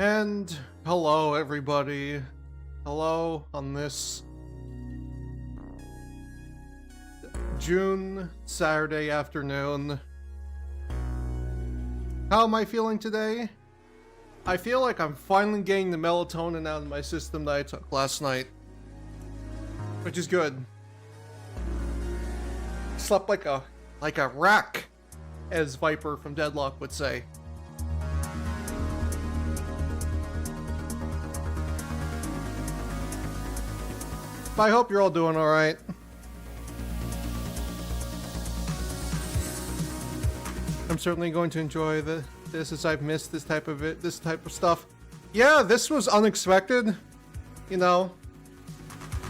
And hello everybody. Hello on this June Saturday afternoon. How am I feeling today? I feel like I'm finally getting the melatonin out of my system that I took last night, which is good. Slept like a rack, as Viper from Deadlock would say. But I hope you're all doing alright. I'm certainly going to enjoy this as I've missed this type of stuff. Yeah, this was unexpected. You know,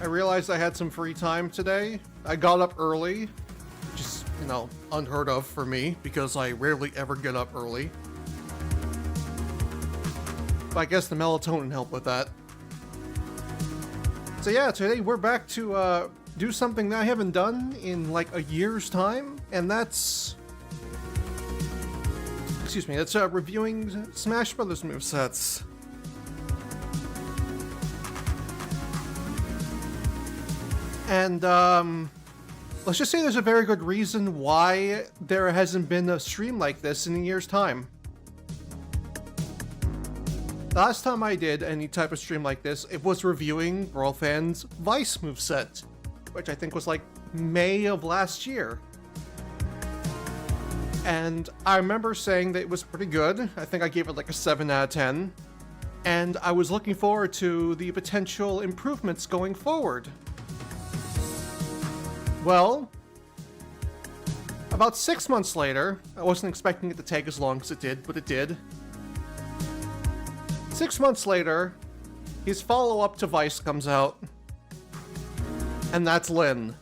I realized I had some free time today. I got up early, which is, you know, unheard of for me because I rarely ever get up early. But I guess the melatonin helped with that. So yeah, today we're back to do something that I haven't done in like a year's time, and that's... Excuse me, that's reviewing Smash Brothers movesets. And let's just say there's a very good reason why there hasn't been a stream like this in a year's time. Last time I did any type of stream like this, it was reviewing BrawlFan1's Vice moveset, which I think was like May of last year. And I remember saying that it was pretty good. I think I gave it like a 7 out of 10. And I was looking forward to the potential improvements going forward. Well, about 6 months later, I wasn't expecting it to take as long as it did, but it did. 6 months later, his follow-up to Vice comes out. And that's Lyn.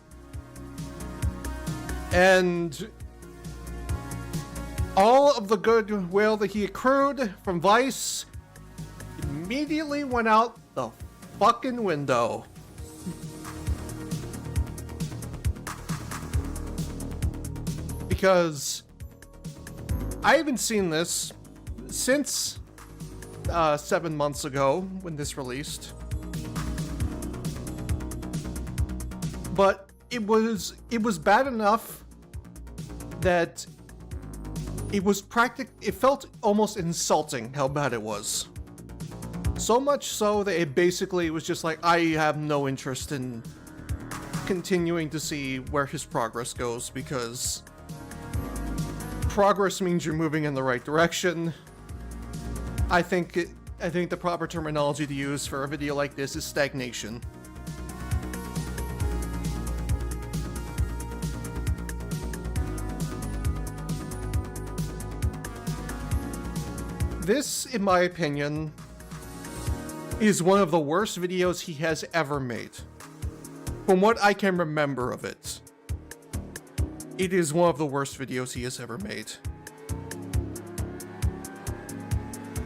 And all of the goodwill that he accrued from Vice immediately went out the fucking window. Because I haven't seen this since 7 months ago when this released. But it was bad enough that it felt almost insulting how bad it was. So much so that it basically was just like, I have no interest in continuing to see where his progress goes, because progress means you're moving in the right direction. I think the proper terminology to use for a video like this is stagnation. This, in my opinion, is one of the worst videos he has ever made. From what I can remember of it, it is one of the worst videos he has ever made.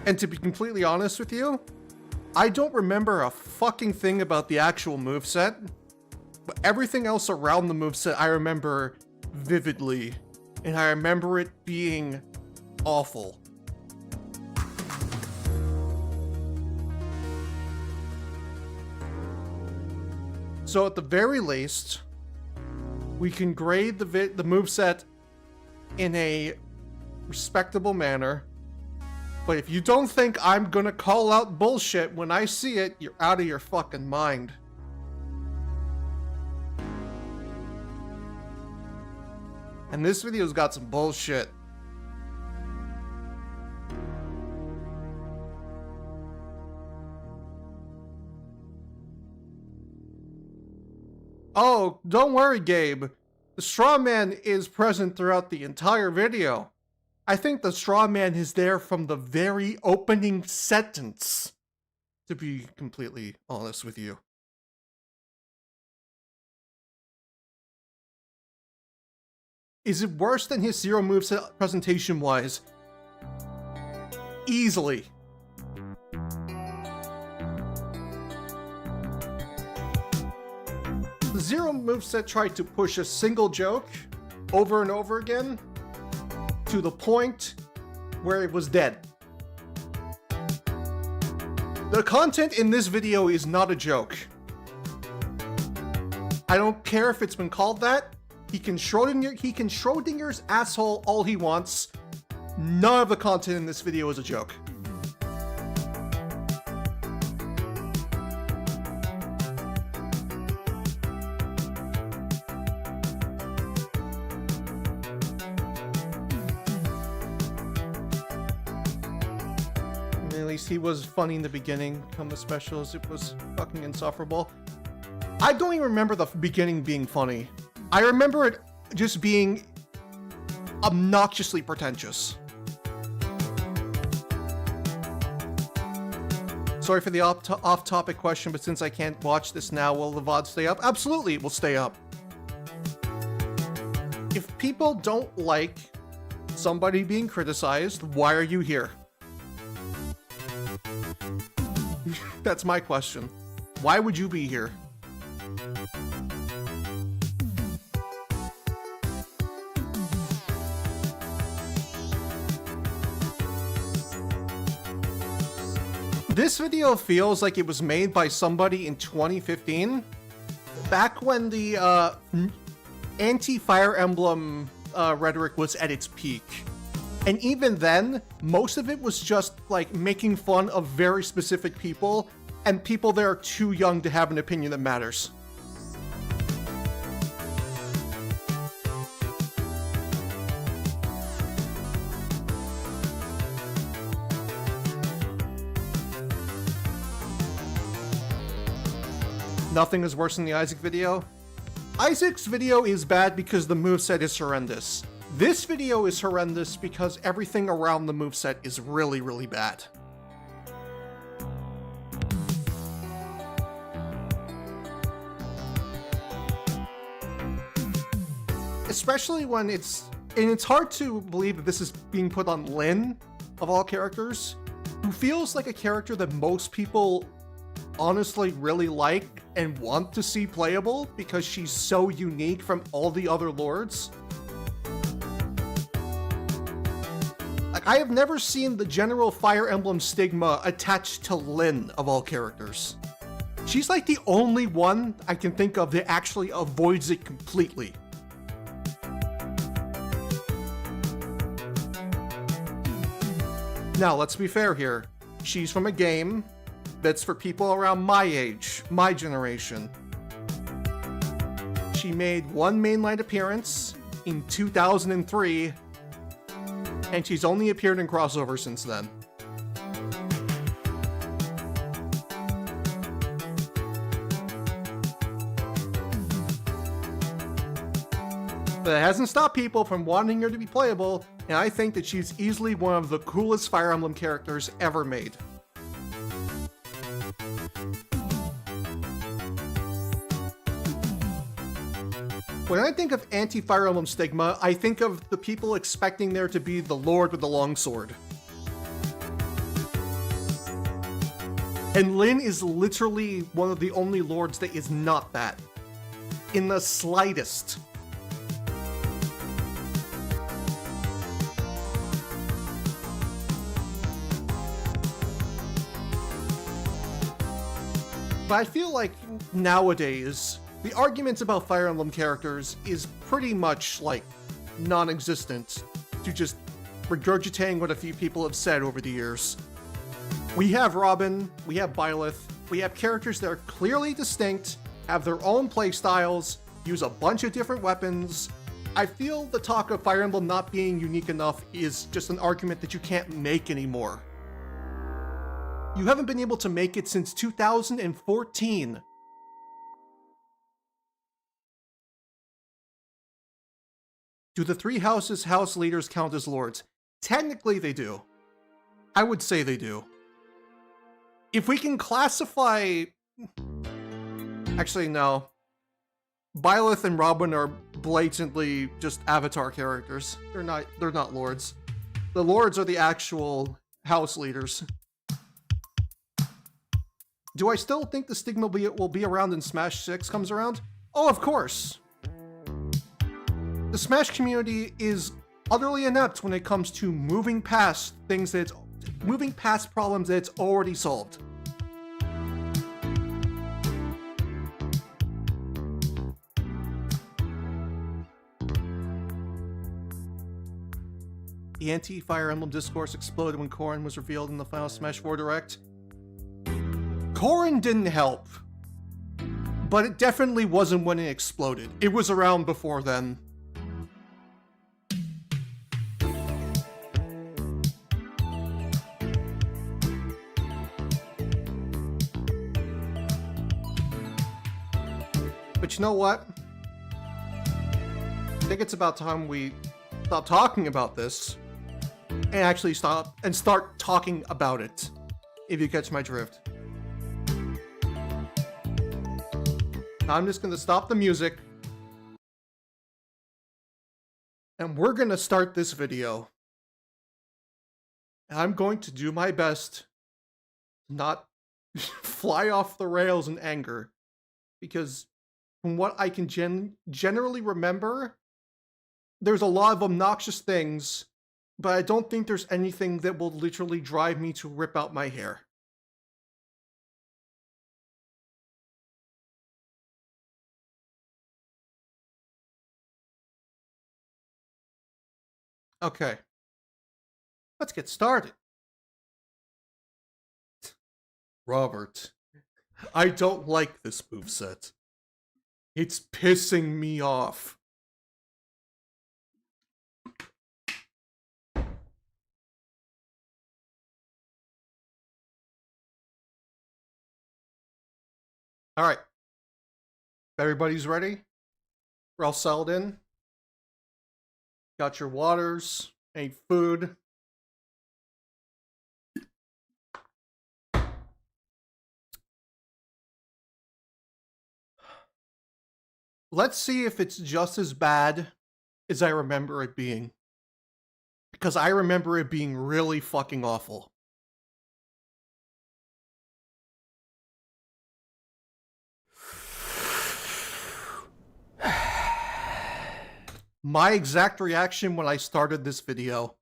And to be completely honest with you, I don't remember a fucking thing about the actual moveset, but everything else around the moveset I remember vividly, and I remember it being awful. So at the very least, we can grade the moveset in a respectable manner. But if you don't think I'm gonna call out bullshit when I see it, you're out of your fucking mind. And this video's got some bullshit. Oh, don't worry, Gabe. The straw man is present throughout the entire video. I think the straw man is there from the very opening sentence, to be completely honest with you. Is it worse than his Zero moveset presentation-wise? Easily. The Zero moveset tried to push a single joke over and over again to the point where it was dead. The content in this video is not a joke. I don't care if it's been called that. He can Schrodinger's asshole all he wants. None of the content in this video is a joke. At least he was funny in the beginning. Come the specials, it was fucking insufferable. I don't even remember the beginning being funny. I remember it just being obnoxiously pretentious. Sorry for the off-topic question, but since I can't watch this now, will the VOD stay up? Absolutely, it will stay up. If people don't like somebody being criticized, why are you here? That's my question. Why would you be here? This video feels like it was made by somebody in 2015, back when the anti-Fire Emblem rhetoric was at its peak. And even then, most of it was just like making fun of very specific people and people that are too young to have an opinion that matters. Nothing is worse than the Isaac video. Isaac's video is bad because the moveset is horrendous. This video is horrendous because everything around the moveset is really, really bad. Especially when it's hard to believe that this is being put on Lynn, of all characters, who feels like a character that most people honestly really like and want to see playable because she's so unique from all the other lords. Like, I have never seen the general Fire Emblem stigma attached to Lynn, of all characters. She's like the only one I can think of that actually avoids it completely. Now, let's be fair here. She's from a game that's for people around my age, my generation. She made one mainline appearance in 2003, and she's only appeared in crossover since then. But it hasn't stopped people from wanting her to be playable, and I think that she's easily one of the coolest Fire Emblem characters ever made. When I think of anti-Fire Emblem stigma, I think of the people expecting there to be the Lord with the longsword. And Lynn is literally one of the only lords that is not that. In the slightest. But I feel like nowadays, the arguments about Fire Emblem characters is pretty much, like, non-existent to just regurgitating what a few people have said over the years. We have Robin, we have Byleth, we have characters that are clearly distinct, have their own playstyles, use a bunch of different weapons. I feel the talk of Fire Emblem not being unique enough is just an argument that you can't make anymore. You haven't been able to make it since 2014. Do the three houses' house leaders count as lords? Technically they do. I would say they do. If we can classify... Actually, no. Byleth and Robin are blatantly just avatar characters. They're not lords. The lords are the actual house leaders. Do I still think the stigma will be around when Smash 6 comes around? Oh, of course. The Smash community is utterly inept when it comes to moving past problems that it's already solved. The anti-Fire Emblem discourse exploded when Corrin was revealed in the final Smash 4 Direct. Corrin didn't help. But it definitely wasn't when it exploded. It was around before then. But you know what? I think it's about time we stop talking about this and actually start talking about it, if you catch my drift. I'm just gonna stop the music and we're gonna start this video. I'm going to do my best to not fly off the rails in anger, because from what I can generally remember, there's a lot of obnoxious things, but I don't think there's anything that will literally drive me to rip out my hair. Okay. Let's get started. Robert, I don't like this moveset. It's pissing me off. Alright. Everybody's ready? We're all settled in? Got your waters, ate food. Let's see if it's just as bad as I remember it being. Because I remember it being really fucking awful. My exact reaction when I started this video.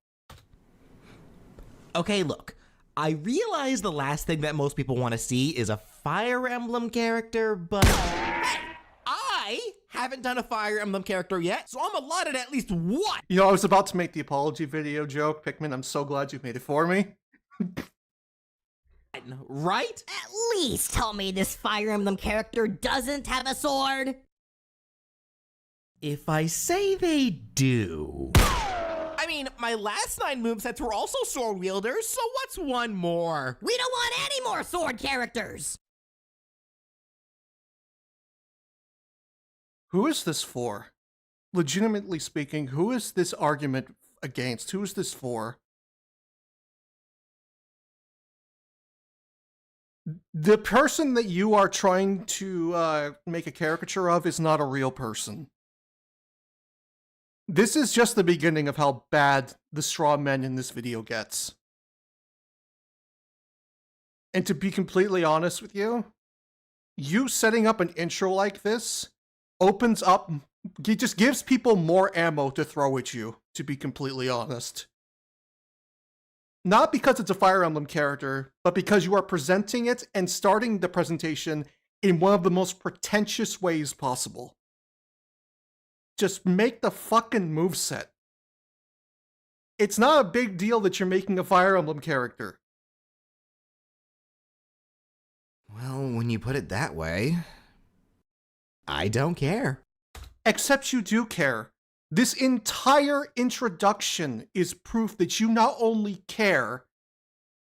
Okay, look. I realize the last thing that most people want to see is a Fire Emblem character, but hey, I haven't done a Fire Emblem character yet, so I'm allotted at least one. You know, I was about to make the apology video joke. Pikmin, I'm so glad you made it for me. Right? At least tell me this Fire Emblem character doesn't have a sword. If I say they do. I mean, my last 9 movesets were also sword wielders, so what's one more? We don't want any more sword characters. Who is this for? Legitimately speaking, who is this argument against? Who is this for? The person that you are trying to make a caricature of is not a real person. This is just the beginning of how bad the straw men in this video gets. And to be completely honest with you, you setting up an intro like this opens up, it just gives people more ammo to throw at you, to be completely honest. Not because it's a Fire Emblem character, but because you are presenting it and starting the presentation in one of the most pretentious ways possible. Just make the fucking moveset. It's not a big deal that you're making a Fire Emblem character. Well, when you put it that way, I don't care. Except you do care. This entire introduction is proof that you not only care,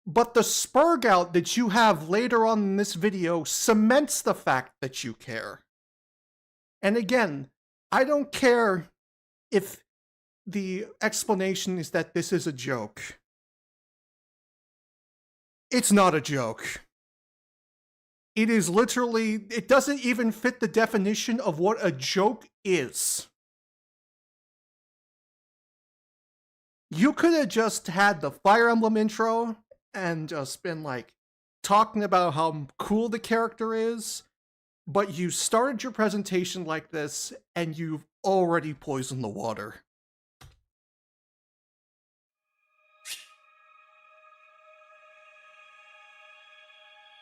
but the spurg out that you have later on in this video cements the fact that you care. And again, I don't care if the explanation is that this is a joke. It's not a joke. It is literally, it doesn't even fit the definition of what a joke is. You could have just had the Fire Emblem intro and just been like talking about how cool the character is, but you started your presentation like this and you've already poisoned the water.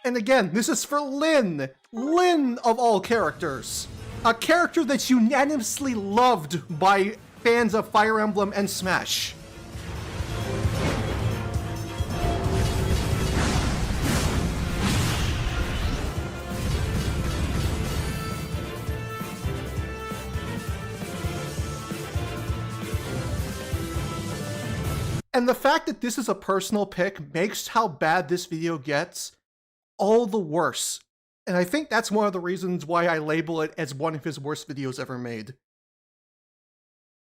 And again, this is for Lyn! Lyn of all characters! A character that's unanimously loved by fans of Fire Emblem and Smash. And the fact that this is a personal pick makes how bad this video gets all the worse. And I think that's one of the reasons why I label it as one of his worst videos ever made.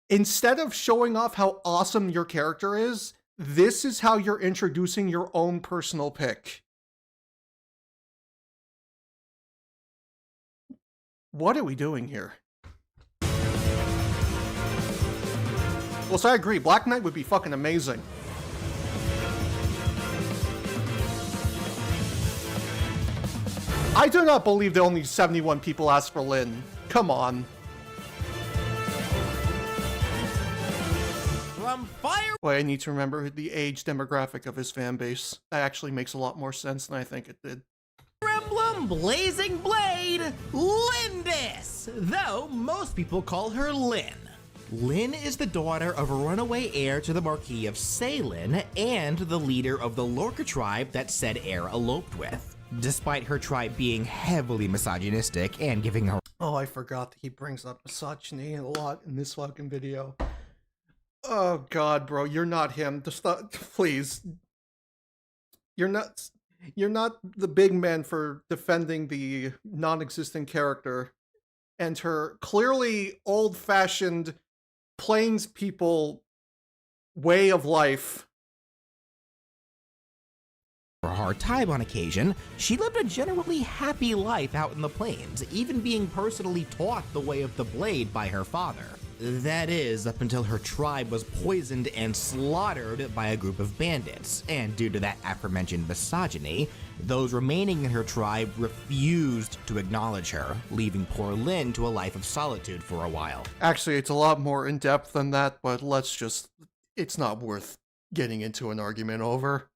Instead of showing off how awesome your character is, this is how you're introducing your own personal pick. What are we doing here? Well, so I agree, Black Knight would be fucking amazing. I do not believe that only 71 people asked for Lyn. Come on. From Fire Wait, I need to remember the age demographic of his fan base. That actually makes a lot more sense than I think it did. Emblem Blazing Blade, Lindis, though most people call her Lyn. Lyn is the daughter of a runaway heir to the Marquis of Salin and the leader of the Lorca tribe that said heir eloped with. Despite her tribe being heavily misogynistic and giving her— Oh, I forgot that he brings up misogyny a lot in this fucking video. Oh god, bro, you're not him. Just please. You're not the big man for defending the non-existent character and her clearly old-fashioned plains people way of life. a hard time on occasion, she lived a generally happy life out in the plains, even being personally taught the way of the blade by her father. That is, up until her tribe was poisoned and slaughtered by a group of bandits, and due to that aforementioned misogyny, those remaining in her tribe refused to acknowledge her, leaving poor Lyn to a life of solitude for a while. Actually, it's a lot more in-depth than that, but it's not worth getting into an argument over.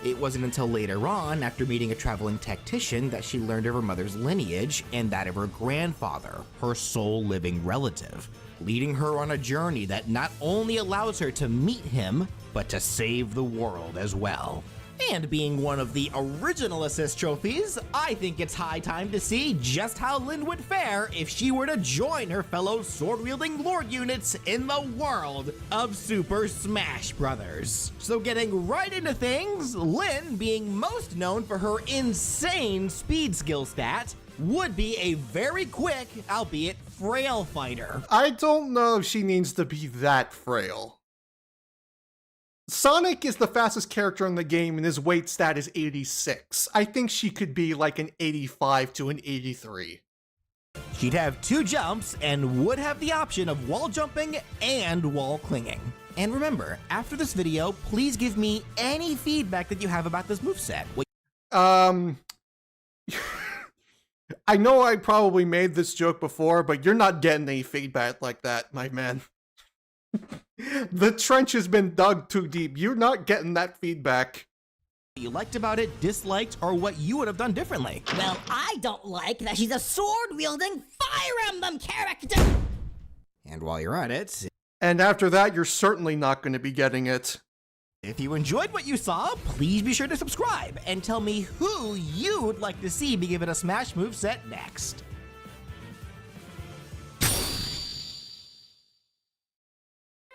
It wasn't until later on, after meeting a traveling tactician, that she learned of her mother's lineage and that of her grandfather, her sole living relative, leading her on a journey that not only allows her to meet him, but to save the world as well. And being one of the original assist trophies, I think it's high time to see just how Lyn would fare if she were to join her fellow sword-wielding lord units in the world of Super Smash Bros. So getting right into things, Lyn, being most known for her insane speed skill stat, would be a very quick, albeit frail fighter. I don't know if she needs to be that frail. Sonic is the fastest character in the game and his weight stat is 86. I think she could be like an 85 to an 83. She'd have 2 jumps and would have the option of wall jumping and wall clinging. And remember, after this video, please give me any feedback that you have about this moveset. I know I probably made this joke before, but you're not getting any feedback like that, my man. The trench has been dug too deep. You're not getting that feedback. What you liked about it, disliked, or what you would have done differently. Well, I don't like that she's a sword-wielding Fire Emblem character! And while you're at it, And after that, you're certainly not going to be getting it. if you enjoyed what you saw, please be sure to subscribe and tell me who you'd like to see be given a Smash moveset next.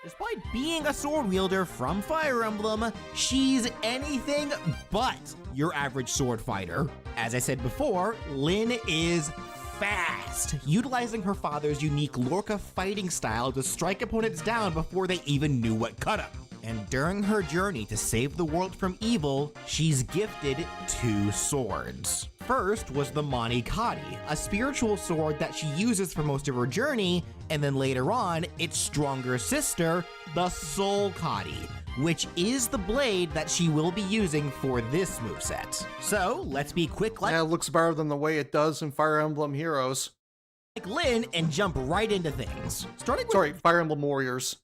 Despite being a sword wielder from Fire Emblem, she's anything but your average sword fighter. As I said before, Lyn is fast, utilizing her father's unique Lorca fighting style to strike opponents down before they even knew what cut them. And during her journey to save the world from evil, she's gifted 2 swords. First was the Mani Kadi, a spiritual sword that she uses for most of her journey, and then later on, its stronger sister, the Soul Kadi, which is the blade that she will be using for this moveset. So, let's be quick like Yeah, it looks better than the way it does in Fire Emblem Heroes. Lyn and jump right into things. Starting with Sorry, Fire Emblem Warriors.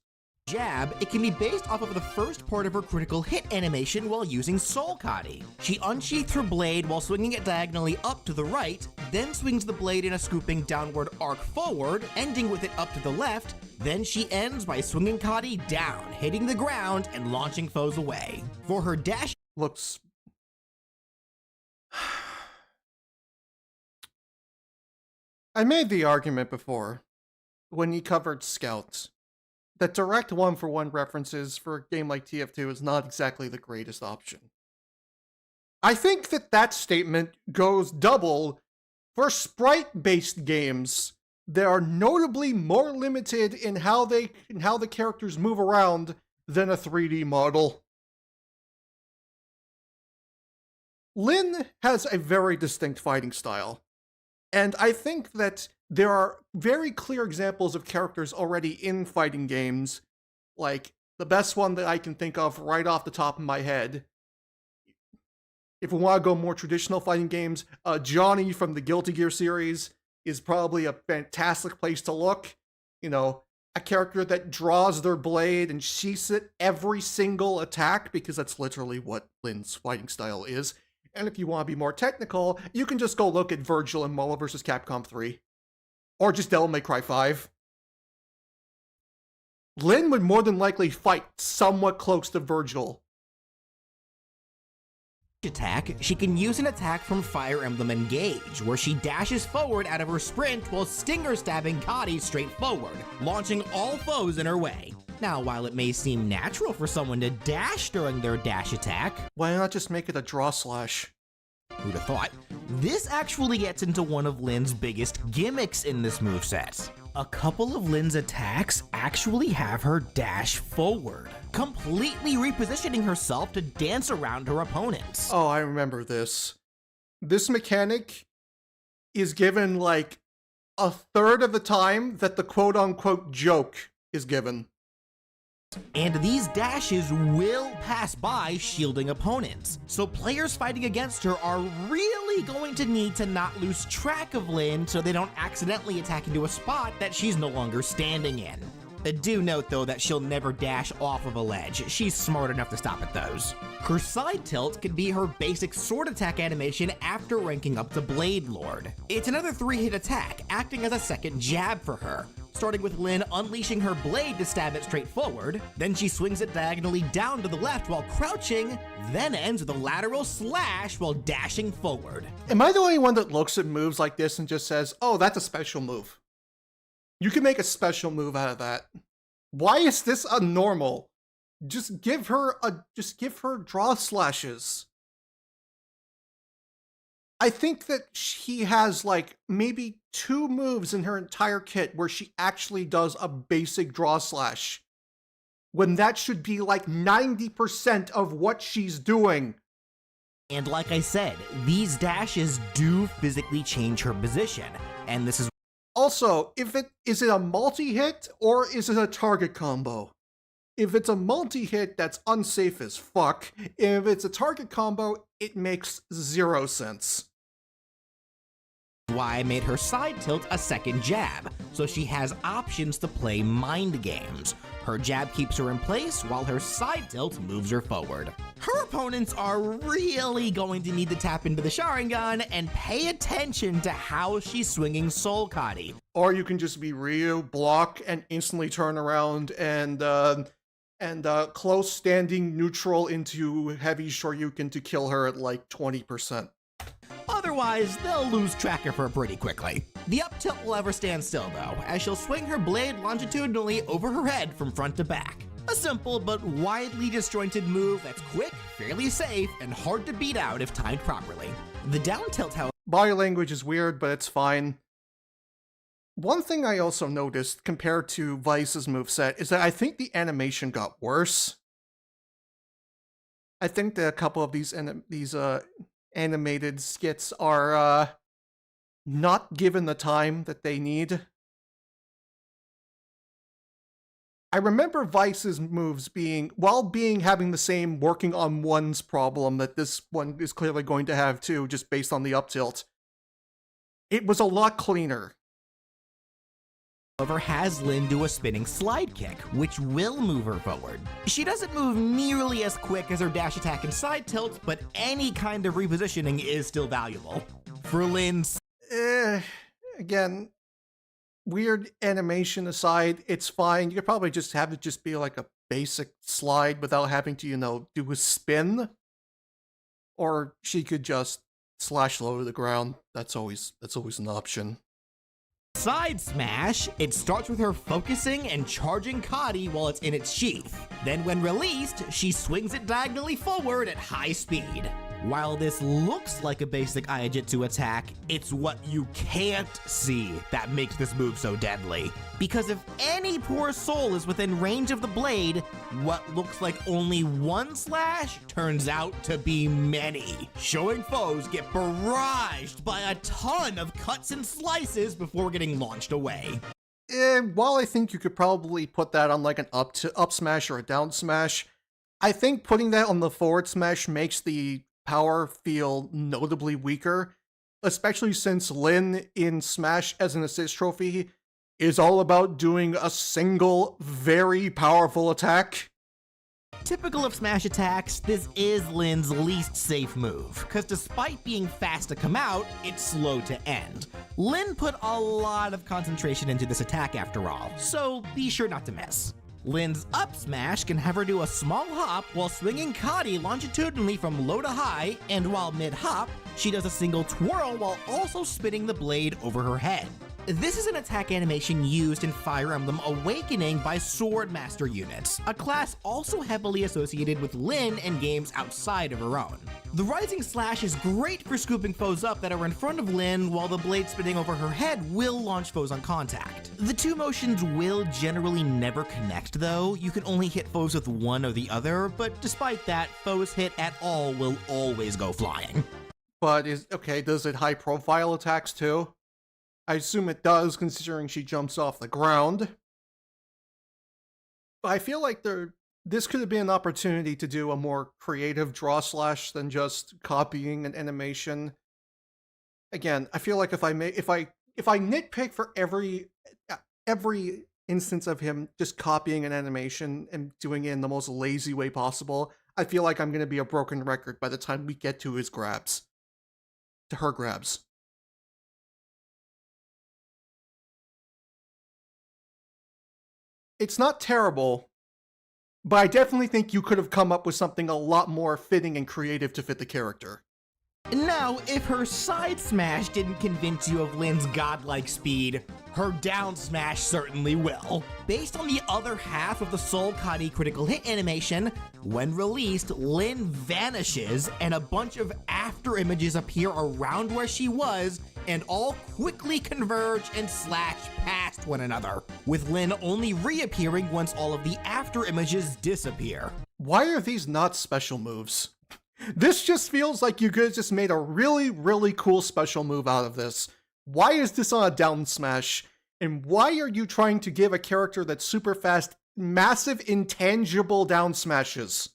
jab, it can be based off of the first part of her critical hit animation while using Soul Kadi. She unsheathed her blade while swinging it diagonally up to the right, then swings the blade in a scooping downward arc forward, ending with it up to the left, then she ends by swinging Kadi down, hitting the ground and launching foes away. For her dash, Looks... I made the argument before, when he covered Scouts. that direct one-for-one references for a game like TF2 is not exactly the greatest option. I think that statement goes double for sprite-based games. They are notably more limited in how the characters move around than a 3D model. Lyn has a very distinct fighting style, and I think that there are very clear examples of characters already in fighting games, like the best one that I can think of right off the top of my head. If we want to go more traditional fighting games, Johnny from the Guilty Gear series is probably a fantastic place to look. You know, a character that draws their blade and sheaths it every single attack, because that's literally what Lyn's fighting style is. And if you want to be more technical, you can just go look at Virgil in Marvel vs. Capcom 3. Or just Devil May Cry 5. Lyn would more than likely fight somewhat close to Virgil. Attack, she can use an attack from Fire Emblem Engage, where she dashes forward out of her sprint while stinger stabbing Cotty straight forward, launching all foes in her way. Now, while it may seem natural for someone to dash during their dash attack, why not just make it a draw slash? Who'd have thought? This actually gets into one of Lyn's biggest gimmicks in this moveset. A couple of Lyn's attacks actually have her dash forward, completely repositioning herself to dance around her opponents. Oh, I remember this. This mechanic is given like a third of the time that the quote-unquote joke is given. And these dashes will pass by shielding opponents, so players fighting against her are really going to need to not lose track of Lyn so they don't accidentally attack into a spot that she's no longer standing in. Do note though that she'll never dash off of a ledge, she's smart enough to stop at those. Her side tilt can be her basic sword attack animation after ranking up to Blade Lord. It's another 3-hit attack, acting as a second jab for her, starting with Lyn unleashing her blade to stab it straight forward, then she swings it diagonally down to the left while crouching, then ends with a lateral slash while dashing forward. Am I the only one that looks at moves like this and just says, oh, that's a special move? You can make a special move out of that. Why is this a normal? Just give her draw slashes. I think that she has like maybe 2 moves in her entire kit where she actually does a basic draw slash, when that should be like 90% of what she's doing. And like I said, these dashes do physically change her position, and this is also, is it a multi-hit or is it a target combo? If it's a multi-hit, that's unsafe as fuck. If it's a target combo, it makes 0 sense. Why I made her side tilt a second jab, so she has options to play mind games. Her jab keeps her in place, while her side tilt moves her forward. Her opponents are really going to need to tap into the Sharingan and pay attention to how she's swinging Soul Cotty. Or you can just be real, block, and instantly turn around and close standing neutral into heavy Shoryuken to kill her at like 20%. Otherwise, they'll lose track of her pretty quickly. The up tilt will ever stand still though, as she'll swing her blade longitudinally over her head from front to back. A simple but widely disjointed move that's quick, fairly safe, and hard to beat out if timed properly. The down tilt, however, body language is weird, but it's fine. One thing I also noticed compared to Vice's moveset is that I think the animation got worse. I think that a couple of these animated skits are not given the time that they need. I remember Vice's moves having the same working on one's problem that this one is clearly going to have too, just based on the up tilt. It was a lot cleaner. has Lyn do a spinning slide kick, which will move her forward. She doesn't move nearly as quick as her dash attack and side tilt, but any kind of repositioning is still valuable. For Lyn's... Again, weird animation aside, it's fine. You could probably just have it just be like a basic slide without having to, you know, do a spin. Or she could just slash low to the ground. That's always an option. Side smash, it starts with her focusing and charging Kadi while it's in its sheath. Then when released, she swings it diagonally forward at high speed. While this looks like a basic Iaijutsu attack, it's what you can't see that makes this move so deadly. Because if any poor soul is within range of the blade, what looks like only one slash turns out to be many, showing foes get barraged by a ton of cuts and slices before getting launched away. While I think you could probably put that on like an up smash or a down smash, I think putting that on the forward smash makes the power feel notably weaker, especially since Lyn in Smash as an assist trophy is all about doing a single, very powerful attack. Typical of Smash attacks, this is Lyn's least safe move, because despite being fast to come out, it's slow to end. Lyn put a lot of concentration into this attack after all, so be sure not to miss. Lyn's up smash can have her do a small hop while swinging Kadi longitudinally from low to high, and while mid-hop, she does a single twirl while also spinning the blade over her head. This is an attack animation used in Fire Emblem Awakening by Sword Master units, a class also heavily associated with Lyn in games outside of her own. The rising slash is great for scooping foes up that are in front of Lyn, while the blade spinning over her head will launch foes on contact. The two motions will generally never connect though, you can only hit foes with one or the other, but despite that, foes hit at all will always go flying. But does it high profile attacks too? I assume it does, considering she jumps off the ground. But I feel like this could have been an opportunity to do a more creative draw slash than just copying an animation. Again, I feel like if I nitpick for every instance of him just copying an animation and doing it in the most lazy way possible, I feel like I'm going to be a broken record by the time we get to his grabs. To her grabs. It's not terrible, but I definitely think you could have come up with something a lot more fitting and creative to fit the character. Now, if her side smash didn't convince you of Lyn's godlike speed, her down smash certainly will. Based on the other half of the Soul Kadi critical hit animation, when released, Lyn vanishes and a bunch of after images appear around where she was and all quickly converge and slash past one another, with Lyn only reappearing once all of the after images disappear. Why are these not special moves? This just feels like you could have just made a really, really cool special move out of this. Why is this on a down smash? And why are you trying to give a character that's super fast massive intangible down smashes?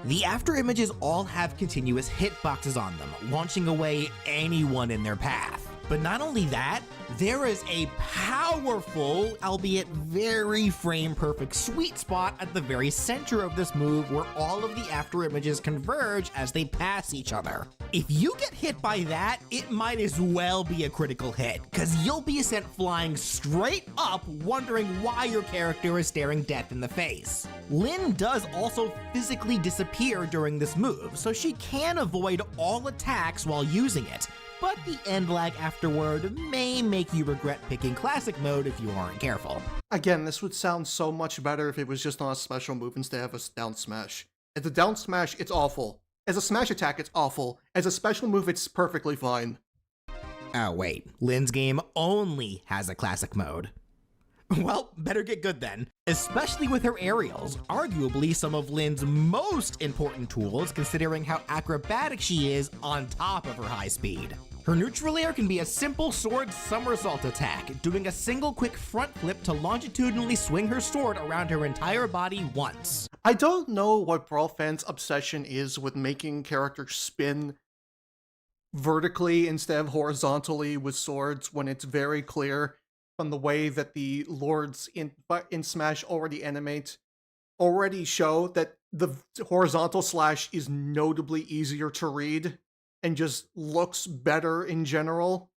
The after images all have continuous hitboxes on them, launching away anyone in their path. But not only that, there is a powerful, albeit very frame-perfect sweet spot at the very center of this move where all of the after images converge as they pass each other. If you get hit by that, it might as well be a critical hit, because you'll be sent flying straight up wondering why your character is staring death in the face. Lyn does also physically disappear during this move, so she can avoid all attacks while using it, but the end lag afterward may make you regret picking classic mode if you aren't careful. Again, this would sound so much better if it was just on a special move instead of a down smash. As a down smash, it's awful. As a smash attack, it's awful. As a special move, it's perfectly fine. Oh wait, Lyn's game only has a classic mode. Well, better get good then. Especially with her aerials, arguably some of Lyn's most important tools considering how acrobatic she is on top of her high speed. Her neutral air can be a simple sword somersault attack, doing a single quick front flip to longitudinally swing her sword around her entire body once. I don't know what BrawlFan's obsession is with making characters spin vertically instead of horizontally with swords when it's very clear from the way that the lords in Smash already show that the horizontal slash is notably easier to read and just looks better in general.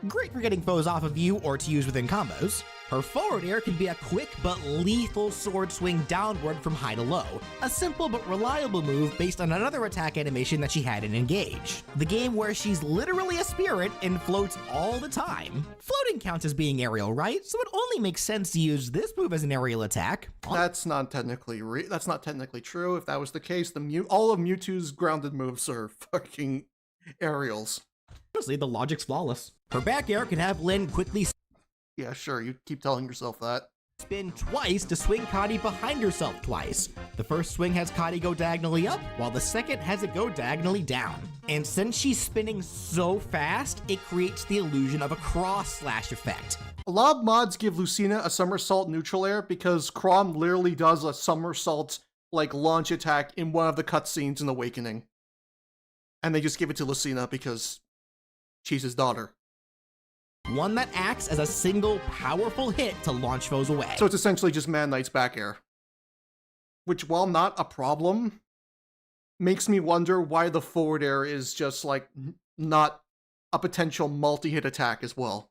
Great for getting foes off of you or to use within combos. Her forward air can be a quick but lethal sword swing downward from high to low, a simple but reliable move based on another attack animation that she had in Engage, the game where she's literally a spirit and floats all the time. Floating counts as being aerial, right? So it only makes sense to use this move as an aerial attack. That's not technically true. If that was the case, all of Mewtwo's grounded moves are fucking aerials. Honestly, the logic's flawless. Her back air can have Lyn quickly Yeah, sure, you keep telling yourself that. spin twice to swing Kadi behind herself twice. The first swing has Kadi go diagonally up, while the second has it go diagonally down. And since she's spinning so fast, it creates the illusion of a cross-slash effect. A lot of mods give Lucina a somersault neutral air because Chrom literally does a somersault, like, launch attack in one of the cutscenes in Awakening. And they just give it to Lucina because she's his daughter. One that acts as a single powerful hit to launch foes away. So it's essentially just Man Knight's back air. Which, while not a problem, makes me wonder why the forward air is just, like, not a potential multi-hit attack as well.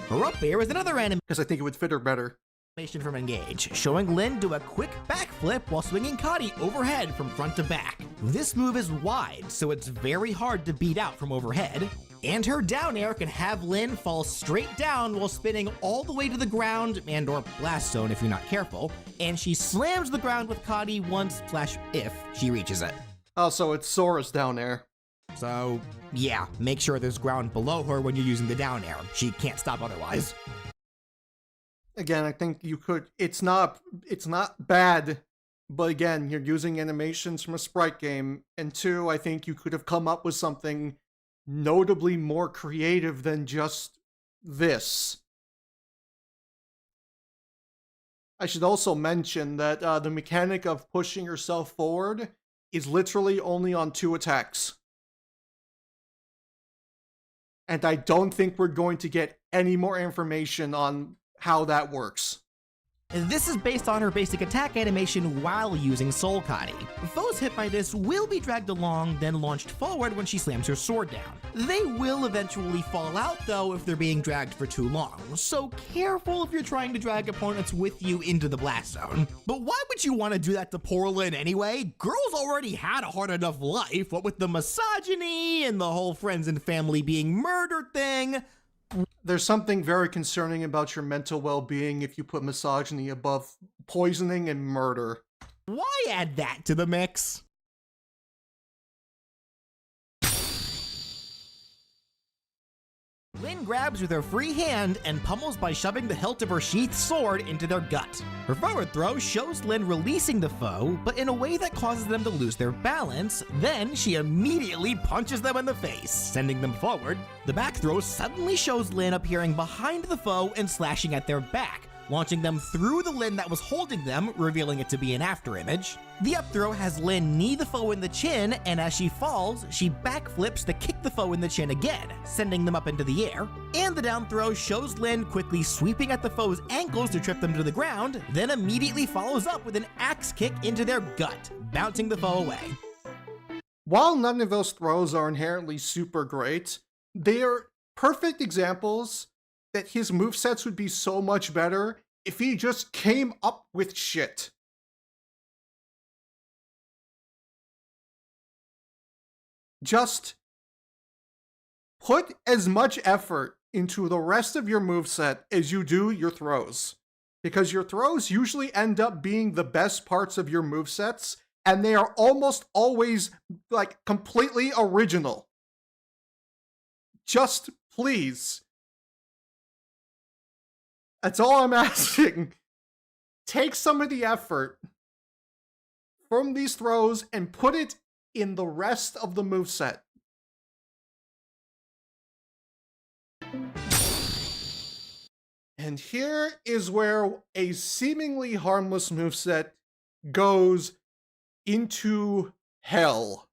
Her up air is another Because I think it would fit her better. animation from Engage, showing Lyn do a quick backflip while swinging Kadi overhead from front to back. This move is wide, so it's very hard to beat out from overhead. And her down air can have Lyn fall straight down while spinning all the way to the ground and or blast zone if you're not careful, and she slams the ground with Kadi once / if she reaches it. Oh, so it's Sora's down air. So yeah, make sure there's ground below her when you're using the down air. She can't stop otherwise. Again, I think you could, it's not bad, but again, you're using animations from a sprite game, and 2, I think you could have come up with something notably more creative than just this. I should also mention that the mechanic of pushing yourself forward is literally only on 2 attacks. And I don't think we're going to get any more information on how that works. This is based on her basic attack animation while using Soul Kadi. Foes hit by this will be dragged along, then launched forward when she slams her sword down. They will eventually fall out though if they're being dragged for too long, so careful if you're trying to drag opponents with you into the blast zone. But why would you want to do that to poor Lyn anyway? Girls already had a hard enough life, what with the misogyny and the whole friends and family being murdered thing. There's something very concerning about your mental well-being if you put misogyny above poisoning and murder. Why add that to the mix? Lyn grabs with her free hand and pummels by shoving the hilt of her sheathed sword into their gut. Her forward throw shows Lyn releasing the foe, but in a way that causes them to lose their balance. Then she immediately punches them in the face, sending them forward. The back throw suddenly shows Lyn appearing behind the foe and slashing at their back, launching them through the Lyn that was holding them, revealing it to be an after image. The up throw has Lyn knee the foe in the chin, and as she falls, she backflips to kick the foe in the chin again, sending them up into the air. And the down throw shows Lyn quickly sweeping at the foe's ankles to trip them to the ground, then immediately follows up with an axe kick into their gut, bouncing the foe away. While none of those throws are inherently super great, they are perfect examples that his movesets would be so much better if he just came up with shit. Just put as much effort into the rest of your moveset as you do your throws. Because your throws usually end up being the best parts of your movesets, and they are almost always, like, completely original. Just please. That's all I'm asking. Take some of the effort from these throws and put it in the rest of the moveset. And here is where a seemingly harmless moveset goes into hell.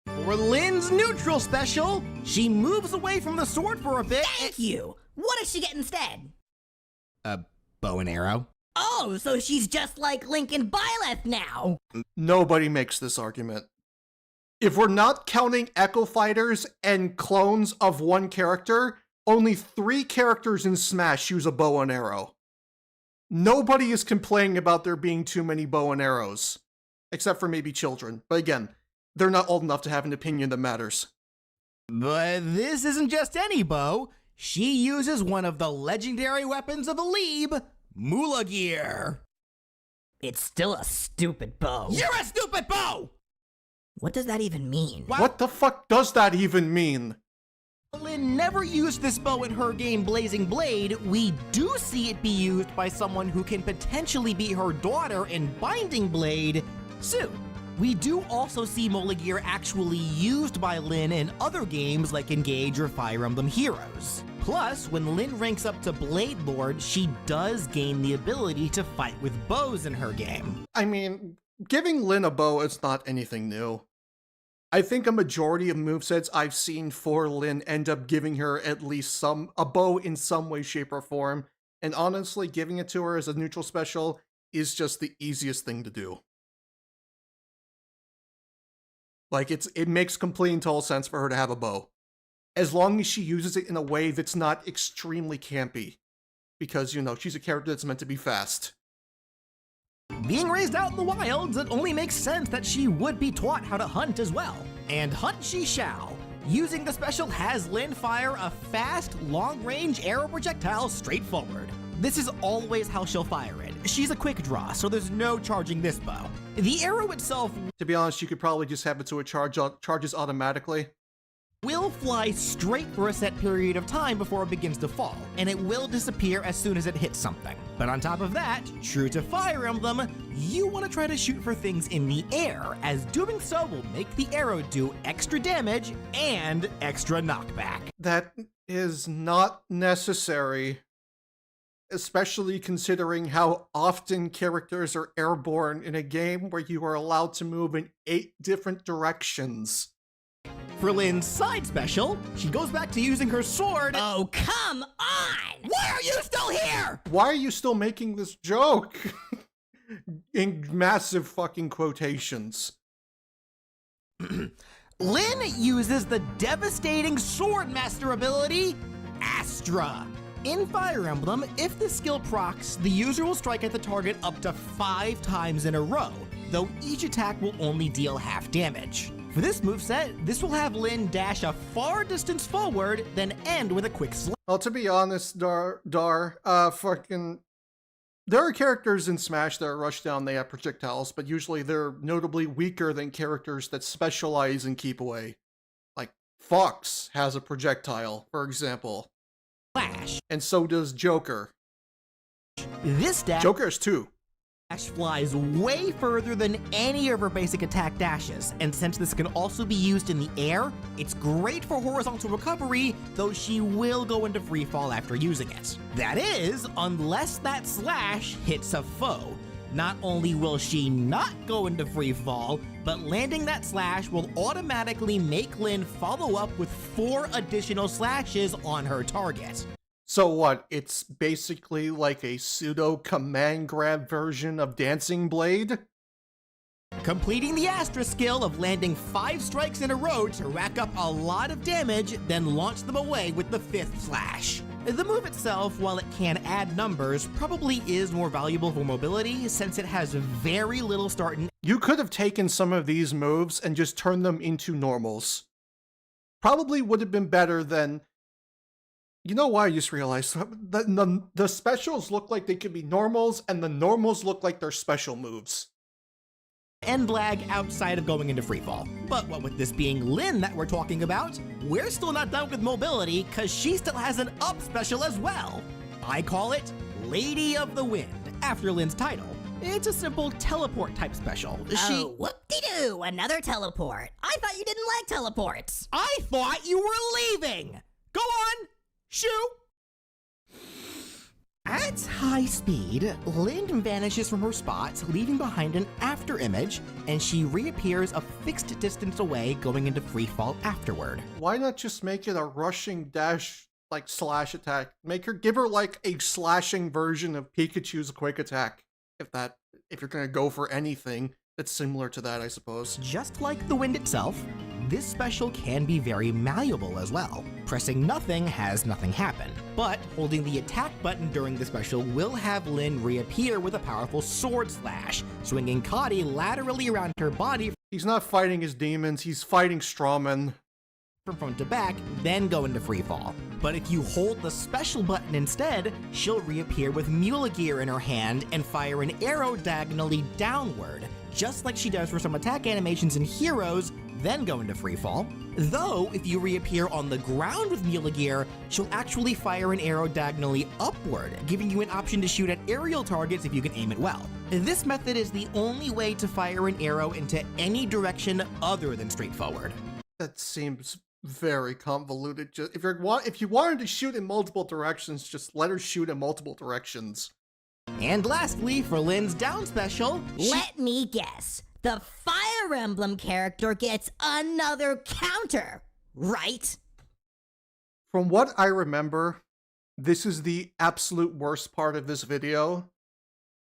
For Lyn's neutral special, she moves away from the sword for a bit. Thank you! What does she get instead? A bow and arrow. Oh, so she's just like Link and Byleth now! Nobody makes this argument. If we're not counting Echo Fighters and clones of one character, only 3 characters in Smash use a bow and arrow. Nobody is complaining about there being too many bow and arrows. Except for maybe children. But again, they're not old enough to have an opinion that matters. But this isn't just any bow. She uses one of the legendary weapons of Alib, Moolah Gear. It's still a stupid bow. You're a stupid bow! What does that even mean? What the fuck does that even mean? Lynn never used this bow in her game Blazing Blade. We do see it be used by someone who can potentially be her daughter in Binding Blade soon. We do also see Moolah Gear actually used by Lynn in other games like Engage or Fire Emblem Heroes. Plus, when Lynn ranks up to Blade Lord, she does gain the ability to fight with bows in her game. I mean, giving Lynn a bow is not anything new. I think a majority of movesets I've seen for Lynn end up giving her at least a bow in some way, shape, or form, and honestly, giving it to her as a neutral special is just the easiest thing to do. Like, it makes complete and total sense for her to have a bow. As long as she uses it in a way that's not extremely campy. Because, you know, she's a character that's meant to be fast. Being raised out in the wilds, it only makes sense that she would be taught how to hunt as well. And hunt she shall. Using the special has Lynn fire a fast, long-range arrow projectile straight forward. This is always how she'll fire it. She's a quick draw, so there's no charging this bow. The arrow itself, to be honest, you could probably just have it so it charges automatically. Will fly straight for a set period of time before it begins to fall, and it will disappear as soon as it hits something. But on top of that, true to Fire Emblem, you want to try to shoot for things in the air, as doing so will make the arrow do extra damage and extra knockback. That is not necessary, especially considering how often characters are airborne in a game where you are allowed to move in 8 different directions. For Lynn's side special, she goes back to using her sword. Oh, come on! Why are you still here? Why are you still making this joke? In massive fucking quotations. Lynn uses the devastating sword master ability, Astra. In Fire Emblem, if the skill procs, the user will strike at the target up to 5 times in a row, though each attack will only deal half damage. For this moveset, this will have Lynn dash a far distance forward, then end with a quick slash. Well, to be honest, there are characters in Smash that are rushdown, they have projectiles, but usually they're notably weaker than characters that specialize in keep away. Like, Fox has a projectile, for example. And so does Joker. This dash Joker has 2. Flies way further than any of her basic attack dashes, and since this can also be used in the air, it's great for horizontal recovery, though she will go into free fall after using it. That is, unless that slash hits a foe. Not only will she not go into free fall, but landing that slash will automatically make Lynn follow up with 4 additional slashes on her target. So what, it's basically like a pseudo command grab version of Dancing Blade? Completing the Astra skill of landing 5 strikes in a row to rack up a lot of damage, then launch them away with the 5th slash. The move itself, while it can add numbers, probably is more valuable for mobility since it has very little start and You could have taken some of these moves and just turned them into normals. Probably would have been better than... You know why I just realized? The specials look like they could be normals, and the normals look like they're special moves. end lag outside of going into freefall. But what with this being Lynn that we're talking about, we're still not done with mobility because she still has an up special as well. I call it Lady of the Wind, after Lynn's title. It's a simple teleport type special. Oh, whoop-de-doo, another teleport. I thought you didn't like teleports. I thought you were leaving! Go on! Shoo! At high speed, Lynn vanishes from her spot, leaving behind an after image, and she reappears a fixed distance away, going into freefall afterward. Why not just make it a rushing dash, like, slash attack? Give her, like, a slashing version of Pikachu's quick attack. If you're gonna go for anything that's similar to that, I suppose. Just like the wind itself, this special can be very malleable as well. Pressing nothing has nothing happen, but holding the attack button during the special will have Lynn reappear with a powerful sword slash, swinging Cotty laterally around her body He's not fighting his demons, he's fighting strawmen. from front to back, then go into free fall. But if you hold the special button instead, she'll reappear with mule gear in her hand and fire an arrow diagonally downward, just like she does for some attack animations in Heroes, then go into free fall. Though, if you reappear on the ground with mule gear, she'll actually fire an arrow diagonally upward, giving you an option to shoot at aerial targets if you can aim it well. This method is the only way to fire an arrow into any direction other than straight forward. That seems very convoluted. Just, if you wanted to shoot in multiple directions, just let her shoot in multiple directions. And lastly, for Lynn's down special, Let me guess. The Fire Emblem character gets another counter, right? From what I remember, this is the absolute worst part of this video,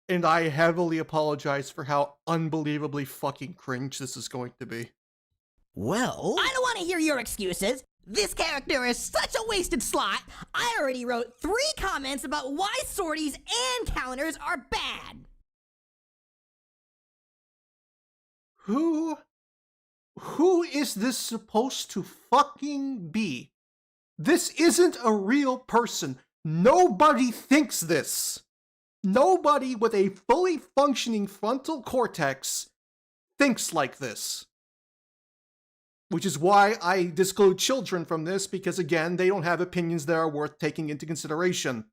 and I heavily apologize for how unbelievably fucking cringe this is going to be. well, I don't want to hear your excuses. This character is such a wasted slot. I already wrote 3 comments about why sorties and counters are bad. Who is this supposed to fucking be? This isn't a real person. Nobody thinks this. Nobody with a fully functioning frontal cortex thinks like this. Which is why I disclude children from this, because again, they don't have opinions that are worth taking into consideration.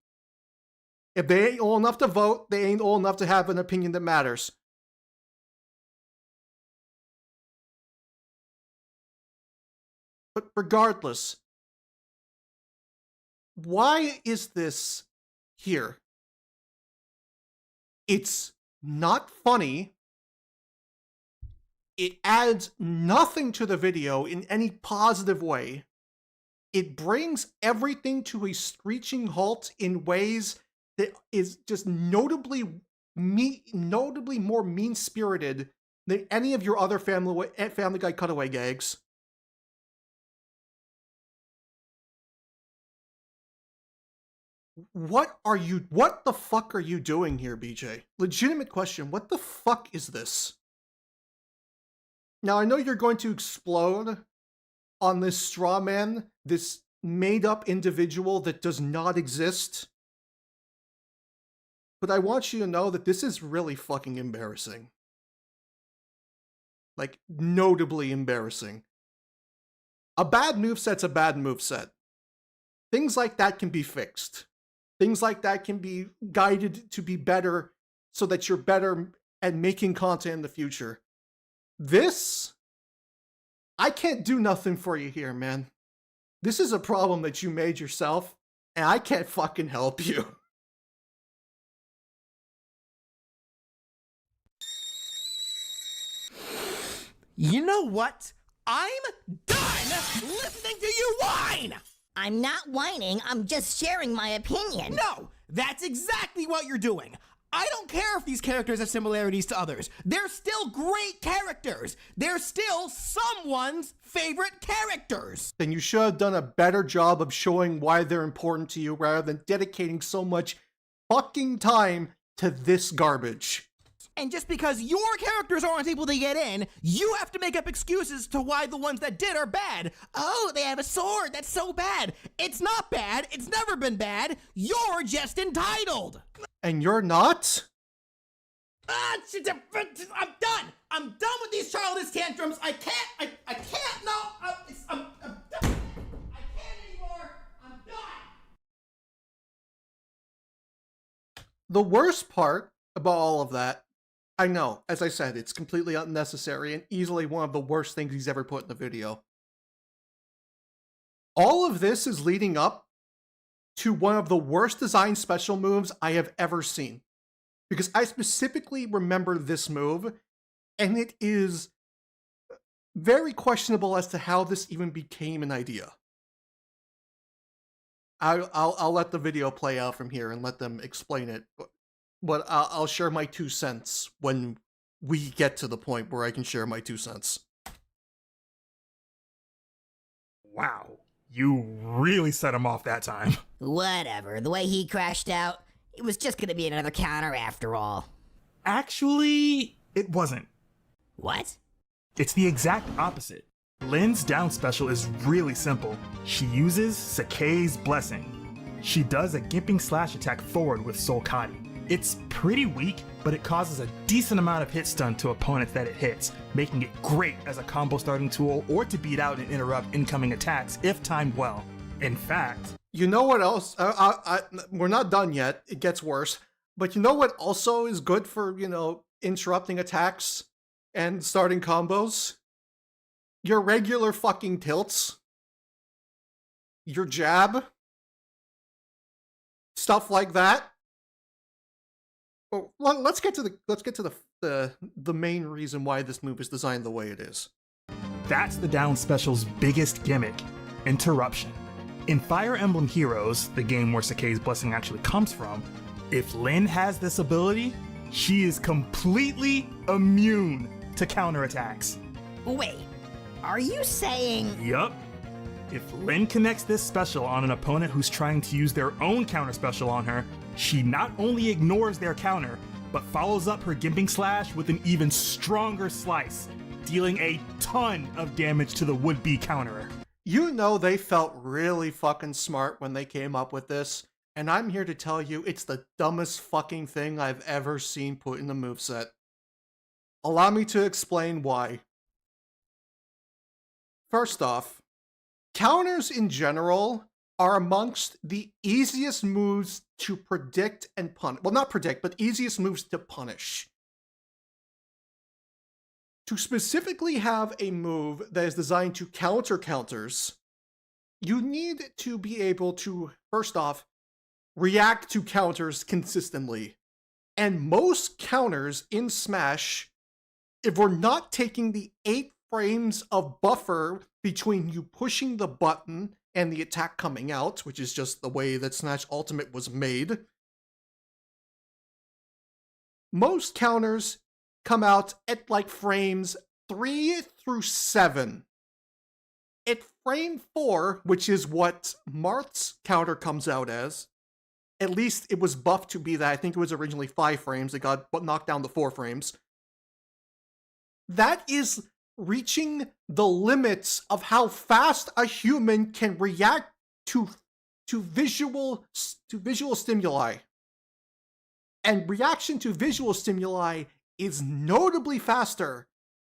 If they ain't old enough to vote, they ain't old enough to have an opinion that matters. But regardless, why is this here? It's not funny. It adds nothing to the video in any positive way. It brings everything to a screeching halt in ways that is just notably more mean-spirited than any of your other Family Guy cutaway gags. What the fuck are you doing here, BJ? Legitimate question, what the fuck is this? Now, I know you're going to explode on this straw man, this made-up individual that does not exist. But I want you to know that this is really fucking embarrassing. Like, notably embarrassing. A bad moveset's a bad moveset. Things like that can be fixed. Things like that can be guided to be better so that you're better at making content in the future. This, I can't do nothing for you here, man. This is a problem that you made yourself, and I can't fucking help you. you know what? I'm done listening to you whine! I'm not whining, I'm just sharing my opinion. No, that's exactly what you're doing. I don't care if these characters have similarities to others. They're still great characters. They're still someone's favorite characters. Then you should have done a better job of showing why they're important to you rather than dedicating so much fucking time to this garbage. And just because your characters aren't able to get in, you have to make up excuses to why the ones that did are bad. Oh, they have a sword. That's so bad. It's not bad. It's never been bad. You're just entitled. And you're not? I'm done. I'm done with these childish tantrums. I can't. No. I'm done. I can't anymore. I'm done. The worst part about all of that, I know, as I said, it's completely unnecessary and easily one of the worst things he's ever put in the video. All of this is leading up to one of the worst design special moves I have ever seen. Because I specifically remember this move, and it is very questionable as to how this even became an idea. I'll let the video play out from here and let them explain it. But I'll share my 2 cents when we get to the point where I can share my 2 cents. Wow, you really set him off that time. Whatever, the way he crashed out, it was just gonna be another counter after all. Actually, it wasn't. What? It's the exact opposite. Lynn's down special is really simple. She uses Sakei's Blessing. She does a gimping slash attack forward with Soul Kadi. It's pretty weak, but it causes a decent amount of hit stun to opponents that it hits, making it great as a combo starting tool or to beat out and interrupt incoming attacks if timed well. In fact, You know what else? We're not done yet. It gets worse. But you know what also is good for, interrupting attacks and starting combos? Your regular fucking tilts. Your jab. Stuff like that. Well, let's get to the main reason why this move is designed the way it is. that's the down special's biggest gimmick, interruption. In Fire Emblem Heroes, the game where Sakei's Blessing actually comes from, if Lynn has this ability, she is completely immune to counterattacks. Wait, are you saying... Yup. If Lynn connects this special on an opponent who's trying to use their own counter special on her, she not only ignores their counter, but follows up her gimping slash with an even stronger slice, dealing a ton of damage to the would-be counterer. You know they felt really fucking smart when they came up with this, and I'm here to tell you it's the dumbest fucking thing I've ever seen put in the moveset. Allow me to explain why. First off, counters in general are amongst the easiest moves to predict and punish. Well, not predict, but easiest moves to punish. To specifically have a move that is designed to counter counters, you need to be able to, first off, react to counters consistently. And most counters in Smash, if we're not taking the 8 frames of buffer between you pushing the button and the attack coming out, which is just the way that Smash Ultimate was made, most counters come out at like frames 3 through 7. At frame 4, which is what Marth's counter comes out as, at least it was buffed to be that. I think it was originally 5 frames. It got knocked down to 4 frames. That is reaching the limits of how fast a human can react to visual stimuli. And reaction to visual stimuli is notably faster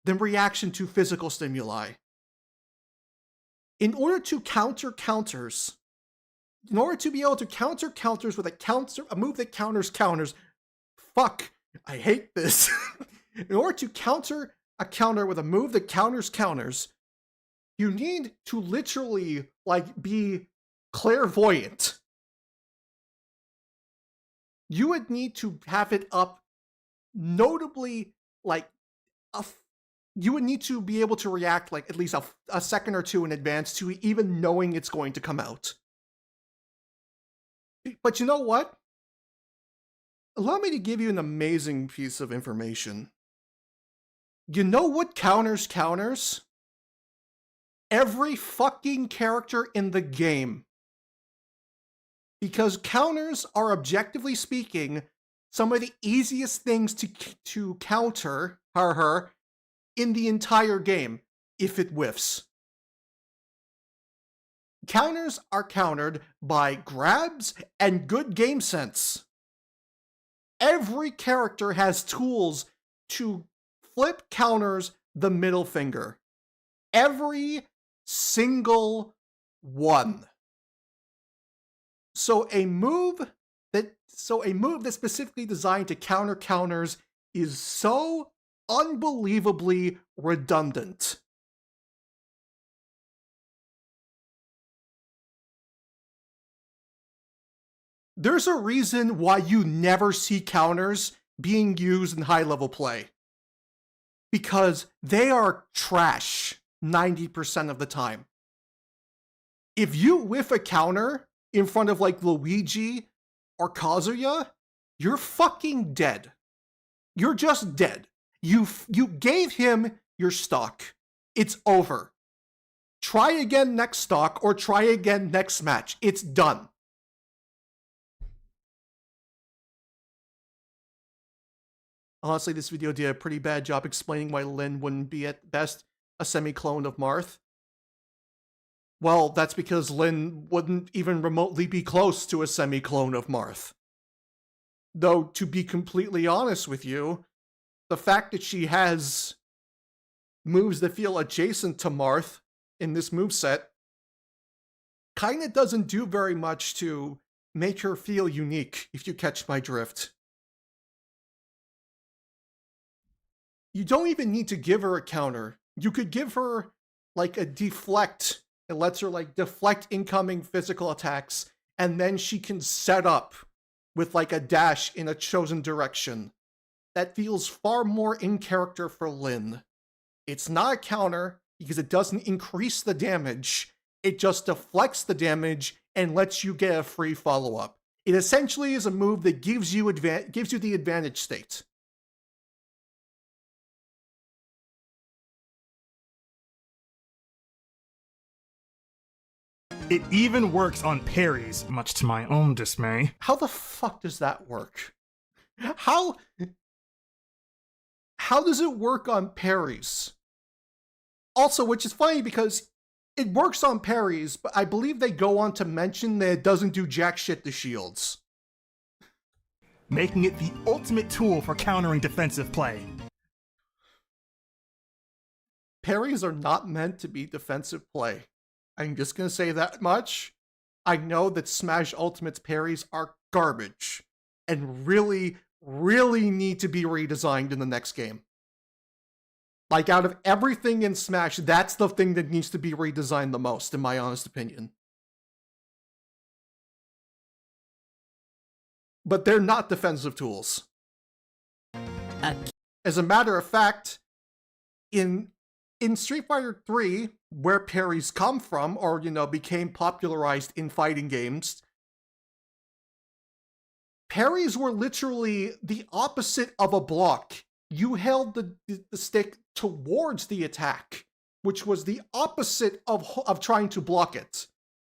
than reaction to physical stimuli. In order to counter counters, in order to be able to counter counters with a move that counters counters, fuck, I hate this. In order to counter a counter with a move that counters counters, you need to literally, be clairvoyant. You would need to have it up notably, you would need to be able to react, at least a second or two in advance to even knowing it's going to come out. But you know what? Allow me to give you an amazing piece of information. You know what counters counters? Every fucking character in the game. Because counters are, objectively speaking, some of the easiest things to counter her in the entire game, if it whiffs. Counters are countered by grabs and good game sense. Every character has tools to flip counters the middle finger. Every single one. So a move that's specifically designed to counter counters is so unbelievably redundant. There's a reason why you never see counters being used in high-level play. Because they are trash 90% of the time. If you whiff a counter in front of Luigi or Kazuya, you're fucking dead. You're just dead. You gave him your stock. It's over. Try again next stock or try again next match. It's done. Honestly, this video did a pretty bad job explaining why Lyn wouldn't be at best a semi-clone of Marth. Well, that's because Lyn wouldn't even remotely be close to a semi-clone of Marth. Though, to be completely honest with you, the fact that she has moves that feel adjacent to Marth in this moveset kinda doesn't do very much to make her feel unique, if you catch my drift. You don't even need to give her a counter. You could give her, like, a deflect. It lets her, like, deflect incoming physical attacks, and then she can set up with, like, a dash in a chosen direction. That feels far more in character for Lyn. It's not a counter, because it doesn't increase the damage. It just deflects the damage and lets you get a free follow-up. It essentially is a move that gives you the advantage state. It even works on parries, much to my own dismay. How the fuck does that work? How does it work on parries? Also, which is funny because it works on parries, but I believe they go on to mention that it doesn't do jack shit to shields. Making it the ultimate tool for countering defensive play. Parries are not meant to be defensive play. I'm just gonna say that much. I know that Smash Ultimate's parries are garbage and really, really need to be redesigned in the next game. Like, out of everything in Smash, that's the thing that needs to be redesigned the most, in my honest opinion. But they're not defensive tools. As a matter of fact, in Street Fighter 3, where parries come from, or, you know, became popularized in fighting games, parries were literally the opposite of a block. You held the stick towards the attack, which was the opposite of trying to block it.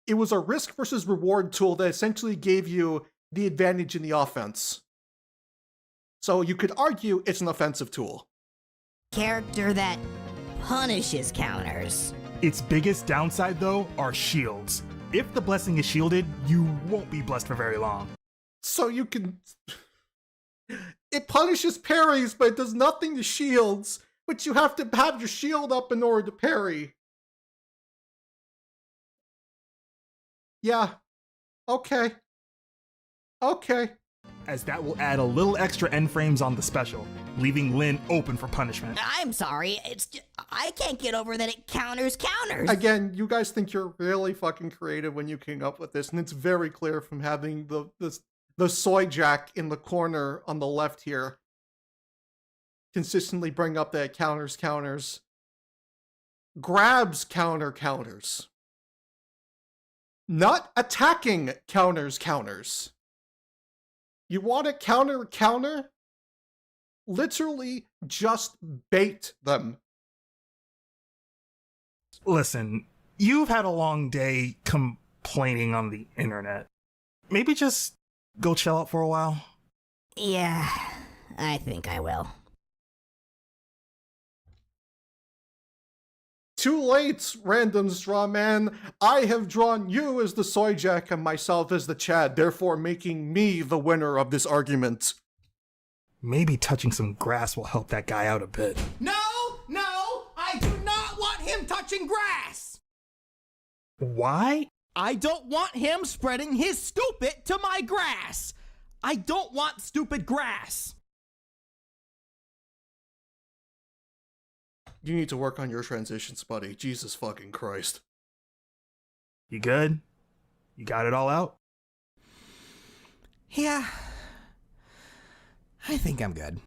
It was a risk versus reward tool that essentially gave you the advantage in the offense. So you could argue it's an offensive tool. Character that punishes counters. Its biggest downside, though, are shields. If the blessing is shielded, you won't be blessed for very long. So you can... It punishes parries, but it does nothing to shields. But you have to have your shield up in order to parry. Yeah. Okay. Okay. As that will add a little extra end frames on the special, leaving Lyn open for punishment. I'm sorry, I can't get over that it counters counters. Again, you guys think you're really fucking creative when you came up with this, and it's very clear from having the soy jack in the corner on the left here consistently bring up that counters. Grabs counters. Not attacking counters. You want to counter? Literally just bait them. Listen, you've had a long day complaining on the internet. Maybe just go chill out for a while? Yeah, I think I will. Too late, random straw man. I have drawn you as the soy jack and myself as the Chad, therefore making me the winner of this argument. Maybe touching some grass will help that guy out a bit. No, I do not want him touching grass. Why? I don't want him spreading his stupid to my grass. I don't want stupid grass. You need to work on your transitions, buddy. Jesus fucking Christ. You good? You got it all out? Yeah, I think I'm good.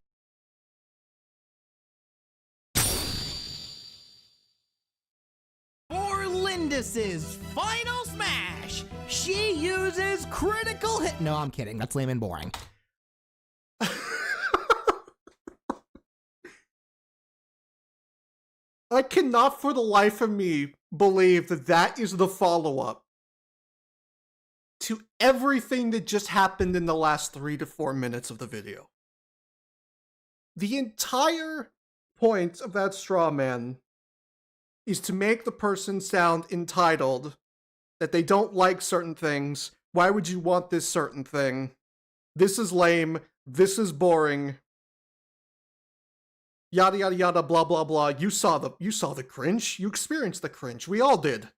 For Lindis's final smash, she uses critical hit. No, I'm kidding. That's lame and boring. I cannot for the life of me believe that that is the follow-up to everything that just happened in the last 3 to 4 minutes of the video. The entire point of that straw man is to make the person sound entitled, that they don't like certain things. Why would you want this certain thing? This is lame. This is boring. Yada yada yada, blah blah blah. You saw the cringe. You experienced the cringe. We all did.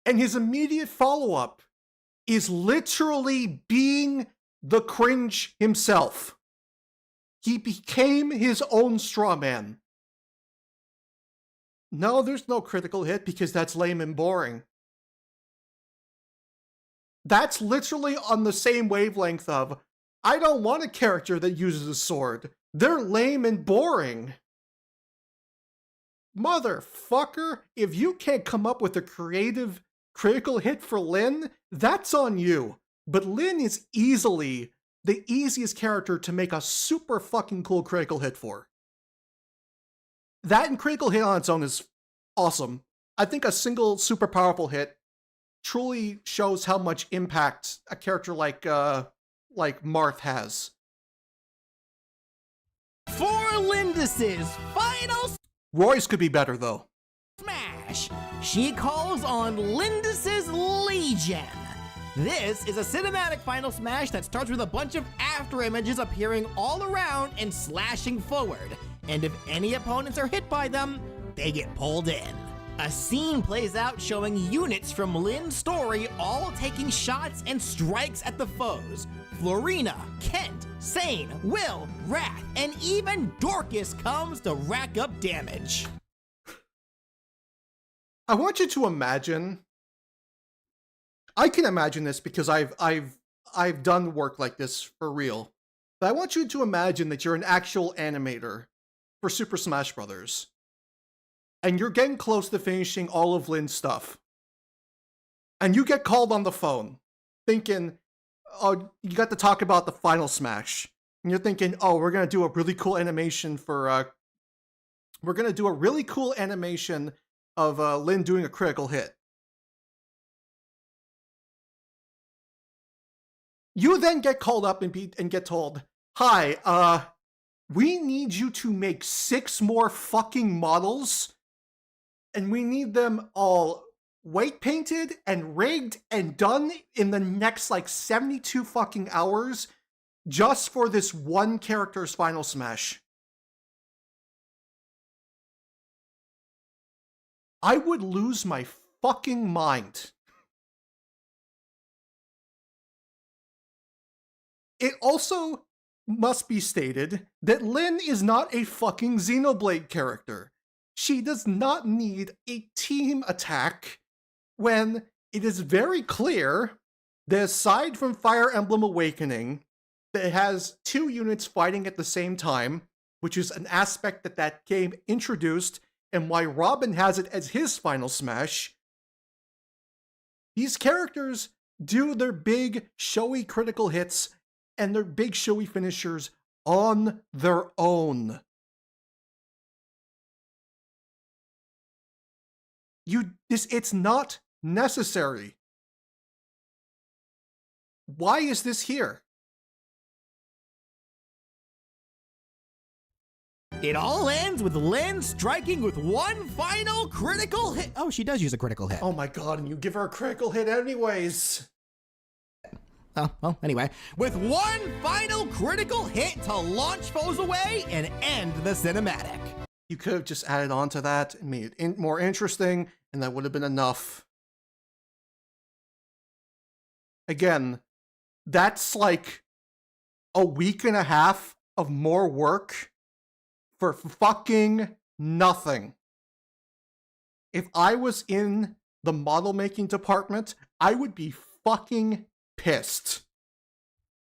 And his immediate follow-up is literally being the cringe himself. He became his own straw man. No, there's no critical hit because that's lame and boring. That's literally on the same wavelength of, I don't want a character that uses a sword. They're lame and boring. Motherfucker, if you can't come up with a creative critical hit for Lyn, that's on you. But Lyn is easily the easiest character to make a super fucking cool critical hit for. That and critical hit on its own is awesome. I think a single super powerful hit truly shows how much impact a character like Marth has. For Lindis's final Roy's could be better though. smash, she calls on Lindis's Legion. This is a cinematic final smash that starts with a bunch of after images appearing all around and slashing forward. And if any opponents are hit by them, they get pulled in. A scene plays out showing units from Lyn's story all taking shots and strikes at the foes. Florina, Kent, Sane, Will, Wrath, and even Dorcas comes to rack up damage. I want you to imagine. I can imagine this because I've done work like this for real. But I want you to imagine that you're an actual animator for Super Smash Bros. And you're getting close to finishing all of Lyn's stuff. And you get called on the phone, thinking, oh, you got to talk about the final smash. And you're thinking, oh, we're gonna do a really cool animation for of Lyn doing a critical hit. You then get called up and get told, hi, we need you to make 6 more fucking models, and we need them all weight painted and rigged and done in the next, 72 fucking hours, just for this one character's final smash. I would lose my fucking mind. It also must be stated that Lyn is not a fucking Xenoblade character. She does not need a team attack when it is very clear that aside from Fire Emblem Awakening, that it has 2 units fighting at the same time, which is an aspect that that game introduced and why Robin has it as his final smash. These characters do their big, showy critical hits and their big showy finishers on their own. It's not necessary. Why is this here? It all ends with Lyn striking with one final critical hit. Oh, she does use a critical hit. Oh my god, and you give her a critical hit anyways. Oh, well, anyway. With one final critical hit to launch foes away and end the cinematic. You could have just added on to that and made it more interesting, and that would have been enough. Again, that's like a week and a half of more work for fucking nothing. If I was in the model making department, I would be fucking pissed.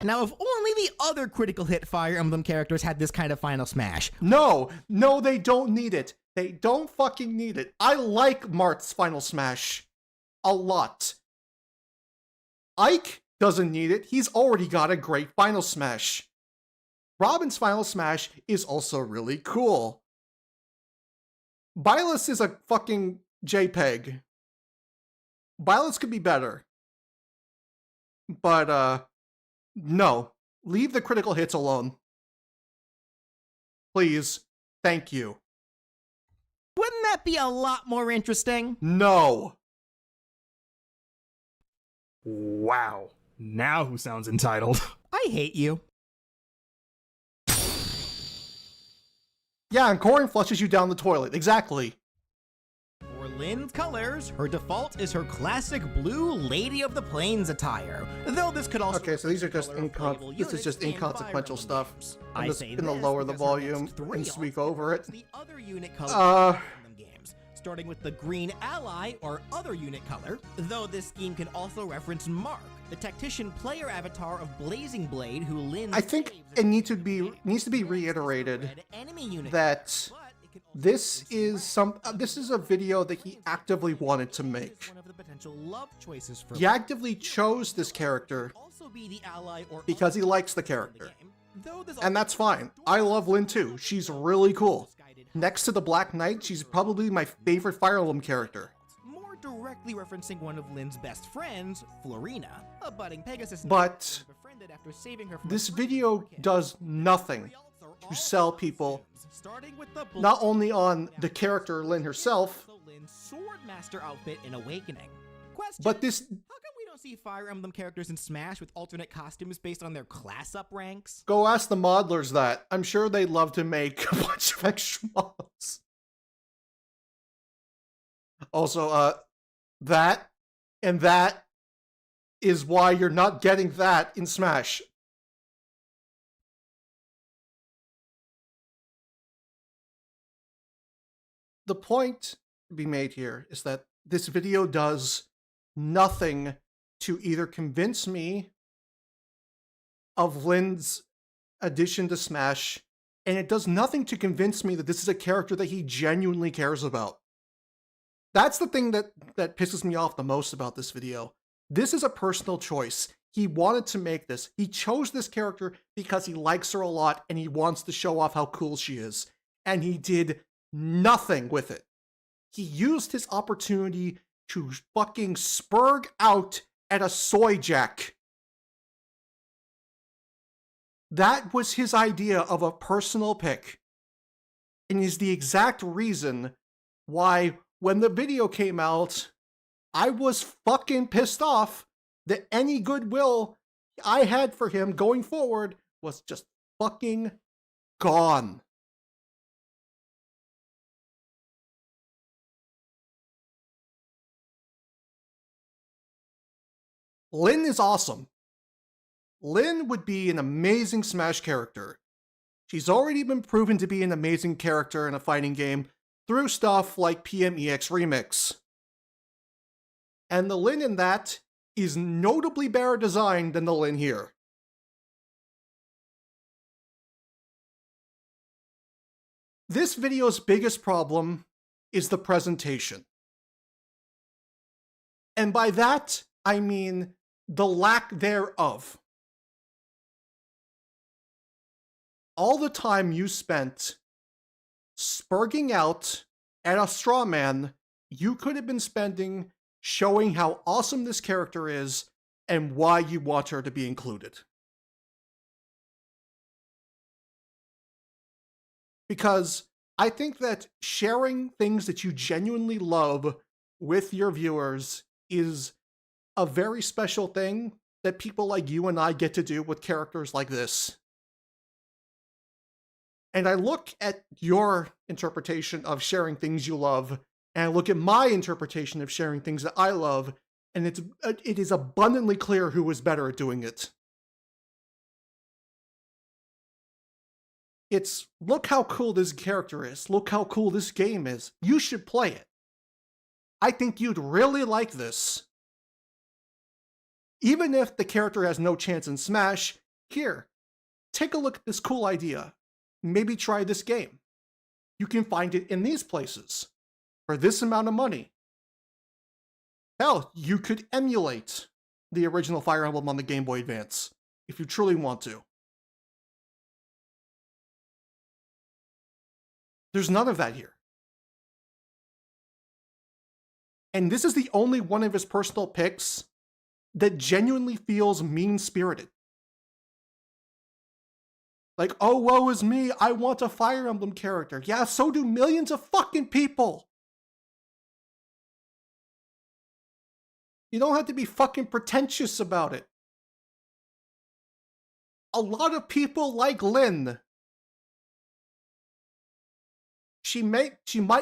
Now, if only the other critical hit Fire Emblem characters had this kind of final smash. No, they don't need it. They don't fucking need it. I like Marth's final smash a lot. Ike doesn't need it. He's already got a great final smash. Robin's final smash is also really cool. Byleth is a fucking JPEG. Byleth could be better. But, no. Leave the critical hits alone. Please. Thank you. Wouldn't that be a lot more interesting? No. Wow. Now who sounds entitled? I hate you. Yeah, and Corin flushes you down the toilet. Exactly. For Lynn's colors, her default is her classic blue Lady of the Plains attire. Though this could also... Okay, so these are just this is just inconsequential stuff. I'm just gonna lower the volume and speak over it. The other unit color in the games, starting with the green ally or other unit color. Though this scheme can also reference Mark, the tactician player avatar of Blazing Blade, who Lynn... I think it needs to be reiterated that this is a video that he actively wanted to make. He actively chose this character because he likes the character. And that's fine. I love Lynn too. She's really cool. Next to the Black Knight, she's probably my favorite Fire Emblem character. More directly referencing one of Lynn's best friends, Florina, a budding Pegasus. But befriended after saving her from this video does nothing to sell people, not only on the character Lynn herself, Lynn's Swordmaster outfit in Awakening. Question: but this... How come we don't see Fire Emblem characters in Smash with alternate costumes based on their class up ranks? Go ask the modelers that. I'm sure they'd love to make a bunch of extra models. Also, that is why you're not getting that in Smash. The point to be made here is that this video does nothing to either convince me of Lynn's addition to Smash, and it does nothing to convince me that this is a character that he genuinely cares about. That's the thing that pisses me off the most about this video. This is a personal choice. He wanted to make this. He chose this character because he likes her a lot and he wants to show off how cool she is. And he did nothing with it. He used his opportunity to fucking spurg out at a soy jack. That was his idea of a personal pick. And is the exact reason why when the video came out, I was fucking pissed off that any goodwill I had for him going forward was just fucking gone. Lynn is awesome. Lynn would be an amazing Smash character. She's already been proven to be an amazing character in a fighting game through stuff like PMEX Remix. And the Lynn in that is notably better designed than the Lynn here. This video's biggest problem is the presentation. And by that, I mean the lack thereof. All the time you spent spurging out at a straw man, you could have been spending showing how awesome this character is and why you want her to be included. Because I think that sharing things that you genuinely love with your viewers is a very special thing that people like you and I get to do with characters like this. And I look at your interpretation of sharing things you love, and I look at my interpretation of sharing things that I love, and it is abundantly clear who is better at doing it. It's, look how cool this character is, look how cool this game is, you should play it. I think you'd really like this. Even if the character has no chance in Smash, here, take a look at this cool idea. Maybe try this game. You can find it in these places, for this amount of money. Hell, you could emulate the original Fire Emblem on the Game Boy Advance, if you truly want to. There's none of that here. And this is the only one of his personal picks that genuinely feels mean-spirited. Like, oh, woe is me, I want a Fire Emblem character. Yeah, so do millions of fucking people. You don't have to be fucking pretentious about it. A lot of people like Lynn. She might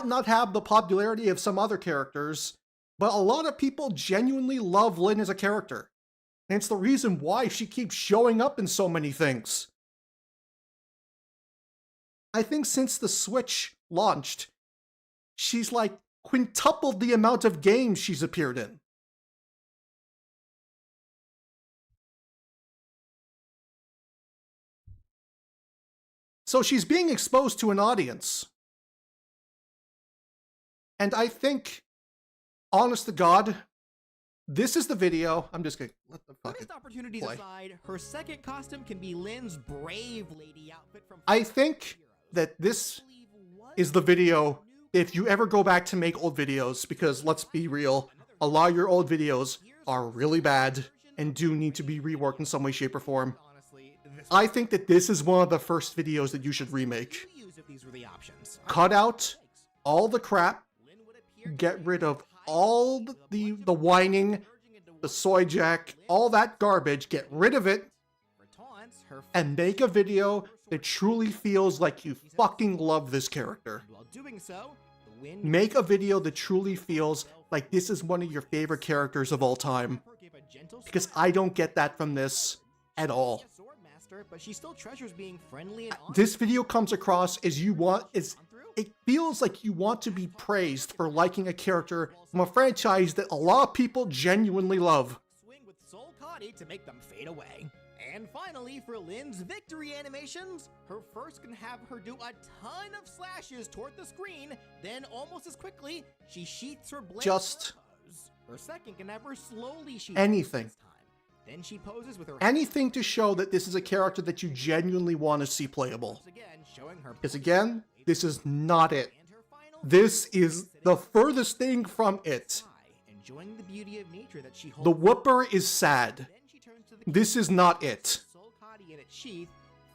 not have the popularity of some other characters, but a lot of people genuinely love Lynn as a character. And it's the reason why she keeps showing up in so many things. I think since the Switch launched, she's like quintupled the amount of games she's appeared in. So she's being exposed to an audience. And I think, honest to God, this is the video. I'm just gonna let the fucking opportunities play. aside, her second costume can be Lynn's Brave Lady outfit from I think that this is the video if you ever go back to make old videos, because let's be real, a lot of your old videos are really bad and do need to be reworked in some way, shape, or form. I think that this is one of the first videos that you should remake. Cut out all the crap, get rid of all the whining, the soy jack, all that garbage, get rid of it, and make a video that truly feels like you fucking love this character. Make a video that truly feels like this is one of your favorite characters of all time. Because I don't get that from this at all. But she still treasures being friendly and this video comes across as it feels like you want to be praised for liking a character from a franchise that a lot of people genuinely love. Swing with Soul Cotty to make them fade away. And finally, for Lynn's victory animations, her first can have her do a ton of slashes toward the screen, then almost as quickly, she sheaths her blade. Her second can have her slowly sheath anything. Then she poses with her anything to show that this is a character that you genuinely want to see playable. Because again, this is not it. This is the furthest thing from it. enjoying the beauty of nature that she holds. The whooper is sad. This is not it. Soul Cotty in its sheath,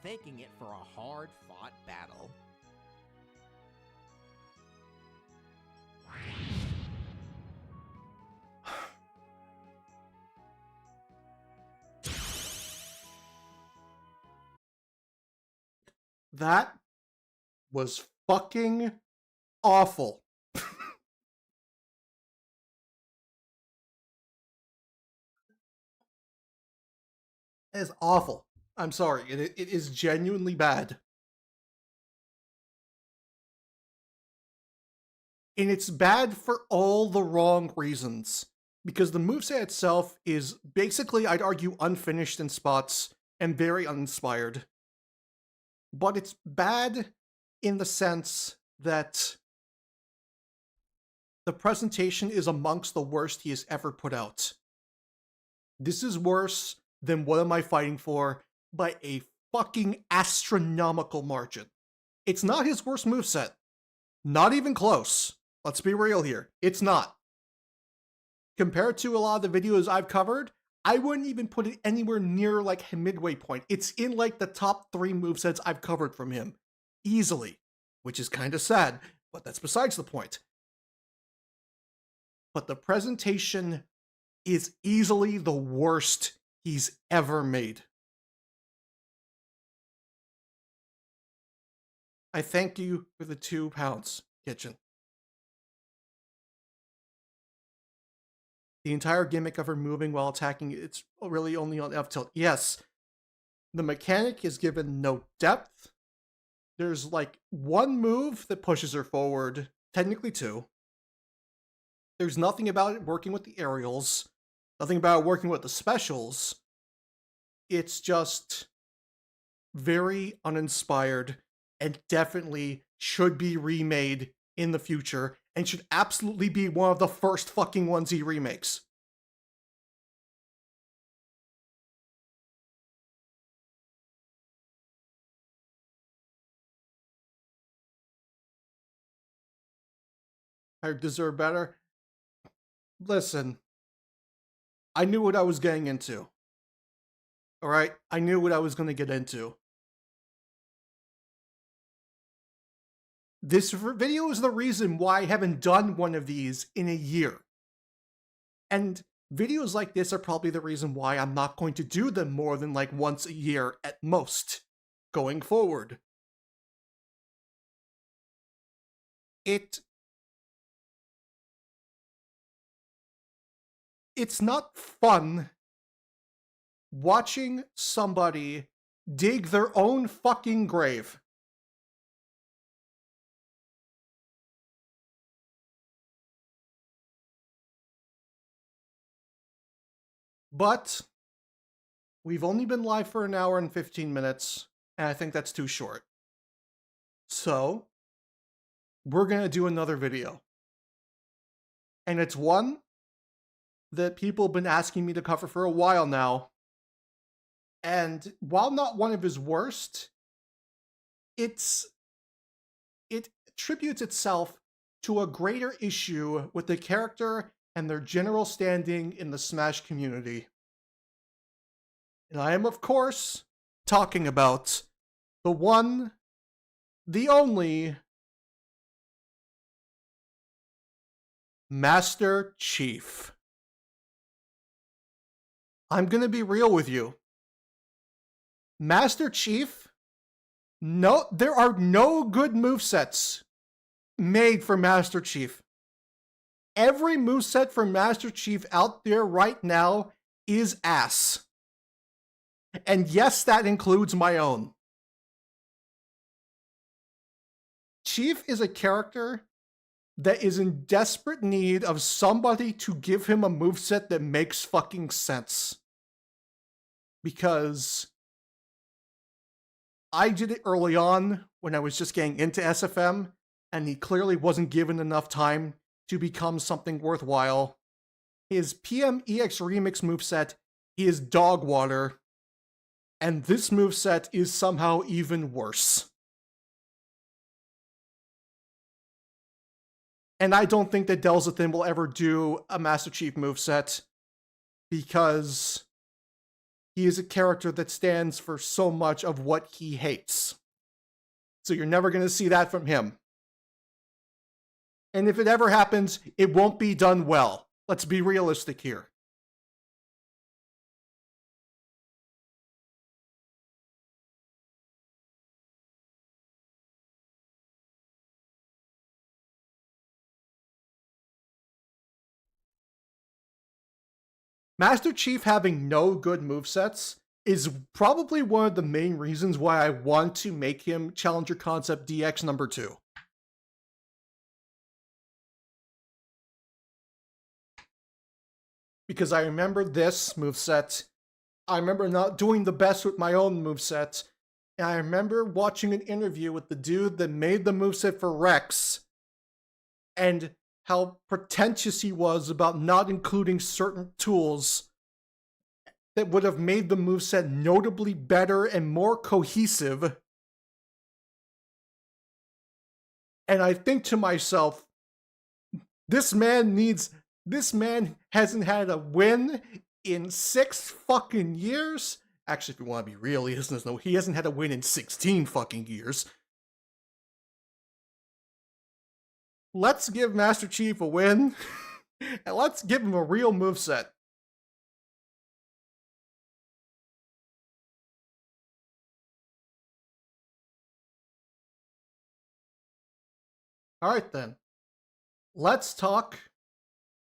thanking it for a hard-fought battle. That was fucking awful. It is awful. I'm sorry. It is genuinely bad. And it's bad for all the wrong reasons. Because the moveset itself is basically, I'd argue, unfinished in spots and very uninspired. But it's bad in the sense that the presentation is amongst the worst he has ever put out. This is worse than What Am I Fighting For by a fucking astronomical margin. It's not his worst moveset. Not even close. Let's be real here. It's not. Compared to a lot of the videos I've covered, I wouldn't even put it anywhere near like a midway point. It's in like the top 3 movesets I've covered from him. Easily. Which is kind of sad, but that's besides the point. But the presentation is easily the worst he's ever made. I thank you for the £2, Kitchen. The entire gimmick of her moving while attacking, it's really only on F tilt. Yes, the mechanic is given no depth. There's like one move that pushes her forward, technically 2. There's nothing about it working with the aerials, nothing about it working with the specials. It's just very uninspired and definitely should be remade in the future and should absolutely be one of the first fucking ones he remakes. I deserve better. listen. I knew what I was getting into. Alright? I knew what I was going to get into. This video is the reason why I haven't done one of these in a year. And videos like this are probably the reason why I'm not going to do them more than like once a year at most, going forward. It's not fun watching somebody dig their own fucking grave. But we've only been live for an hour and 15 minutes, and I think that's too short. So, we're gonna do another video. And it's one that people have been asking me to cover for a while now. And while not one of his worst, it attributes itself to a greater issue with the character and their general standing in the Smash community. And I am, of course, talking about the one, the only, Master Chief. I'm gonna be real with you. Master Chief, no, there are no good movesets made for Master Chief. Every moveset for Master Chief out there right now is ass. And yes, that includes my own. Chief is a character that is in desperate need of somebody to give him a moveset that makes fucking sense. Because I did it early on when I was just getting into SFM, and he clearly wasn't given enough time to become something worthwhile. His PMEX Remix moveset is dog water, and this moveset is somehow even worse. And I don't think that Delzathan will ever do a Master Chief moveset, because he is a character that stands for so much of what he hates. So you're never going to see that from him. And if it ever happens, it won't be done well. Let's be realistic here. Master Chief having no good movesets is probably one of the main reasons why I want to make him Challenger Concept DX number 2. Because I remember this moveset, I remember not doing the best with my own moveset, and I remember watching an interview with the dude that made the moveset for Rex, and how pretentious he was about not including certain tools that would have made the moveset notably better and more cohesive. And I think to myself, this man hasn't had a win in 6 fucking years. Actually, if you want to be real, he hasn't had a win in 16 fucking years. Let's give Master Chief a win, and let's give him a real moveset. Alright then, let's talk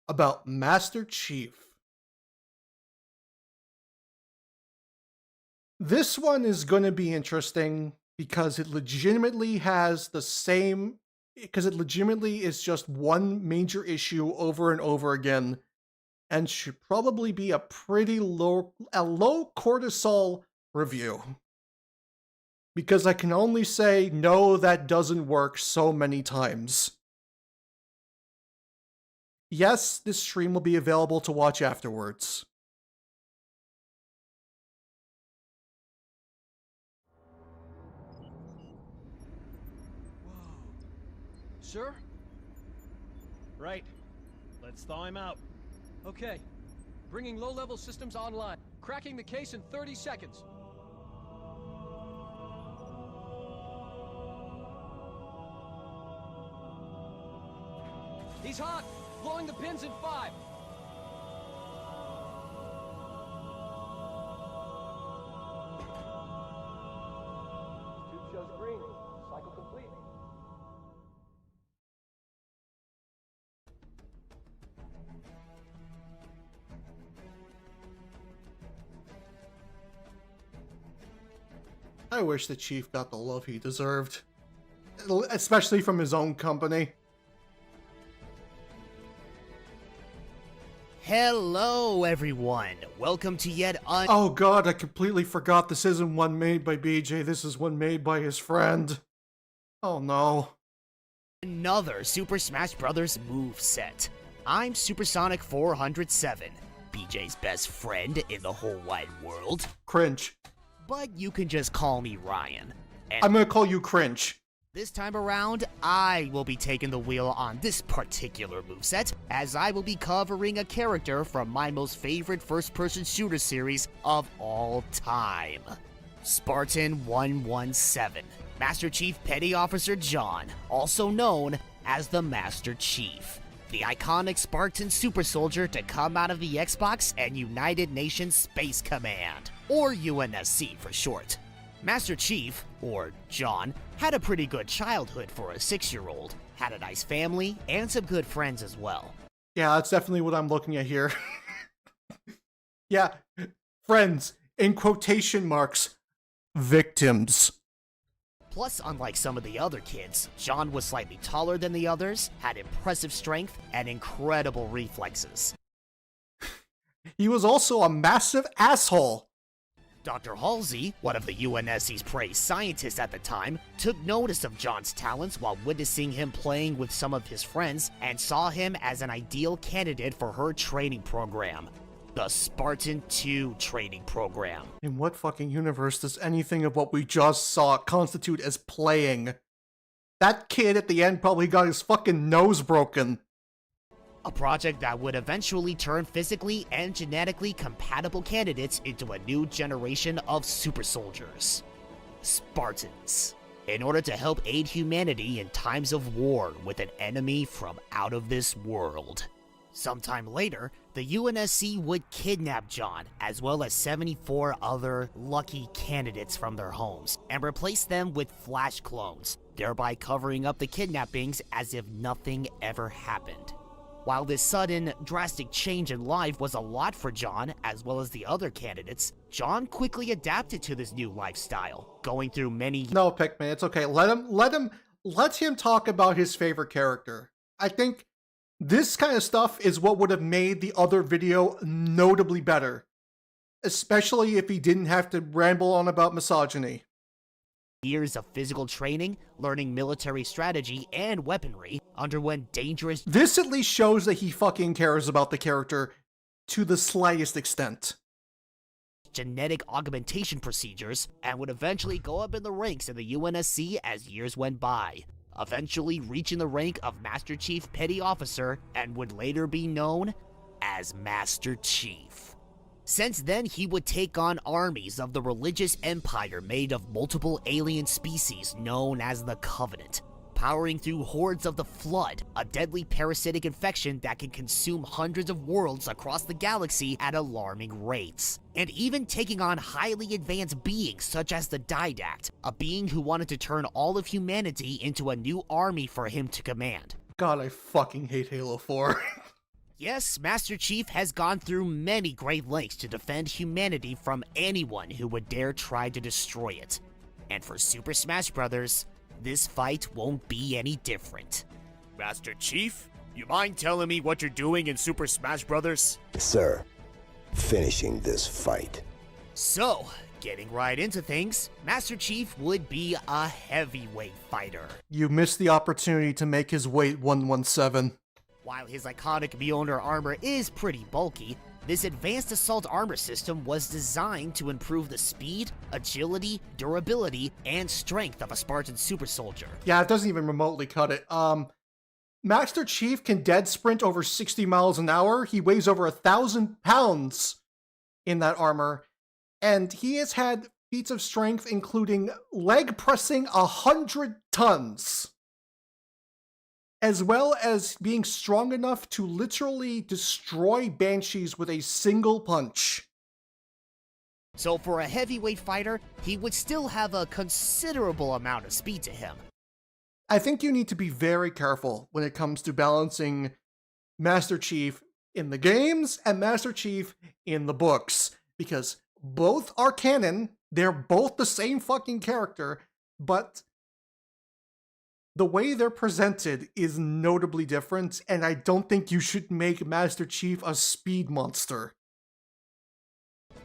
about Master Chief. This one is going to be interesting because it legitimately has the same, because it legitimately is just one major issue over and over again, and should probably be a pretty low cortisol review. Because I can only say, no, that doesn't work so many times. Yes, this stream will be available to watch afterwards. Sure? Right. Let's thaw him out. Okay. Bringing low-level systems online. Cracking the case in 30 seconds. He's hot! Blowing the pins in 5. Tube shows green. Cycle complete. I wish the Chief got the love he deserved. Especially from his own company. Hello, everyone. Welcome to yet Oh god, I completely forgot this isn't one made by BJ, this is one made by his friend. Oh no. another Super Smash Bros. Moveset. I'm Supersonic 407, BJ's best friend in the whole wide world. Cringe. But you can just call me Ryan. And I'm gonna call you Cringe. this time around, I will be taking the wheel on this particular moveset, as I will be covering a character from my most favorite first-person shooter series of all time. Spartan 117, Master Chief Petty Officer John, also known as the Master Chief. The iconic Spartan super soldier to come out of the Xbox and United Nations Space Command, or UNSC for short. Master Chief, or John, had a pretty good childhood for a 6-year-old, had a nice family, and some good friends as well. Yeah, that's definitely what I'm looking at here. Yeah, friends, in quotation marks, victims. Plus, unlike some of the other kids, John was slightly taller than the others, had impressive strength, and incredible reflexes. He was also a massive asshole. Dr. Halsey, one of the UNSC's praised scientists at the time, took notice of John's talents while witnessing him playing with some of his friends and saw him as an ideal candidate for her training program, the Spartan 2 training program. In what fucking universe does anything of what we just saw constitute as playing? That kid at the end probably got his fucking nose broken. A project that would eventually turn physically and genetically compatible candidates into a new generation of super soldiers, Spartans, in order to help aid humanity in times of war with an enemy from out of this world. Sometime later, the UNSC would kidnap John, as well as 74 other lucky candidates from their homes, and replace them with Flash clones, thereby covering up the kidnappings as if nothing ever happened. While this sudden, drastic change in life was a lot for John, as well as the other candidates, John quickly adapted to this new lifestyle, going through many— No, Pikmin, it's okay. Let him talk about his favorite character. I think this kind of stuff is what would have made the other video notably better. Especially if he didn't have to ramble on about misogyny. years of physical training, learning military strategy and weaponry, underwent dangerous This at least shows that he fucking cares about the character to the slightest extent. genetic augmentation procedures, and would eventually go up in the ranks in the UNSC as years went by, eventually reaching the rank of Master Chief Petty Officer and would later be known as Master Chief. Since then, he would take on armies of the religious empire made of multiple alien species known as the Covenant, powering through hordes of the Flood, a deadly parasitic infection that can consume hundreds of worlds across the galaxy at alarming rates, and even taking on highly advanced beings such as the Didact, a being who wanted to turn all of humanity into a new army for him to command. God, I fucking hate Halo 4. Yes, Master Chief has gone through many great lengths to defend humanity from anyone who would dare try to destroy it. And for Super Smash Bros., this fight won't be any different. Master Chief, you mind telling me what you're doing in Super Smash Bros.? Sir, finishing this fight. So, getting right into things, Master Chief would be a heavyweight fighter. You missed the opportunity to make his weight 117. While his iconic Mjolnir armor is pretty bulky, this advanced assault armor system was designed to improve the speed, agility, durability, and strength of a Spartan super soldier. Yeah, it doesn't even remotely cut it. Master Chief can dead sprint over 60 miles an hour. He weighs over 1,000 pounds in that armor. And he has had feats of strength including leg pressing 100 tons. As well as being strong enough to literally destroy Banshees with a single punch. So for a heavyweight fighter, he would still have a considerable amount of speed to him. I think you need to be very careful when it comes to balancing Master Chief in the games and Master Chief in the books, because both are canon, they're both the same fucking character, but the way they're presented is notably different, and I don't think you should make Master Chief a speed monster.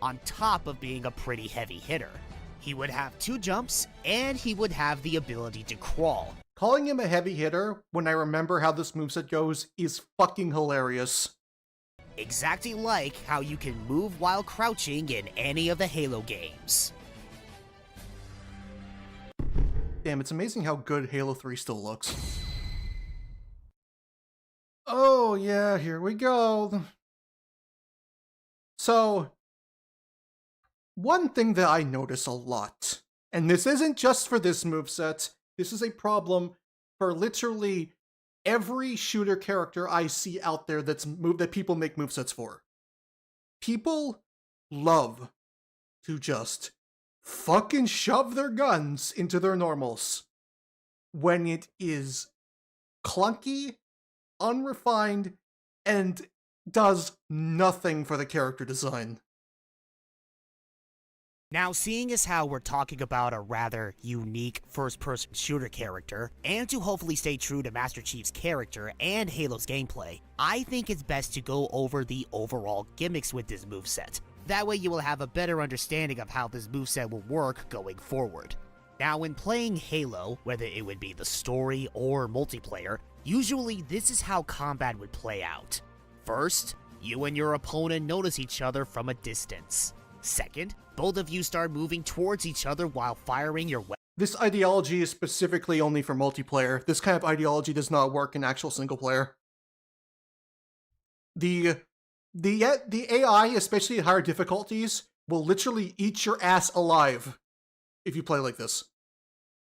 On top of being a pretty heavy hitter, he would have 2 jumps, and he would have the ability to crawl. Calling him a heavy hitter, when I remember how this moveset goes, is fucking hilarious. Exactly like how you can move while crouching in any of the Halo games. Damn, it's amazing how good Halo 3 still looks. Oh yeah, here we go. So, one thing that I notice a lot, and this isn't just for this moveset, this is a problem for literally every shooter character I see out there that people make movesets for. People love to just fucking shove their guns into their normals when it is clunky, unrefined, and does nothing for the character design. Now, seeing as how we're talking about a rather unique first-person shooter character, and to hopefully stay true to Master Chief's character and Halo's gameplay, I think it's best to go over the overall gimmicks with this moveset. That way you will have a better understanding of how this moveset will work going forward. Now, when playing Halo, whether it would be the story or multiplayer, usually this is how combat would play out. First, you and your opponent notice each other from a distance. Second, both of you start moving towards each other while firing your weapon. This ideology is specifically only for multiplayer. This kind of ideology does not work in actual single player. The AI, especially at higher difficulties, will literally eat your ass alive if you play like this.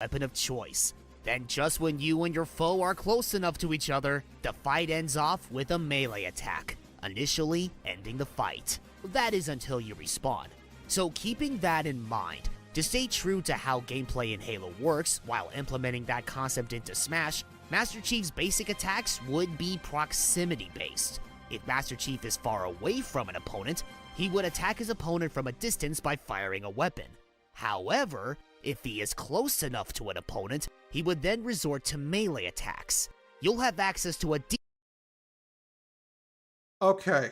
Weapon of choice. Then just when you and your foe are close enough to each other, the fight ends off with a melee attack, initially ending the fight. That is until you respawn. So keeping that in mind, to stay true to how gameplay in Halo works while implementing that concept into Smash, Master Chief's basic attacks would be proximity based. If Master Chief is far away from an opponent, he would attack his opponent from a distance by firing a weapon. However, if he is close enough to an opponent, he would then resort to melee attacks. You'll have access to a Okay.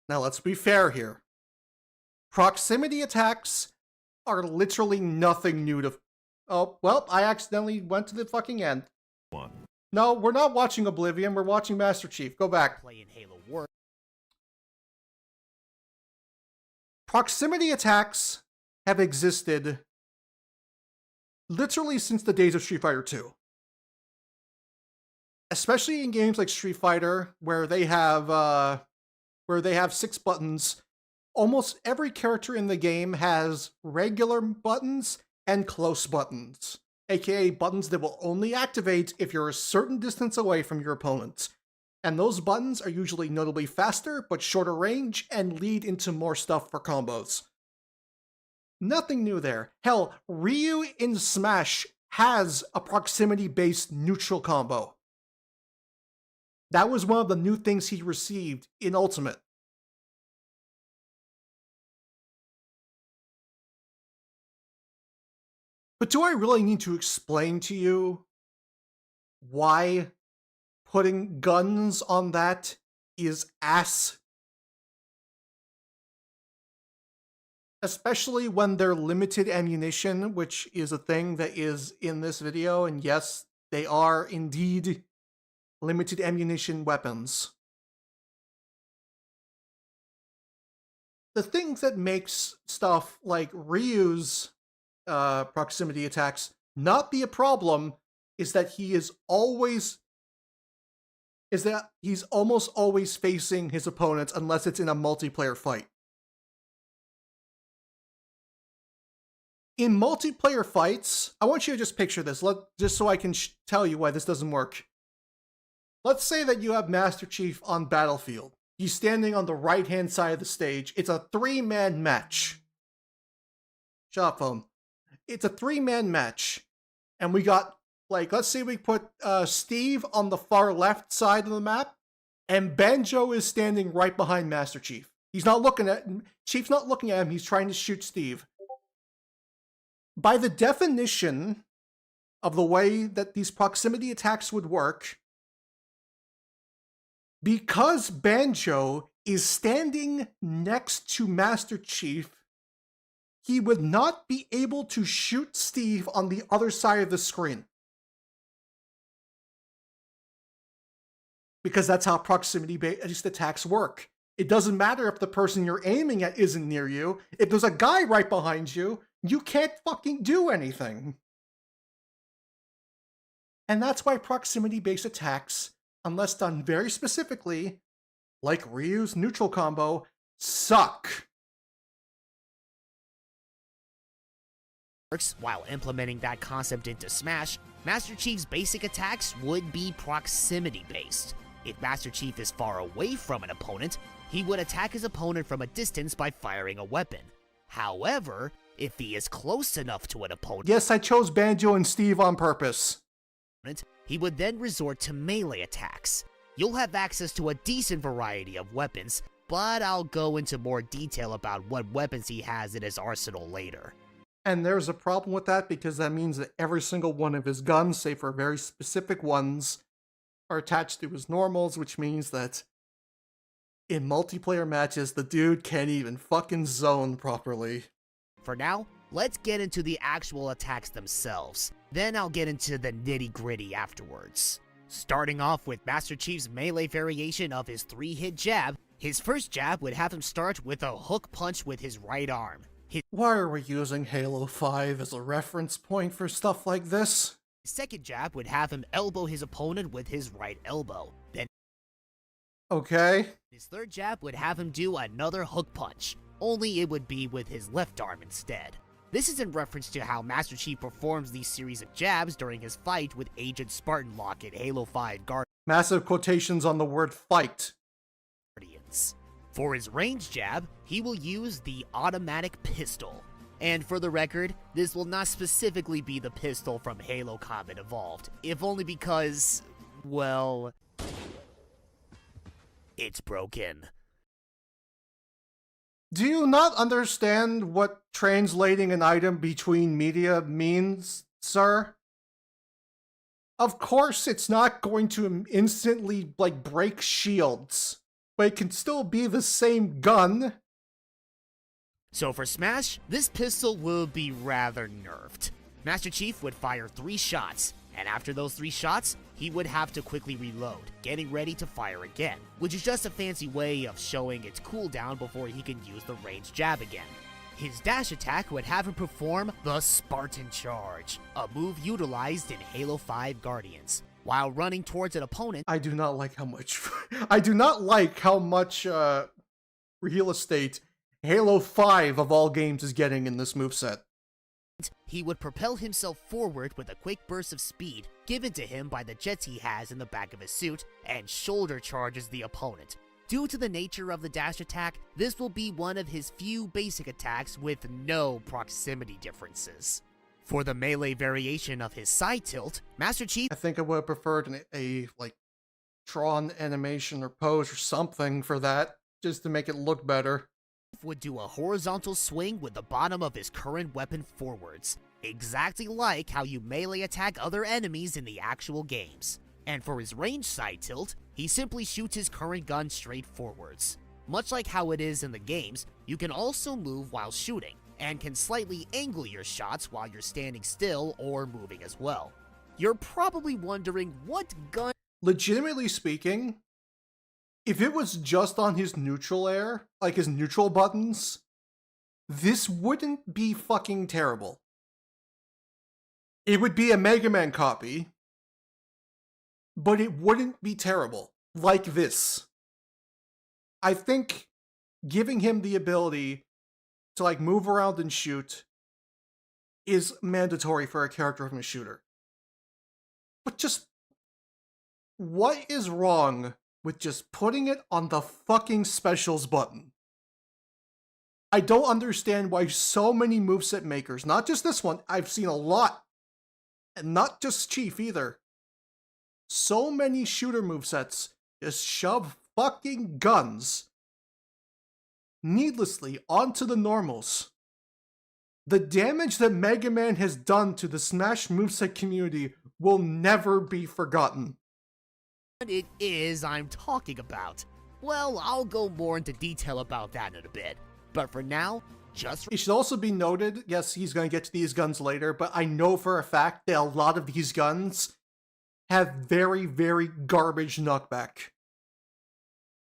Now let's be fair here. Proximity attacks are literally nothing new to... Oh, well, I accidentally went to the fucking end. No, we're not watching Oblivion, we're watching Master Chief. Go back. play in Halo work. Proximity attacks have existed literally since the days of Street Fighter 2. Especially in games like Street Fighter, where they have 6 buttons. Almost every character in the game has regular buttons and close buttons, aka buttons that will only activate if you're a certain distance away from your opponent. And those buttons are usually notably faster, but shorter range, and lead into more stuff for combos. Nothing new there. Hell, Ryu in Smash has a proximity-based neutral combo. That was one of the new things he received in Ultimate. But do I really need to explain to you why putting guns on that is ass? Especially when they're limited ammunition, which is a thing that is in this video, and yes, they are indeed limited ammunition weapons. The things that makes stuff like Ryu's proximity attacks not be a problem is that he's almost always facing his opponents unless it's in a multiplayer fight. In multiplayer fights, I want you to just picture this, just so I can tell you why this doesn't work. Let's say that you have Master Chief on Battlefield. He's standing on the right-hand side of the stage. It's a 3-man match. Shut up, phone. It's a 3-man match. And we got, like, let's say we put Steve on the far left side of the map, and Banjo is standing right behind Master Chief. He's not looking at him. Chief's not looking at him. He's trying to shoot Steve. By the definition of the way that these proximity attacks would work, because Banjo is standing next to Master Chief, he would not be able to shoot Steve on the other side of the screen. Because that's how proximity-based attacks work. It doesn't matter if the person you're aiming at isn't near you. If there's a guy right behind you, you can't fucking do anything. And that's why proximity-based attacks, unless done very specifically, like Ryu's neutral combo, suck. While implementing that concept into Smash, Master Chief's basic attacks would be proximity-based. If Master Chief is far away from an opponent, he would attack his opponent from a distance by firing a weapon. However, if he is close enough to an opponent... Yes, I chose Banjo and Steve on purpose. He would then resort to melee attacks. You'll have access to a decent variety of weapons, but I'll go into more detail about what weapons he has in his arsenal later. And there's a problem with that because that means that every single one of his guns, save for very specific ones, are attached to his normals, which means that in multiplayer matches, the dude can't even fucking zone properly. For now, let's get into the actual attacks themselves. Then I'll get into the nitty-gritty afterwards. Starting off with Master Chief's melee variation of his 3-hit jab, his first jab would have him start with a hook punch with his right arm. Why are we using Halo 5 as a reference point for stuff like this? His second jab would have him elbow his opponent with his right elbow. Then okay. His third jab would have him do another hook punch, only it would be with his left arm instead. This is in reference to how Master Chief performs these series of jabs during his fight with Agent Spartan Locke in Halo 5 Guardians. Massive quotations on the word fight. For his range jab, he will use the automatic pistol. And for the record, this will not specifically be the pistol from Halo Combat Evolved, if only because, well, it's broken. Do you not understand what translating an item between media means, sir? Of course it's not going to instantly, like, break shields, but it can still be the same gun. So for Smash, this pistol will be rather nerfed. Master Chief would fire 3 shots, and after those 3 shots, he would have to quickly reload, getting ready to fire again, which is just a fancy way of showing its cooldown before he can use the ranged jab again. His dash attack would have him perform the Spartan Charge, a move utilized in Halo 5 Guardians. While running towards an opponent, I do not like how much real estate Halo 5 of all games is getting in this moveset. He would propel himself forward with a quick burst of speed given to him by the jets he has in the back of his suit, and shoulder charges the opponent. Due to the nature of the dash attack, this will be one of his few basic attacks with no proximity differences. For the melee variation of his side tilt, Master Chief... I think I would have preferred a drawn animation or pose or something for that, just to make it look better. Would do a horizontal swing with the bottom of his current weapon forwards, exactly like how you melee attack other enemies in the actual games. And for his range side tilt, he simply shoots his current gun straight forwards. Much like how it is in the games, you can also move while shooting, and can slightly angle your shots while you're standing still or moving as well. You're probably wondering what gun... Legitimately speaking, if it was just on his neutral air, like his neutral buttons, this wouldn't be fucking terrible. It would be a Mega Man copy, but it wouldn't be terrible. Like this. I think giving him the ability to like move around and shoot is mandatory for a character from a shooter. But just what is wrong with just putting it on the fucking specials button? I don't understand why so many moveset makers, not just this one, I've seen a lot, and not just Chief either. So many shooter movesets just shove fucking guns needlessly onto the normals. The damage that Mega Man has done to the Smash moveset community will never be forgotten. What it is I'm talking about? Well, I'll go more into detail about that in a bit. But for now, just... It should also be noted, yes, he's going to get to these guns later, but I know for a fact that a lot of these guns have very, very garbage knockback.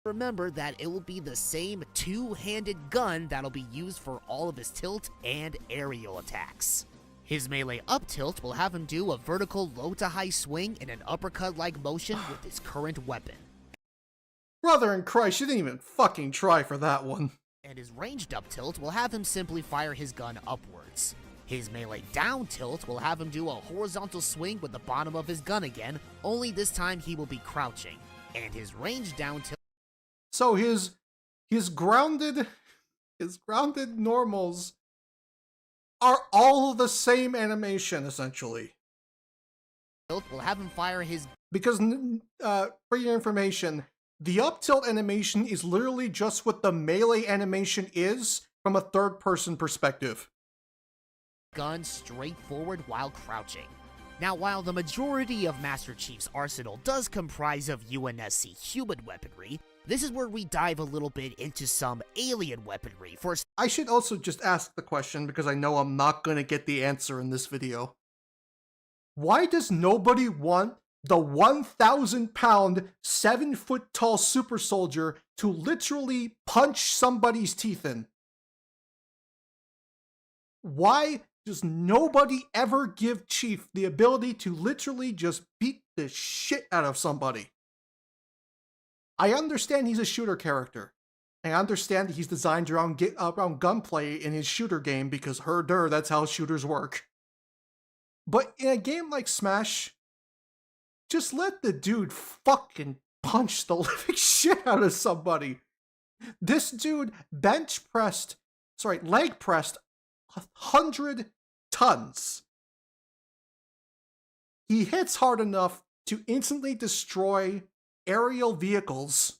remember that it will be the same two-handed gun that'll be used for all of his tilt and aerial attacks. His melee up tilt will have him do a vertical low to high swing in an uppercut-like motion with his current weapon. Brother in Christ, you didn't even fucking try for that one. And his ranged up tilt will have him simply fire his gun upwards. His melee down tilt will have him do a horizontal swing with the bottom of his gun again, only this time he will be crouching. And his range down tilt... So his grounded normals are all the same animation, essentially. will have him fire his... Because, for your information, the up tilt animation is literally just what the melee animation is from a third-person perspective. Gun straight forward while crouching. Now, while the majority of Master Chief's arsenal does comprise of UNSC human weaponry, this is where we dive a little bit into some alien weaponry. I should also just ask the question, because I know I'm not going to get the answer in this video. Why does nobody want the 1,000-pound, 7-foot-tall super soldier to literally punch somebody's teeth in? Why does nobody ever give Chief the ability to literally just beat the shit out of somebody? I understand he's a shooter character. I understand that he's designed around gunplay in his shooter game because that's how shooters work. But in a game like Smash, just let the dude fucking punch the living shit out of somebody. This dude leg pressed 100 tons. He hits hard enough to instantly destroy aerial vehicles,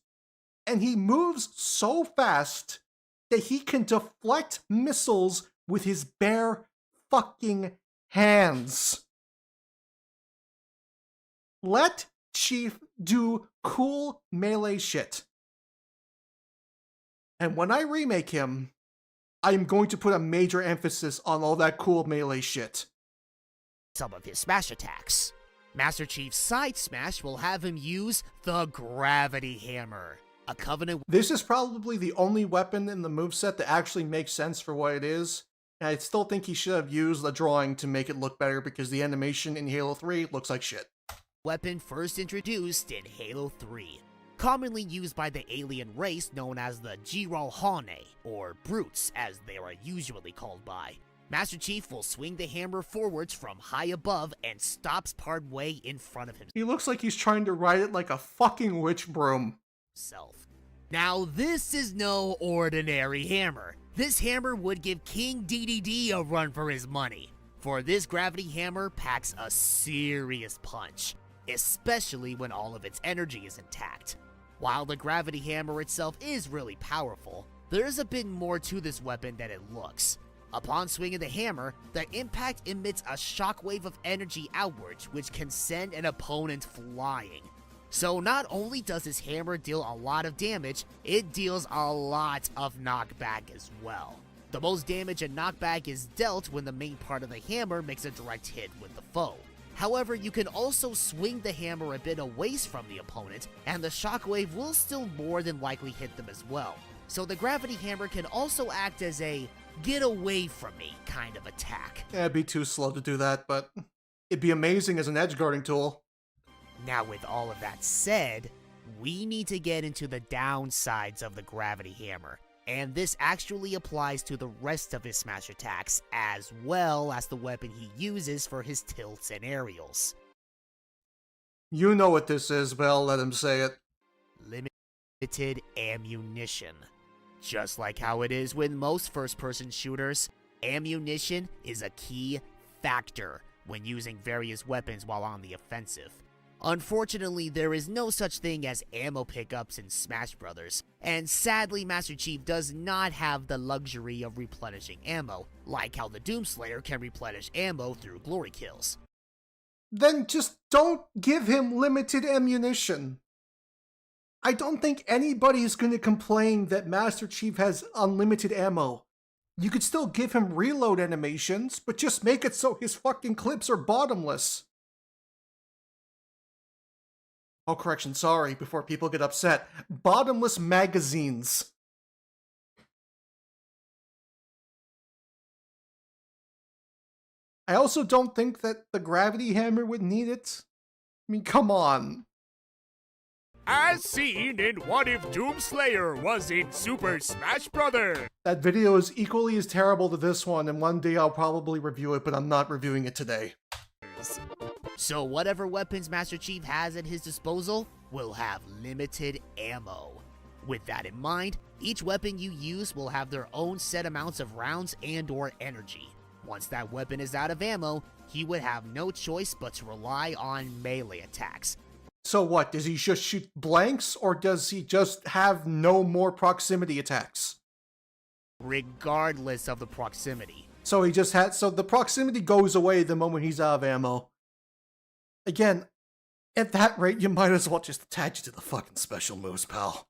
and he moves so fast that he can deflect missiles with his bare fucking hands. Let Chief do cool melee shit. And when I remake him, I'm going to put a major emphasis on all that cool melee shit. Some of his smash attacks. Master Chief's side smash will have him use the Gravity Hammer, a Covenant... This is probably the only weapon in the moveset that actually makes sense for what it is, and I still think he should have used a drawing to make it look better because the animation in Halo 3 looks like shit. Weapon first introduced in Halo 3, commonly used by the alien race known as the BrawlFan, or Brutes as they are usually called by. Master Chief will swing the hammer forwards from high above and stops partway in front of himself. He looks like he's trying to ride it like a fucking witch broom. Now this is no ordinary hammer. This hammer would give King DDD a run for his money, for this gravity hammer packs a serious punch, especially when all of its energy is intact. While the gravity hammer itself is really powerful, there's a bit more to this weapon than it looks. Upon swinging the hammer, the impact emits a shockwave of energy outwards, which can send an opponent flying. So not only does this hammer deal a lot of damage, it deals a lot of knockback as well. The most damage and knockback is dealt when the main part of the hammer makes a direct hit with the foe. However, you can also swing the hammer a bit away from the opponent, and the shockwave will still more than likely hit them as well. So the gravity hammer can also act as a get away from me kind of attack. Yeah, it'd be too slow to do that, but it'd be amazing as an edge guarding tool. Now, with all of that said, we need to get into the downsides of the Gravity Hammer, and this actually applies to the rest of his smash attacks, as well as the weapon he uses for his tilts and aerials. You know what this is, but I'll let him say it. Limited ammunition. Just like how it is with most first-person shooters, ammunition is a key factor when using various weapons while on the offensive. Unfortunately, there is no such thing as ammo pickups in Smash Bros., and sadly Master Chief does not have the luxury of replenishing ammo, like how the Doomslayer can replenish ammo through glory kills. Then just don't give him limited ammunition. I don't think anybody's going to complain that Master Chief has unlimited ammo. You could still give him reload animations, but just make it so his fucking clips are bottomless. Oh, correction, sorry, before people get upset. Bottomless magazines. I also don't think that the Gravity Hammer would need it. I mean, come on. As seen in What If Doomslayer was in Super Smash Bros. That video is equally as terrible to this one, and one day I'll probably review it, but I'm not reviewing it today. So whatever weapons Master Chief has at his disposal will have limited ammo. With that in mind, each weapon you use will have their own set amounts of rounds and/or energy. Once that weapon is out of ammo, he would have no choice but to rely on melee attacks. So what, does he just shoot blanks, or does he just have no more proximity attacks? Regardless of the proximity. So the proximity goes away the moment he's out of ammo. Again, at that rate, you might as well just attach it to the fucking special moves, pal.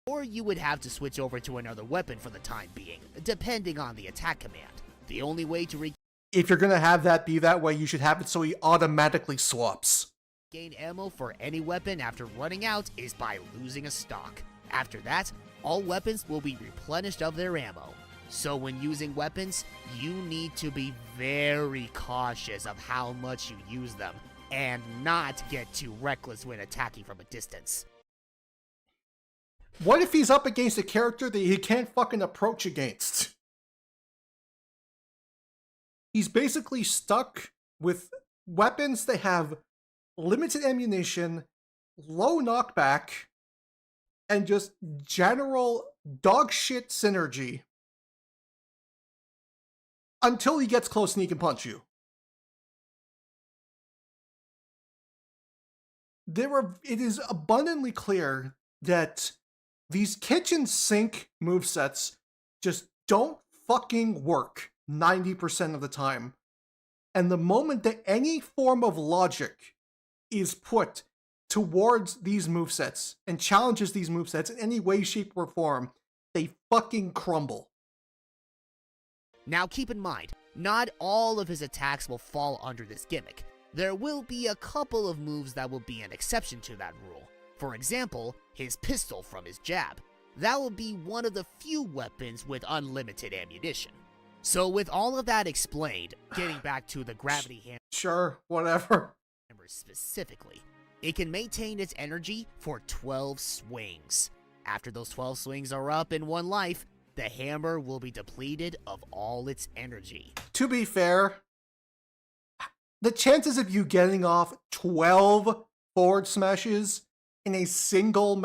Or you would have to switch over to another weapon for the time being, depending on the attack command. The only way to if you're gonna have that be that way, you should have it so he automatically swaps. Gain ammo for any weapon after running out is by losing a stock. After that, all weapons will be replenished of their ammo. So when using weapons, you need to be very cautious of how much you use them, and not get too reckless when attacking from a distance. What if he's up against a character that he can't fucking approach against? He's basically stuck with weapons that have limited ammunition, low knockback, and just general dogshit synergy. Until he gets close and he can punch you. It is abundantly clear that these kitchen sink movesets just don't fucking work 90% of the time. And the moment that any form of logic is put towards these movesets and challenges these movesets in any way, shape, or form, they fucking crumble. Now keep in mind, not all of his attacks will fall under this gimmick. There will be a couple of moves that will be an exception to that rule. For example, his pistol from his jab. That will be one of the few weapons with unlimited ammunition. So with all of that explained, getting back to the Gravity Hammer. Sure, whatever. Specifically, it can maintain its energy for 12 swings. After those 12 swings are up in one life, the hammer will be depleted of all its energy. To be fair, the chances of you getting off 12 forward smashes in a single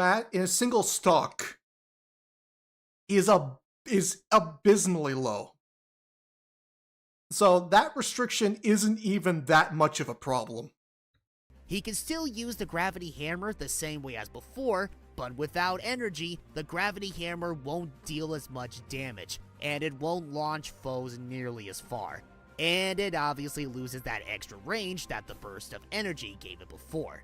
stock is abysmally low. So that restriction isn't even that much of a problem. He can still use the Gravity Hammer the same way as before, but without energy, the Gravity Hammer won't deal as much damage, and it won't launch foes nearly as far. And it obviously loses that extra range that the burst of energy gave it before.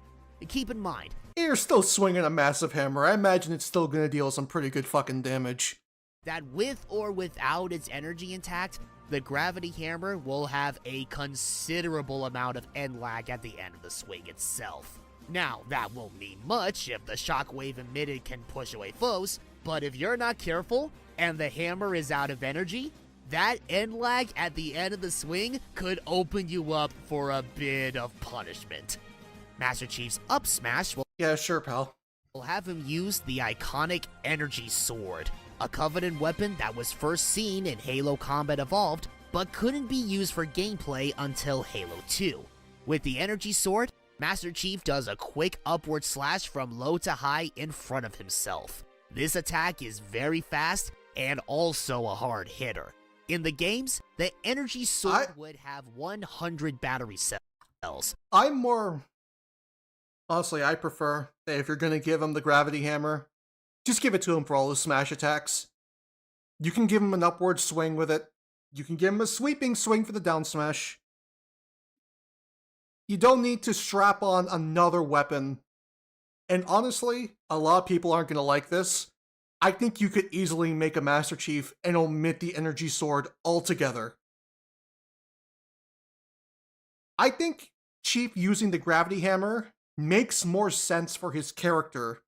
Keep in mind, you're still swinging a massive hammer. I imagine it's still gonna deal some pretty good fucking damage. That with or without its energy intact, the Gravity Hammer will have a considerable amount of end lag at the end of the swing itself. Now, that won't mean much if the shockwave emitted can push away foes, but if you're not careful and the hammer is out of energy, that end lag at the end of the swing could open you up for a bit of punishment. Master Chief's up smash will Yeah, sure, pal. have him use the iconic Energy Sword, a Covenant weapon that was first seen in Halo Combat Evolved, but couldn't be used for gameplay until Halo 2. With the Energy Sword, Master Chief does a quick upward slash from low to high in front of himself. This attack is very fast and also a hard hitter. In the games, the Energy Sword would have 100 battery cells. Honestly, I prefer that if you're gonna give him the gravity hammer, just give it to him for all his smash attacks. You can give him an upward swing with it. You can give him a sweeping swing for the down smash. You don't need to strap on another weapon. And honestly, a lot of people aren't gonna like this. I think you could easily make a Master Chief and omit the Energy Sword altogether. I think Chief using the gravity hammer makes more sense for his character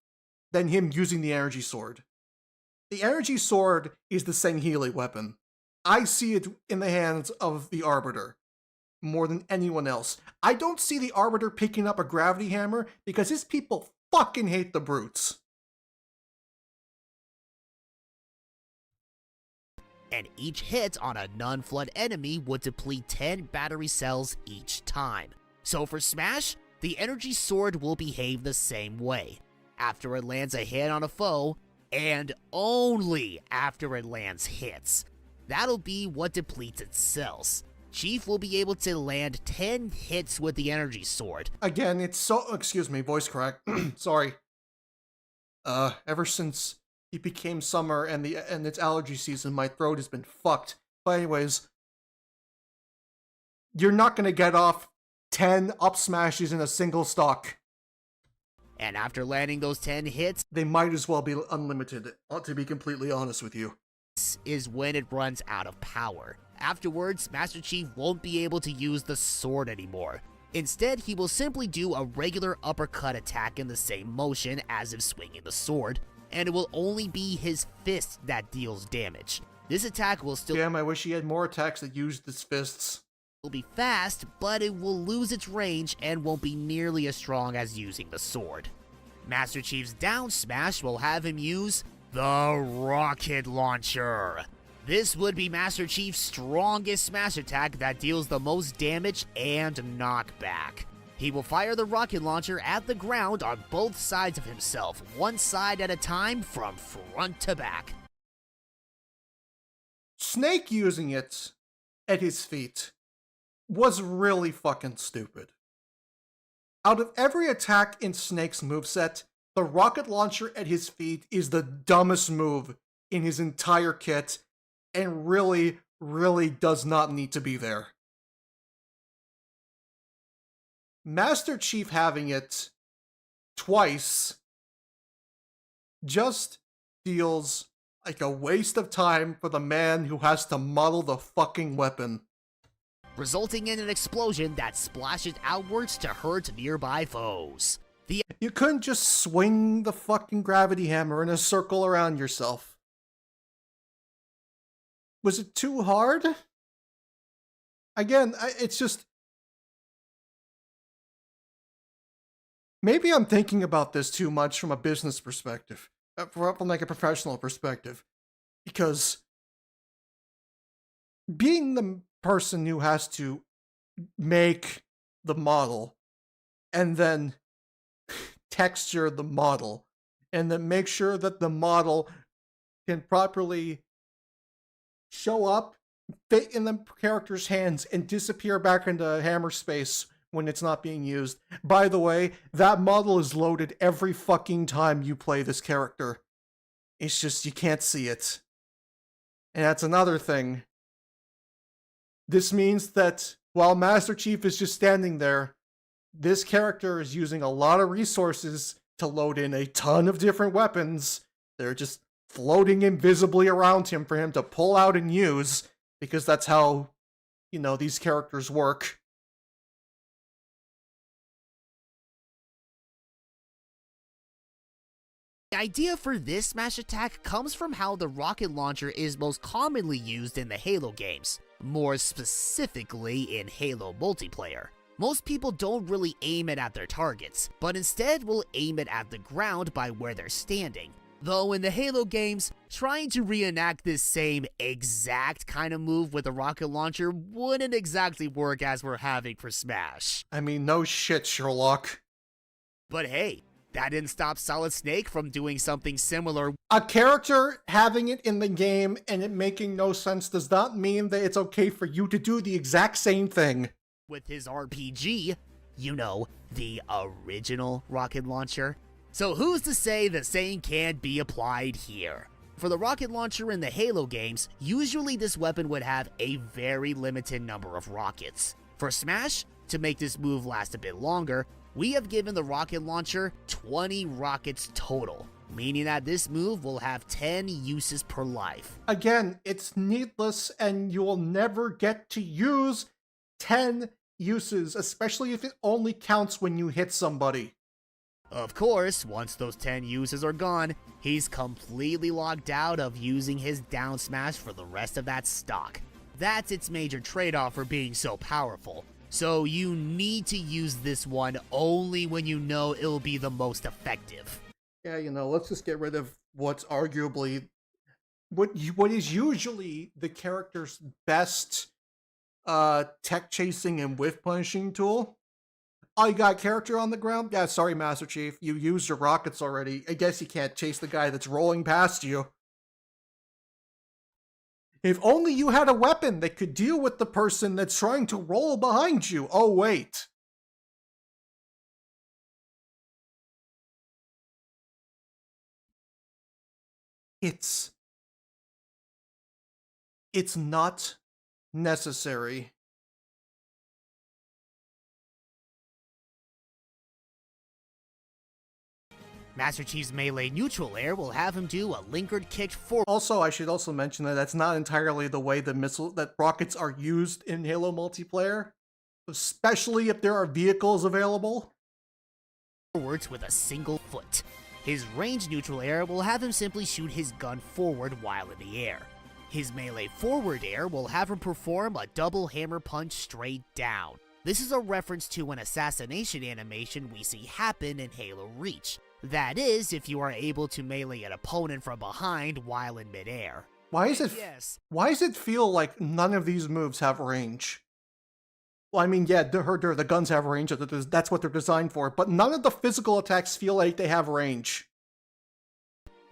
than him using the Energy Sword. The Energy Sword is the Sangheili weapon. I see it in the hands of the Arbiter more than anyone else. I don't see the Arbiter picking up a gravity hammer because his people fucking hate the brutes. And each hit on a non-flood enemy would deplete 10 battery cells each time. So for Smash, the Energy Sword will behave the same way. After it lands a hit on a foe, and only after it lands hits. That'll be what depletes its cells. Chief will be able to land 10 hits with the Energy Sword. Again, it's so... Excuse me, voice crack. Sorry. Ever since it became summer and it's allergy season, my throat has been fucked. But anyways, you're not gonna get off 10 up smashes in a single stock. And after landing those 10 hits, they might as well be unlimited, to be completely honest with you. This is when it runs out of power. Afterwards, Master Chief won't be able to use the sword anymore. Instead, he will simply do a regular uppercut attack in the same motion as if swinging the sword, and it will only be his fist that deals damage. This attack will still Damn, I wish he had more attacks that used his fists. be fast, but it will lose its range and won't be nearly as strong as using the sword. Master Chief's down smash will have him use the rocket launcher. This would be Master Chief's strongest smash attack that deals the most damage and knockback. He will fire the rocket launcher at the ground on both sides of himself, one side at a time from front to back. Snake using it at his feet was really fucking stupid. Out of every attack in Snake's moveset, the rocket launcher at his feet is the dumbest move in his entire kit, and really, really does not need to be there. Master Chief having it twice just feels like a waste of time for the man who has to model the fucking weapon, resulting in an explosion that splashes outwards to hurt nearby foes. You couldn't just swing the fucking gravity hammer in a circle around yourself. Was it too hard? Again, it's just... Maybe I'm thinking about this too much from a business perspective, from like a professional perspective, because being the person who has to make the model and then texture the model and then make sure that the model can properly show up, fit in the character's hands, and disappear back into hammer space when it's not being used. By the way, that model is loaded every fucking time you play this character. It's just you can't see it. And that's another thing. This means that while Master Chief is just standing there, this character is using a lot of resources to load in a ton of different weapons. They're just floating invisibly around him for him to pull out and use, because that's how, you know, these characters work. The idea for this smash attack comes from how the rocket launcher is most commonly used in the Halo games, more specifically in Halo multiplayer. Most people don't really aim it at their targets, but instead will aim it at the ground by where they're standing. Though in the Halo games, trying to reenact this same exact kind of move with a rocket launcher wouldn't exactly work as we're having for Smash. I mean, no shit, Sherlock. But hey, that didn't stop Solid Snake from doing something similar. A character having it in the game and it making no sense does not mean that it's okay for you to do the exact same thing. With his RPG, you know, the original rocket launcher. So who's to say the same can't be applied here? For the rocket launcher in the Halo games, usually this weapon would have a very limited number of rockets. For Smash, to make this move last a bit longer, we have given the rocket launcher 20 rockets total, meaning that this move will have 10 uses per life. Again, it's needless and you will never get to use 10 uses, especially if it only counts when you hit somebody. Of course, once those 10 uses are gone, he's completely locked out of using his down smash for the rest of that stock. That's its major trade-off for being so powerful. So you need to use this one only when you know it'll be the most effective. Yeah, you know, let's just get rid of what's arguably what is usually the character's best tech chasing and whiff punishing tool. Oh, you got a character on the ground? Yeah, sorry, Master Chief. You used your rockets already. I guess you can't chase the guy that's rolling past you. If only you had a weapon that could deal with the person that's trying to roll behind you. Oh, wait. It's not necessary. Master Chief's melee neutral air will have him do a lingered kick forward. Also, I should also mention that that's not entirely the way that rockets are used in Halo multiplayer, especially if there are vehicles available. Forwards with a single foot. His range neutral air will have him simply shoot his gun forward while in the air. His melee forward air will have him perform a double hammer punch straight down. This is a reference to an assassination animation we see happen in Halo Reach. That is, if you are able to melee an opponent from behind while in midair. Why does it feel like none of these moves have range? Well, I mean, yeah, the guns have range, that's what they're designed for, but none of the physical attacks feel like they have range.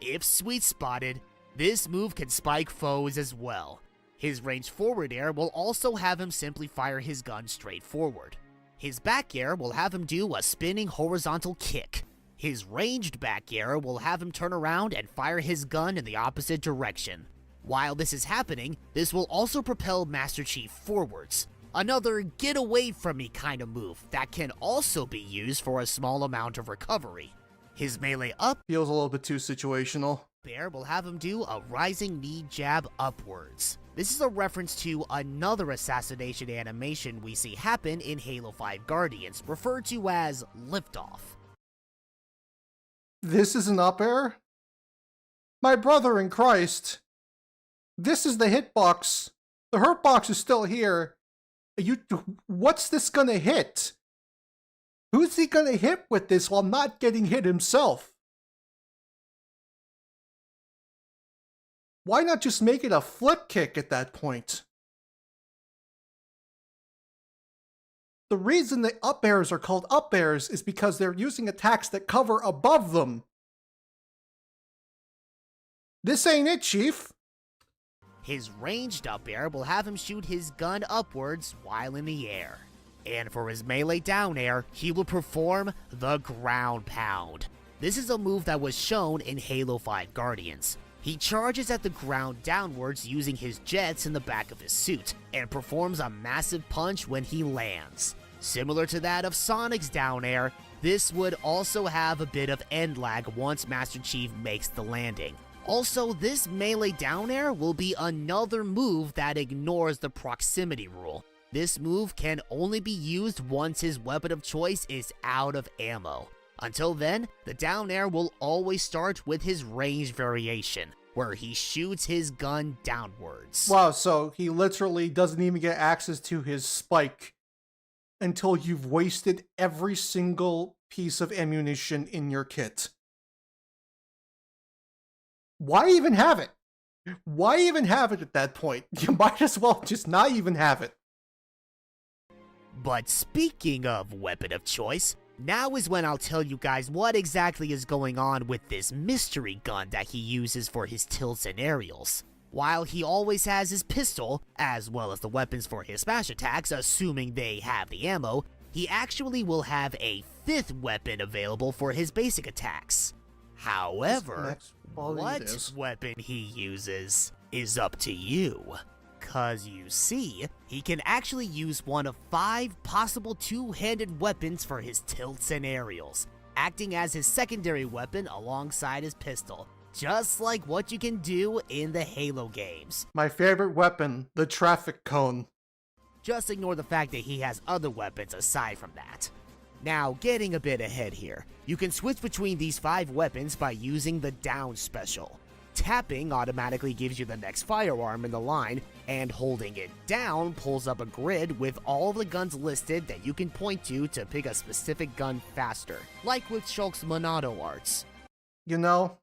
If sweet spotted, this move can spike foes as well. His range forward air will also have him simply fire his gun straight forward. His back air will have him do a spinning horizontal kick. His ranged back air will have him turn around and fire his gun in the opposite direction. While this is happening, this will also propel Master Chief forwards. Another get away from me kind of move that can also be used for a small amount of recovery. His melee up feels a little bit too situational. air will have him do a rising knee jab upwards. This is a reference to another assassination animation we see happen in Halo 5 Guardians, referred to as liftoff. This is an up air? My brother in Christ. This is the hitbox. The hurt box is still here. What's this gonna hit? Who's he gonna hit with this while not getting hit himself? Why not just make it a flip kick at that point? The reason the up airs are called up airs is because they're using attacks that cover above them. This ain't it, Chief. His ranged up air will have him shoot his gun upwards while in the air. And for his melee down air, he will perform the ground pound. This is a move that was shown in Halo 5 Guardians. He charges at the ground downwards using his jets in the back of his suit, and performs a massive punch when he lands. Similar to that of Sonic's down air, this would also have a bit of end lag once Master Chief makes the landing. Also, this melee down air will be another move that ignores the proximity rule. This move can only be used once his weapon of choice is out of ammo. Until then, the down air will always start with his range variation, where he shoots his gun downwards. Wow, so he literally doesn't even get access to his spike until you've wasted every single piece of ammunition in your kit. Why even have it? Why even have it at that point? You might as well just not even have it. But speaking of weapon of choice, now is when I'll tell you guys what exactly is going on with this mystery gun that he uses for his tilts and aerials. While he always has his pistol, as well as the weapons for his smash attacks, assuming they have the ammo, he actually will have a 5th weapon available for his basic attacks. However, what weapon he uses is up to you. Cause you see, he can actually use one of 5 possible 2-handed weapons for his tilts and aerials, acting as his secondary weapon alongside his pistol, just like what you can do in the Halo games. My favorite weapon, the traffic cone. Just ignore the fact that he has other weapons aside from that. Now, getting a bit ahead here, you can switch between these 5 weapons by using the down special. Tapping automatically gives you the next firearm in the line, and holding it down pulls up a grid with all the guns listed that you can point to pick a specific gun faster, like with Shulk's Monado arts. You know,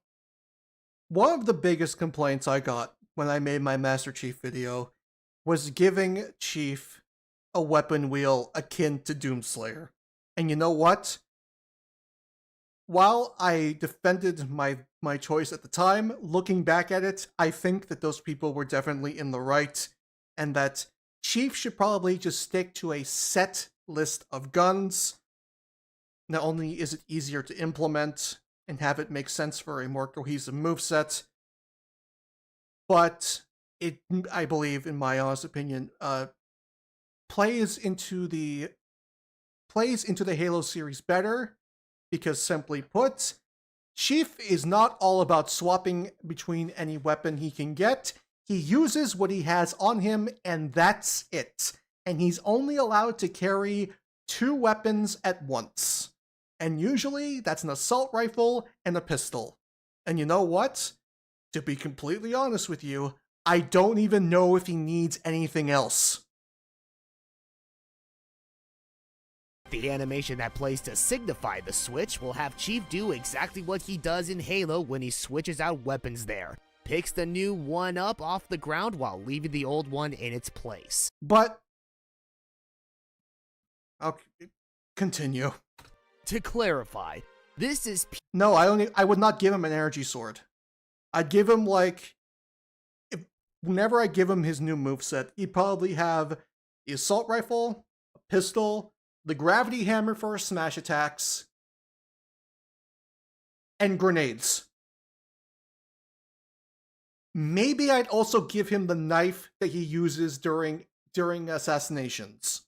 one of the biggest complaints I got when I made my Master Chief video was giving Chief a weapon wheel akin to Doomslayer. And you know what? While I defended my choice at the time, looking back at it, I think that those people were definitely in the right, and that Chief should probably just stick to a set list of guns. Not only is it easier to implement and have it make sense for a more cohesive moveset, but it, I believe, in my honest opinion, plays into the Halo series better, because simply put, Chief is not all about swapping between any weapon he can get. He uses what he has on him, and that's it. And he's only allowed to carry 2 weapons at once. And usually, that's an assault rifle and a pistol. And you know what? To be completely honest with you, I don't even know if he needs anything else. The animation that plays to signify the switch will have Chief do exactly what he does in Halo when he switches out weapons there. Picks the new one up off the ground while leaving the old one in its place. But I'll continue. To clarify, this is No, I would not give him an energy sword. I'd give him, like, whenever I give him his new moveset, he'd probably have the assault rifle, a pistol, the gravity hammer for smash attacks, and grenades. Maybe I'd also give him the knife that he uses during assassinations.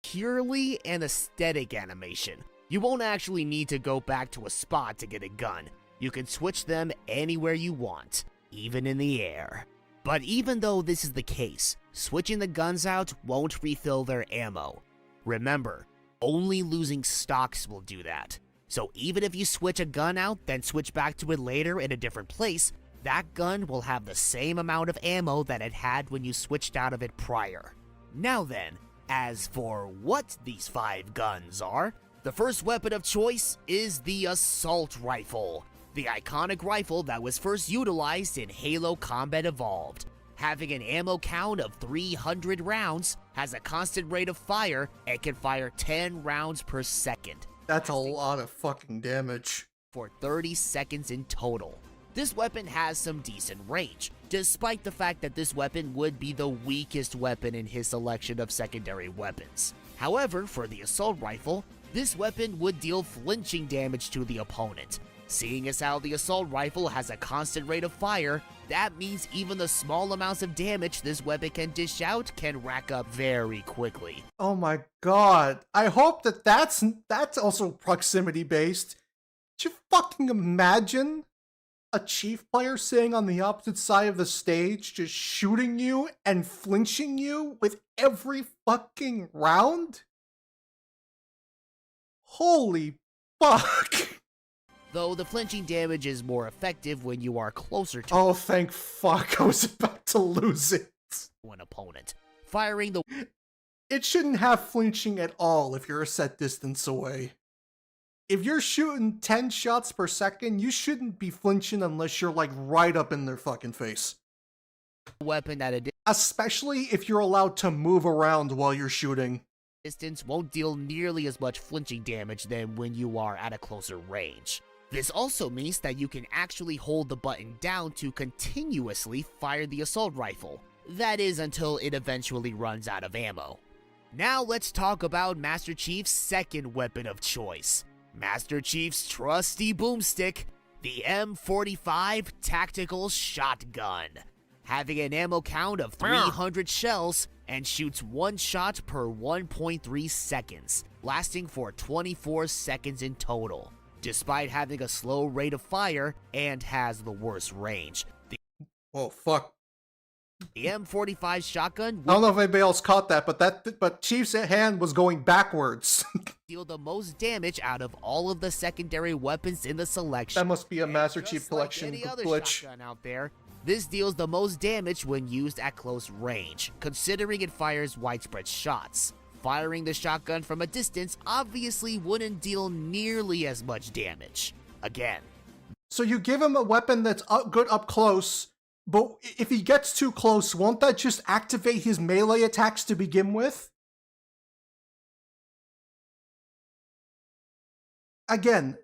purely an aesthetic animation. You won't actually need to go back to a spot to get a gun. You can switch them anywhere you want, even in the air. But even though this is the case, switching the guns out won't refill their ammo. Remember, only losing stocks will do that. So even if you switch a gun out, then switch back to it later in a different place, that gun will have the same amount of ammo that it had when you switched out of it prior. Now then, as for what these 5 guns are, the first weapon of choice is the assault rifle, the iconic rifle that was first utilized in Halo Combat Evolved. Having an ammo count of 300 rounds, has a constant rate of fire, and can fire 10 rounds per second. That's a lot of fucking damage. For 30 seconds in total. This weapon has some decent range, despite the fact that this weapon would be the weakest weapon in his selection of secondary weapons. However, for the assault rifle, this weapon would deal flinching damage to the opponent. Seeing as how the assault rifle has a constant rate of fire, that means even the small amounts of damage this weapon can dish out can rack up very quickly. Oh my god. I hope that that's also proximity based. Could you fucking imagine a Chief player sitting on the opposite side of the stage just shooting you and flinching you with every fucking round? Holy fuck. Though the flinching damage is more effective when you are closer to Oh, thank fuck. I was about to lose it. an opponent. Firing the it shouldn't have flinching at all if you're a set distance away. If you're shooting 10 shots per second, you shouldn't be flinching unless you're like right up in their fucking face. Weapon at a Especially if you're allowed to move around while you're shooting. distance won't deal nearly as much flinching damage than when you are at a closer range. This also means that you can actually hold the button down to continuously fire the assault rifle. That is until it eventually runs out of ammo. Now let's talk about Master Chief's second weapon of choice. Master Chief's trusty boomstick, the M45 Tactical Shotgun. Having an ammo count of 300 shells and shoots one shot per 1.3 seconds, lasting for 24 seconds in total, despite having a slow rate of fire and has the worst range. Oh, fuck. The M45 shotgun I don't know if anybody else caught that, but Chief's hand was going backwards. deal the most damage out of all of the secondary weapons in the selection. That must be a Master And Chief just like collection any other glitch. shotgun out there, this deals the most damage when used at close range, considering it fires widespread shots. Firing the shotgun from a distance obviously wouldn't deal nearly as much damage. Again, So you give him a weapon that's good up close, but if he gets too close, won't that just activate his melee attacks to begin with? Again,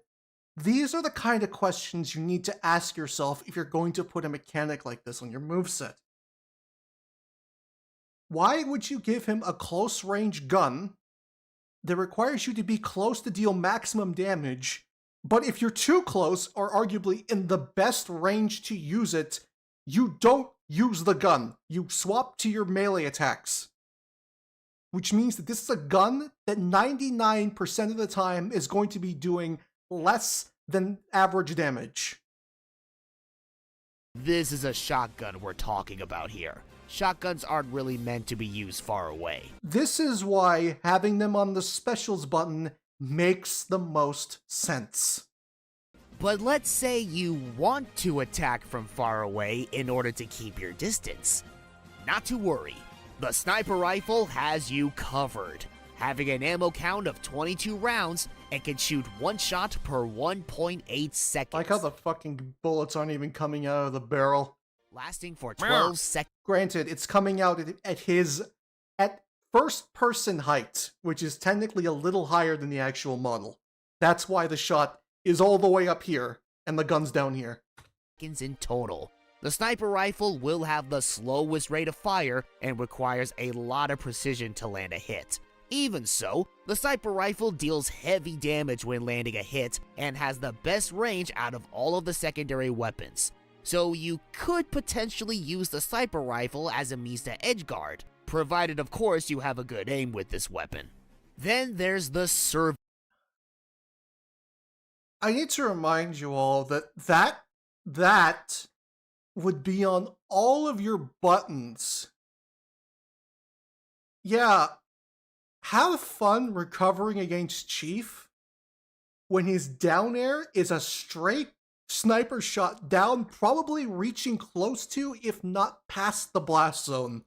these are the kind of questions you need to ask yourself if you're going to put a mechanic like this on your moveset. Why would you give him a close-range gun that requires you to be close to deal maximum damage, but if you're too close, or arguably in the best range to use it, you don't use the gun. You swap to your melee attacks. Which means that this is a gun that 99% of the time is going to be doing less than average damage. this is a shotgun we're talking about here. Shotguns aren't really meant to be used far away. This is why having them on the specials button makes the most sense. But let's say you want to attack from far away in order to keep your distance. Not to worry, the sniper rifle has you covered. Having an ammo count of 22 rounds and can shoot one shot per 1.8 seconds. Like how the fucking bullets aren't even coming out of the barrel. Lasting for 12 seconds. Granted, it's coming out at first person height, which is technically a little higher than the actual model. That's why the shot is all the way up here and the gun's down here. In total. The sniper rifle will have the slowest rate of fire and requires a lot of precision to land a hit. Even so, the sniper rifle deals heavy damage when landing a hit and has the best range out of all of the secondary weapons. So you could potentially use the sniper rifle as a means to edgeguard, provided of course you have a good aim with this weapon. Then there's the service. I need to remind you all that would be on all of your buttons. Yeah, have fun recovering against Chief when his down air is a straight sniper shot down, probably reaching close to, if not past the blast zone.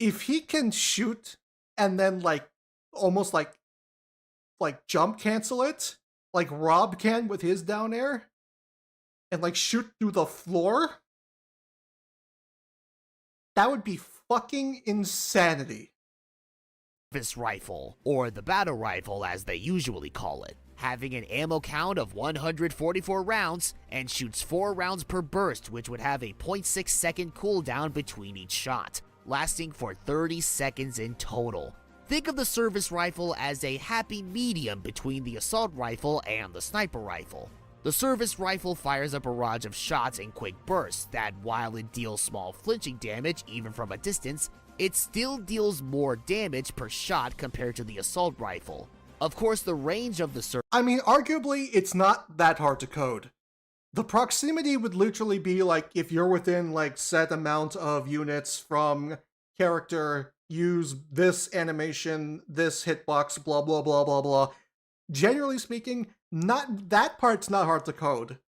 If he can shoot and then almost like jump cancel it, like Rob can with his down air, and shoot through the floor, that would be fucking insanity. Service rifle, or the battle rifle as they usually call it, having an ammo count of 144 rounds and shoots 4 rounds per burst, which would have a 0.6 second cooldown between each shot, lasting for 30 seconds in total. Think of the service rifle as a happy medium between the assault rifle and the sniper rifle. The service rifle fires a barrage of shots in quick bursts that, while it deals small flinching damage even from a distance, it still deals more damage per shot compared to the assault rifle. Of course, the range of the arguably, it's not that hard to code. The proximity would literally be if you're within set amount of units from character, use this animation, this hitbox, blah blah blah blah blah. Generally speaking, that part's not hard to code.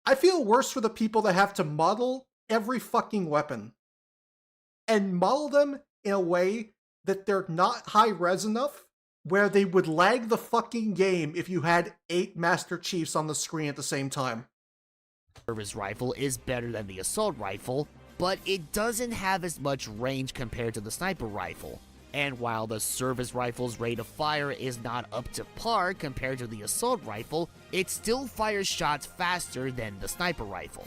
I feel worse for the people that have to model every fucking weapon. and model them in a way that they're not high res enough where they would lag the fucking game if you had 8 Master Chiefs on the screen at the same time. Service rifle is better than the assault rifle, but it doesn't have as much range compared to the sniper rifle. And while the service rifle's rate of fire is not up to par compared to the assault rifle, it still fires shots faster than the sniper rifle.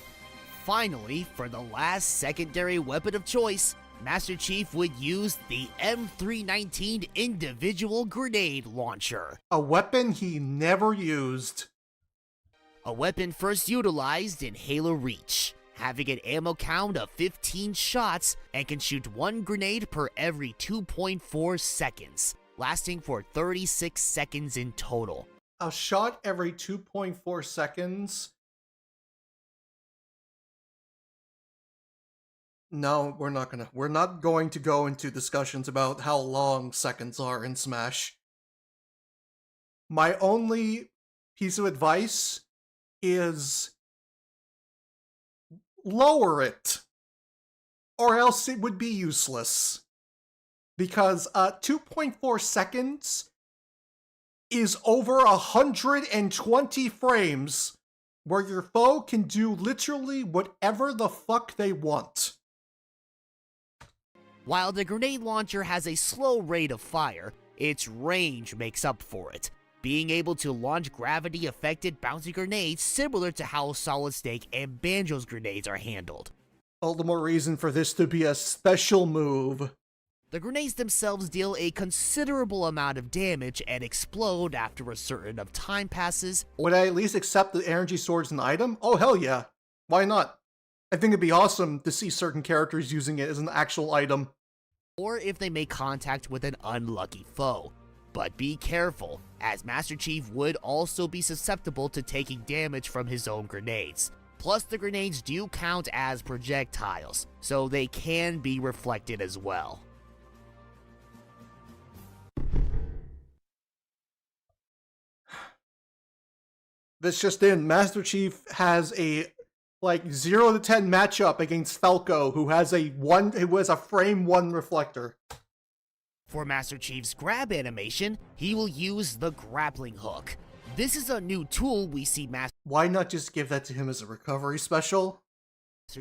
Finally, for the last secondary weapon of choice, Master Chief would use the M319 individual grenade launcher. A weapon he never used. A weapon first utilized in Halo Reach, having an ammo count of 15 shots and can shoot 1 grenade per every 2.4 seconds, lasting for 36 seconds in total. A shot every 2.4 seconds? No, we're not going to go into discussions about how long seconds are in Smash. My only piece of advice is lower it, or else it would be useless. Because 2.4 seconds is over 120 frames where your foe can do literally whatever the fuck they want. While the grenade launcher has a slow rate of fire, its range makes up for it, being able to launch gravity-affected bouncy grenades similar to how Solid Snake and Banjo's grenades are handled. All the more reason for this to be a special move. The grenades themselves deal a considerable amount of damage and explode after a certain of time passes. Would I at least accept the energy sword as an item? Oh hell yeah. Why not? I think it'd be awesome to see certain characters using it as an actual item. Or if they make contact with an unlucky foe. But be careful, as Master Chief would also be susceptible to taking damage from his own grenades. Plus, the grenades do count as projectiles, so they can be reflected as well. This just in, Master Chief has a 0 to 10 matchup against Falco, who has a frame 1 reflector. For Master Chief's grab animation, he will use the grappling hook. This is a new tool we see Master Why not just give that to him as a recovery special?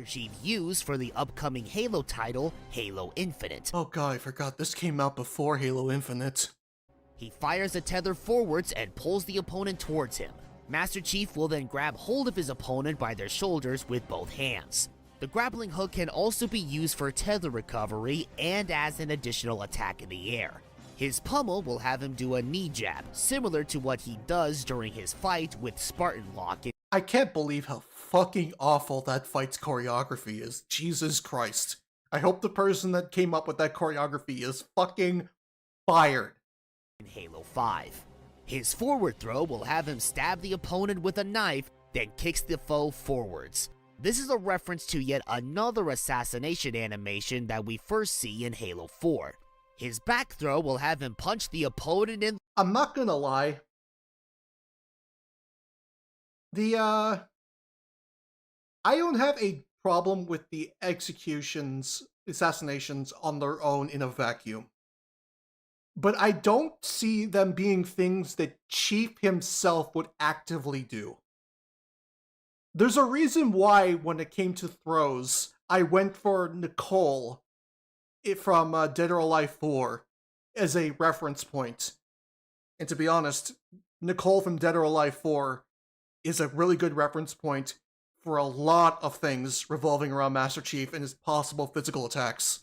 Chief use for the upcoming Halo title, Halo Infinite. Oh god, I forgot this came out before Halo Infinite. He fires a tether forwards and pulls the opponent towards him. Master Chief will then grab hold of his opponent by their shoulders with both hands. The grappling hook can also be used for tether recovery and as an additional attack in the air. His pummel will have him do a knee jab, similar to what he does during his fight with Spartan Lock. I can't believe how fucking awful that fight's choreography is. Jesus Christ. I hope the person that came up with that choreography is fucking fired. In Halo 5. His forward throw will have him stab the opponent with a knife, then kicks the foe forwards. This is a reference to yet another assassination animation that we first see in Halo 4. His back throw will have him punch the opponent in. I'm not gonna lie. I don't have a problem with the assassinations on their own in a vacuum. But I don't see them being things that Chief himself would actively do. There's a reason why, when it came to throws, I went for Nicole from Dead or Alive 4 as a reference point. And to be honest, Nicole from Dead or Alive 4 is a really good reference point for a lot of things revolving around Master Chief and his possible physical attacks.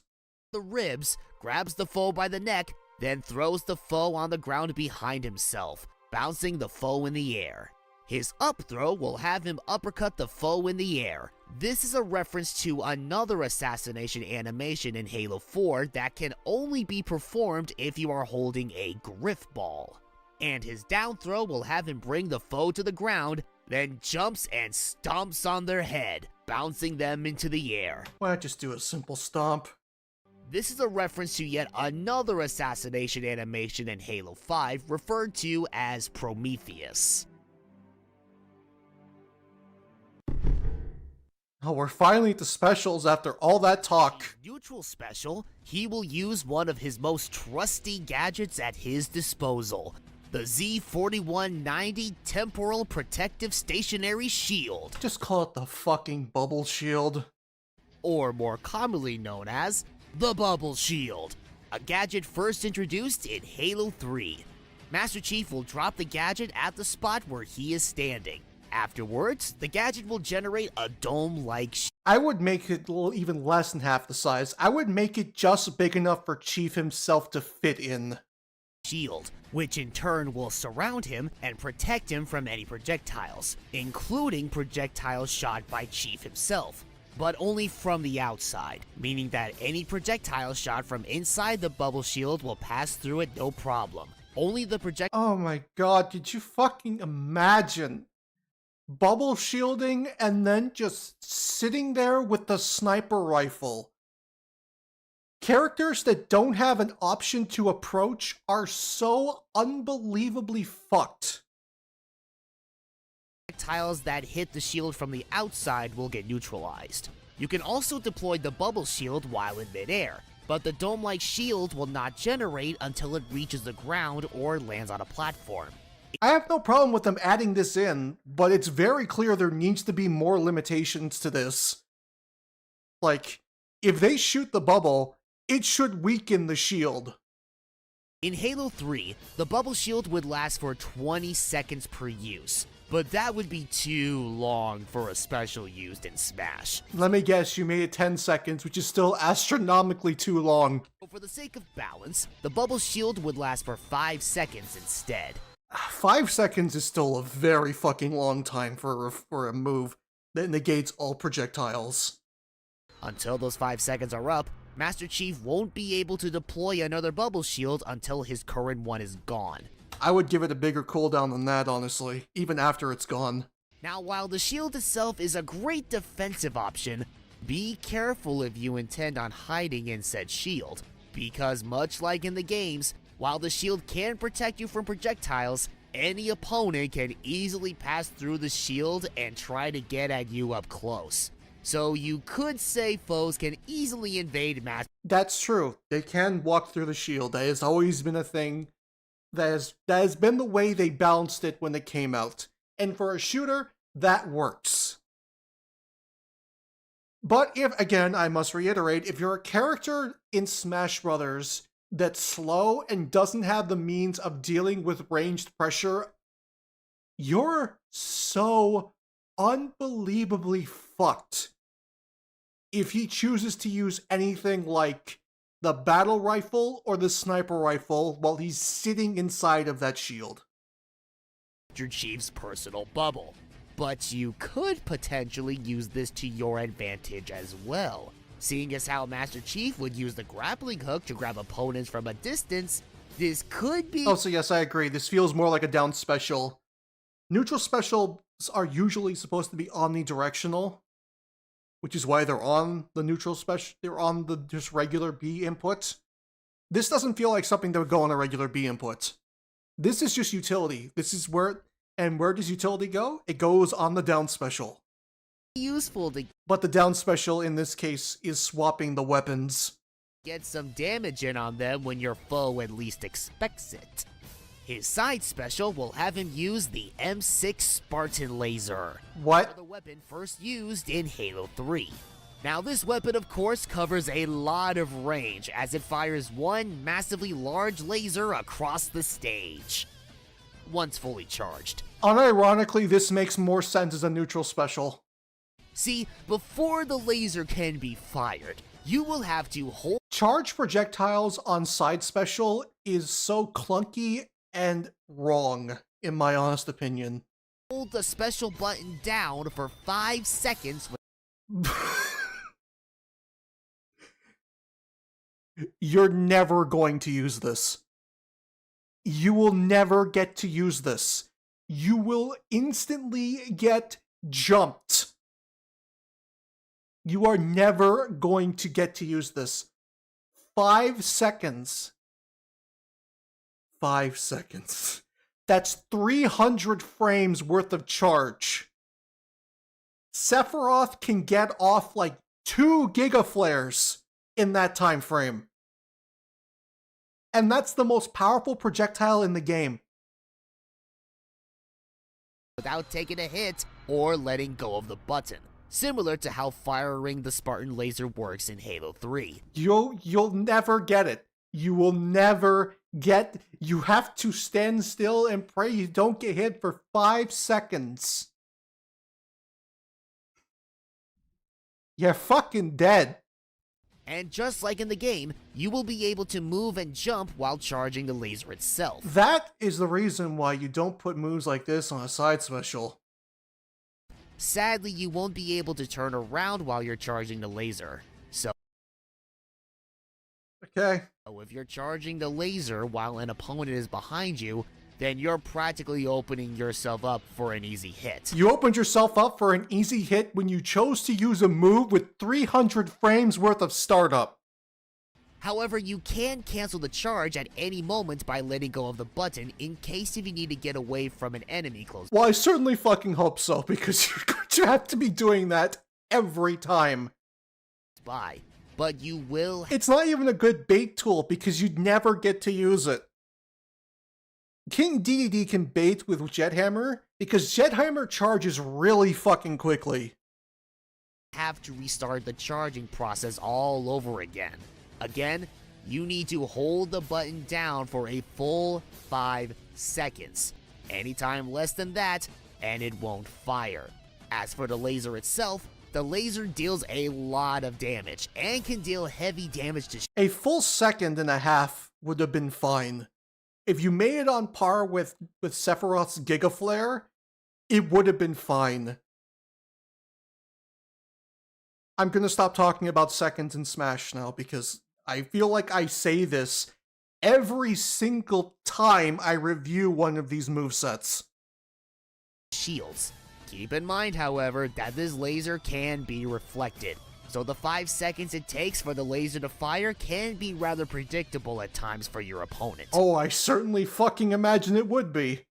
The ribs, grabs the foe by the neck, then throws the foe on the ground behind himself, bouncing the foe in the air. His up throw will have him uppercut the foe in the air. This is a reference to another assassination animation in Halo 4 that can only be performed if you are holding a Griff Ball. And his down throw will have him bring the foe to the ground, then jumps and stomps on their head, bouncing them into the air. Why not just do a simple stomp? This is a reference to yet another assassination animation in Halo 5 referred to as Prometheus. Oh, we're finally at the specials after all that talk. Neutral special, he will use one of his most trusty gadgets at his disposal, the Z4190 Temporal Protective Stationary Shield, Just call it the fucking bubble shield. or more commonly known as the Bubble Shield, a gadget first introduced in Halo 3. Master Chief will drop the gadget at the spot where he is standing. Afterwards, the gadget will generate a dome-like I would make it even less than half the size. I would make it just big enough for Chief himself to fit in. shield, which in turn will surround him and protect him from any projectiles, including projectiles shot by Chief himself, but only from the outside, meaning that any projectile shot from inside the bubble shield will pass through it no problem. Only the Oh my god, did you fucking imagine bubble shielding and then just sitting there with the sniper rifle? Characters that don't have an option to approach are so unbelievably fucked. projectiles that hit the shield from the outside will get neutralized. You can also deploy the bubble shield while in midair, but the dome-like shield will not generate until it reaches the ground or lands on a platform. I have no problem with them adding this in, but it's very clear there needs to be more limitations to this. Like, if they shoot the bubble, it should weaken the shield. In Halo 3, the bubble shield would last for 20 seconds per use, but that would be too long for a special used in Smash. Let me guess, you made it 10 seconds, which is still astronomically too long. So for the sake of balance, the bubble shield would last for 5 seconds instead. 5 seconds is still a very fucking long time for a move that negates all projectiles. Until those 5 seconds are up, Master Chief won't be able to deploy another bubble shield until his current one is gone. I would give it a bigger cooldown than that, honestly, even after it's gone. Now, while the shield itself is a great defensive option, be careful if you intend on hiding in said shield, because much like in the games, while the shield can protect you from projectiles, any opponent can easily pass through the shield and try to get at you up close. So you could say foes can easily invade Master. That's true. They can walk through the shield. That has always been a thing. That has been the way they balanced it when it came out. And for a shooter, that works. But if, again, I must reiterate, if you're a character in Smash Brothers that's slow and doesn't have the means of dealing with ranged pressure, you're so unbelievably fucked if he chooses to use anything like the battle rifle or the sniper rifle while he's sitting inside of that shield. Master Chief's personal bubble. But you could potentially use this to your advantage as well. Seeing as how Master Chief would use the grappling hook to grab opponents from a distance, this could be— Oh, so yes, I agree. This feels more like a down special. Neutral specials are usually supposed to be omnidirectional, which is why they're on the neutral special. They're on the just regular B input. This doesn't feel like something that would go on a regular B input. This is just utility. This is where does utility go? It goes on the down special. useful to But the down special in this case is swapping the weapons. get some damage in on them when your foe at least expects it. His side special will have him use the M6 Spartan Laser, What? the weapon first used in Halo 3. Now this weapon of course covers a lot of range as it fires one massively large laser across the stage, once fully charged. Unironically, this makes more sense as a neutral special. See, before the laser can be fired, you will have to hold Charge projectiles on side special is so clunky and wrong, in my honest opinion. the special button down for 5 seconds. You're never going to use this. You will never get to use this. You will instantly get jumped. You are never going to get to use this. 5 seconds. 5 seconds. That's 300 frames worth of charge. Sephiroth can get off like 2 gigaflares in that time frame. And that's the most powerful projectile in the game. Without taking a hit or letting go of the button, similar to how firing the Spartan laser works in Halo 3. You'll never get it. You will never get... You have to stand still and pray you don't get hit for 5 seconds. You're fucking dead. And just like in the game, you will be able to move and jump while charging the laser itself. That is the reason why you don't put moves like this on a side special. Sadly, you won't be able to turn around while you're charging the laser. So Okay. if you're charging the laser while an opponent is behind you, then you're practically opening yourself up for an easy hit. You opened yourself up for an easy hit when you chose to use a move with 300 frames worth of startup. However, you can cancel the charge at any moment by letting go of the button in case if you need to get away from an enemy close Well, I certainly fucking hope so, because you're going to have to be doing that every time. by. But you will... It's not even a good bait tool because you'd never get to use it. King DDD can bait with Jethammer because Jethammer charges really fucking quickly. have to restart the charging process all over again. Again, you need to hold the button down for a full 5 seconds. Anytime less than that, and it won't fire. As for the laser itself, the laser deals a lot of damage and can deal heavy damage to A full second and a half would have been fine. If you made it on par with Sephiroth's Giga Flare, it would have been fine. I'm gonna stop talking about seconds in Smash now because I feel like I say this every single time I review one of these movesets. shields. Keep in mind, however, that this laser can be reflected, so the 5 seconds it takes for the laser to fire can be rather predictable at times for your opponent. Oh, I certainly fucking imagine it would be.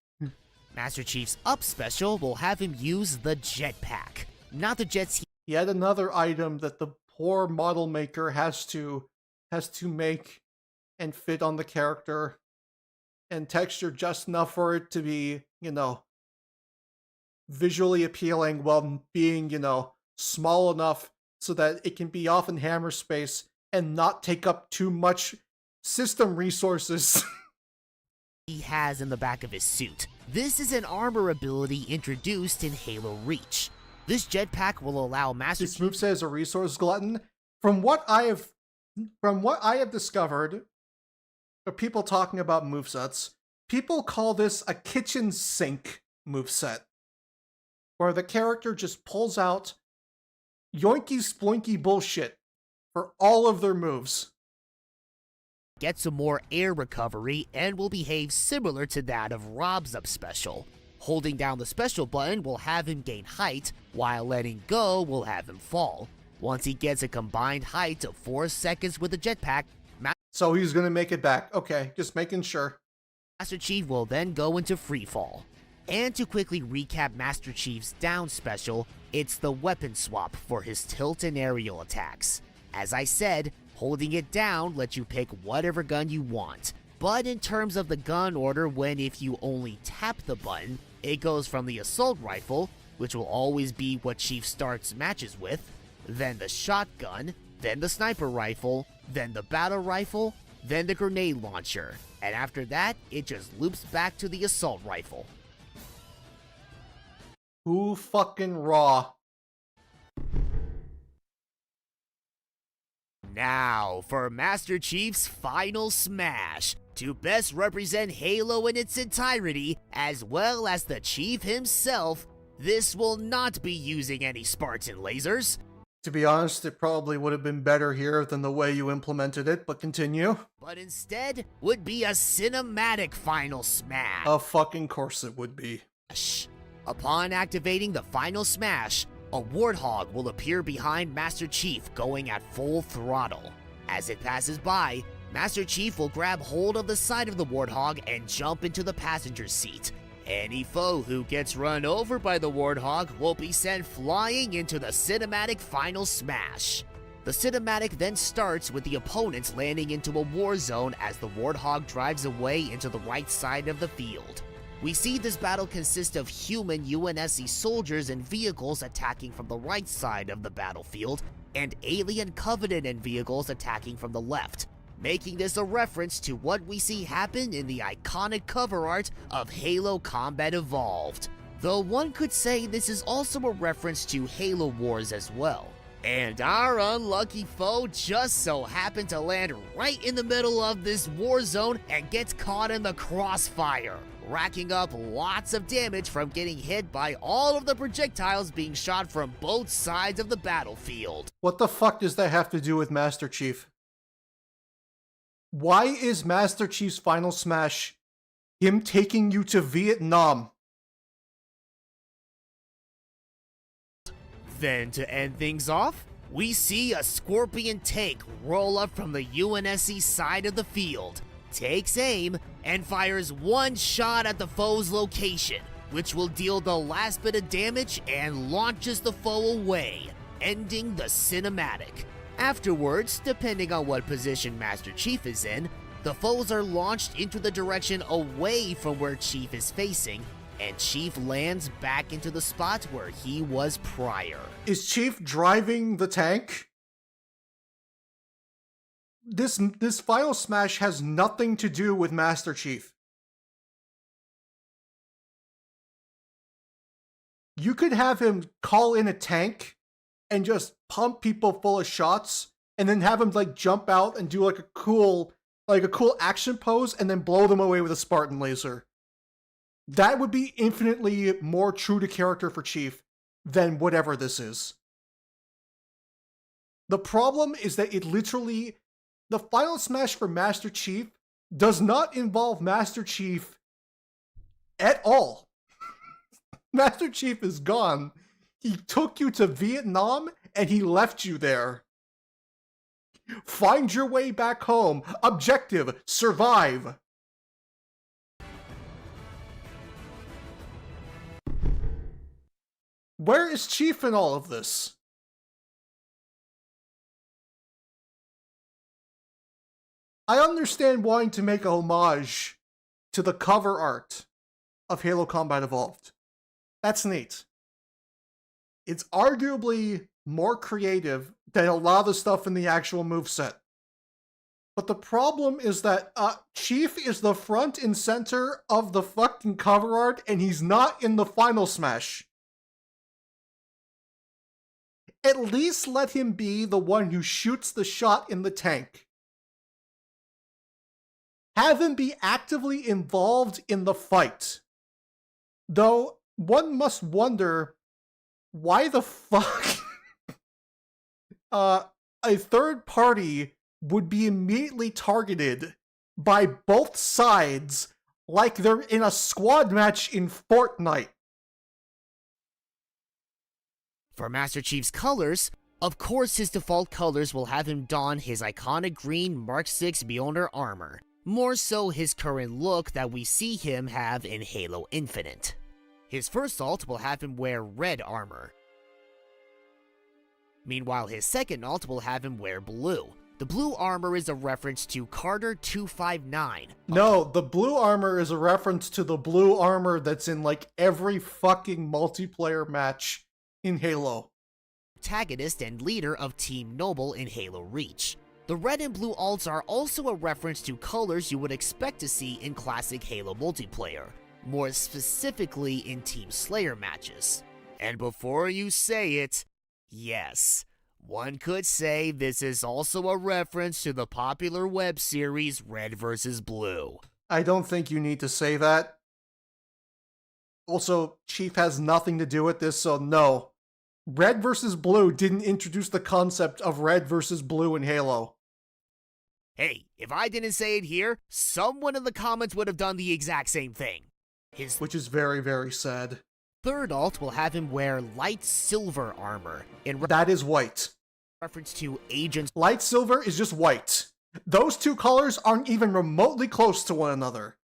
Master Chief's up special will have him use the jetpack, not the jets Yet another item that the poor model maker has to make and fit on the character and texture just enough for it to be, you know, visually appealing while being, you know, small enough so that it can be off in hammer space and not take up too much system resources. he has in the back of his suit. This is an armor ability introduced in Halo Reach. This jetpack will allow Master This moveset is a resource glutton. From what I have discovered, of people talking about movesets, people call this a kitchen sink moveset, where the character just pulls out yoinky sploinky bullshit for all of their moves. get some more air recovery and will behave similar to that of Rob's up special. Holding down the special button will have him gain height, while letting go will have him fall. Once he gets a combined height of 4 seconds with the jetpack, So he's gonna make it back. Okay, just making sure. Master Chief will then go into freefall. And to quickly recap Master Chief's down special, it's the weapon swap for his tilt and aerial attacks. As I said, holding it down lets you pick whatever gun you want. But in terms of the gun order, when if you only tap the button, it goes from the assault rifle, which will always be what Chief starts matches with, then the shotgun, then the sniper rifle, then the battle rifle, then the grenade launcher, and after that, it just loops back to the assault rifle. Who fucking raw? Now, for Master Chief's final smash, to best represent Halo in its entirety, as well as the Chief himself, this will not be using any Spartan lasers, To be honest, it probably would have been better here than the way you implemented it, but continue. but instead would be a cinematic final smash. Of fucking course it would be. Upon activating the final smash, a warthog will appear behind Master Chief going at full throttle. As it passes by, Master Chief will grab hold of the side of the warthog and jump into the passenger seat. Any foe who gets run over by the Warthog will be sent flying into the cinematic final smash. The cinematic then starts with the opponents landing into a war zone as the Warthog drives away into the right side of the field. We see this battle consist of human UNSC soldiers and vehicles attacking from the right side of the battlefield, and alien Covenant and vehicles attacking from the left, making this a reference to what we see happen in the iconic cover art of Halo Combat Evolved. Though one could say this is also a reference to Halo Wars as well. And our unlucky foe just so happened to land right in the middle of this war zone and gets caught in the crossfire, racking up lots of damage from getting hit by all of the projectiles being shot from both sides of the battlefield. What the fuck does that have to do with Master Chief? Why is Master Chief's final smash him taking you to Vietnam? Then to end things off, we see a Scorpion tank roll up from the UNSC side of the field, takes aim, and fires one shot at the foe's location, which will deal the last bit of damage and launches the foe away, ending the cinematic. Afterwards, depending on what position Master Chief is in, the foes are launched into the direction away from where Chief is facing, and Chief lands back into the spot where he was prior. Is Chief driving the tank? This final smash has nothing to do with Master Chief. You could have him call in a tank and just pump people full of shots, and then have him like jump out and do like a cool action pose and then blow them away with a Spartan laser. That would be infinitely more true to character for Chief than whatever this is. The problem is that the final smash for Master Chief does not involve Master Chief at all. Master Chief is gone. He took you to Vietnam and he left you there. Find your way back home. Objective, survive. Where is Chief in all of this? I understand wanting to make a homage to the cover art of Halo Combat Evolved. That's neat. It's arguably more creative than a lot of the stuff in the actual moveset. But the problem is that Chief is the front and center of the fucking cover art, and he's not in the final smash. At least let him be the one who shoots the shot in the tank. Have him be actively involved in the fight. Though, one must wonder, why the fuck a third party would be immediately targeted by both sides like they're in a squad match in Fortnite. For Master Chief's colors, of course his default colors will have him don his iconic green Mark VI Mjolnir armor, more so his current look that we see him have in Halo Infinite. His first alt will have him wear red armor. Meanwhile, his second alt will have him wear blue. The blue armor is a reference to Carter 259. No, the blue armor is a reference to the blue armor that's in like every fucking multiplayer match in Halo. Protagonist and leader of Team Noble in Halo Reach. The red and blue alts are also a reference to colors you would expect to see in classic Halo multiplayer, more specifically in Team Slayer matches. And before you say it, yes, one could say this is also a reference to the popular web series Red vs. Blue. I don't think you need to say that. Also, Chief has nothing to do with this, so no. Red vs. Blue didn't introduce the concept of red versus blue in Halo. Hey, if I didn't say it here, someone in the comments would have done the exact same thing. Which is very, very sad. Third alt will have him wear light silver armor. That is white. Reference to Agent. Light silver is just white. Those two colors aren't even remotely close to one another.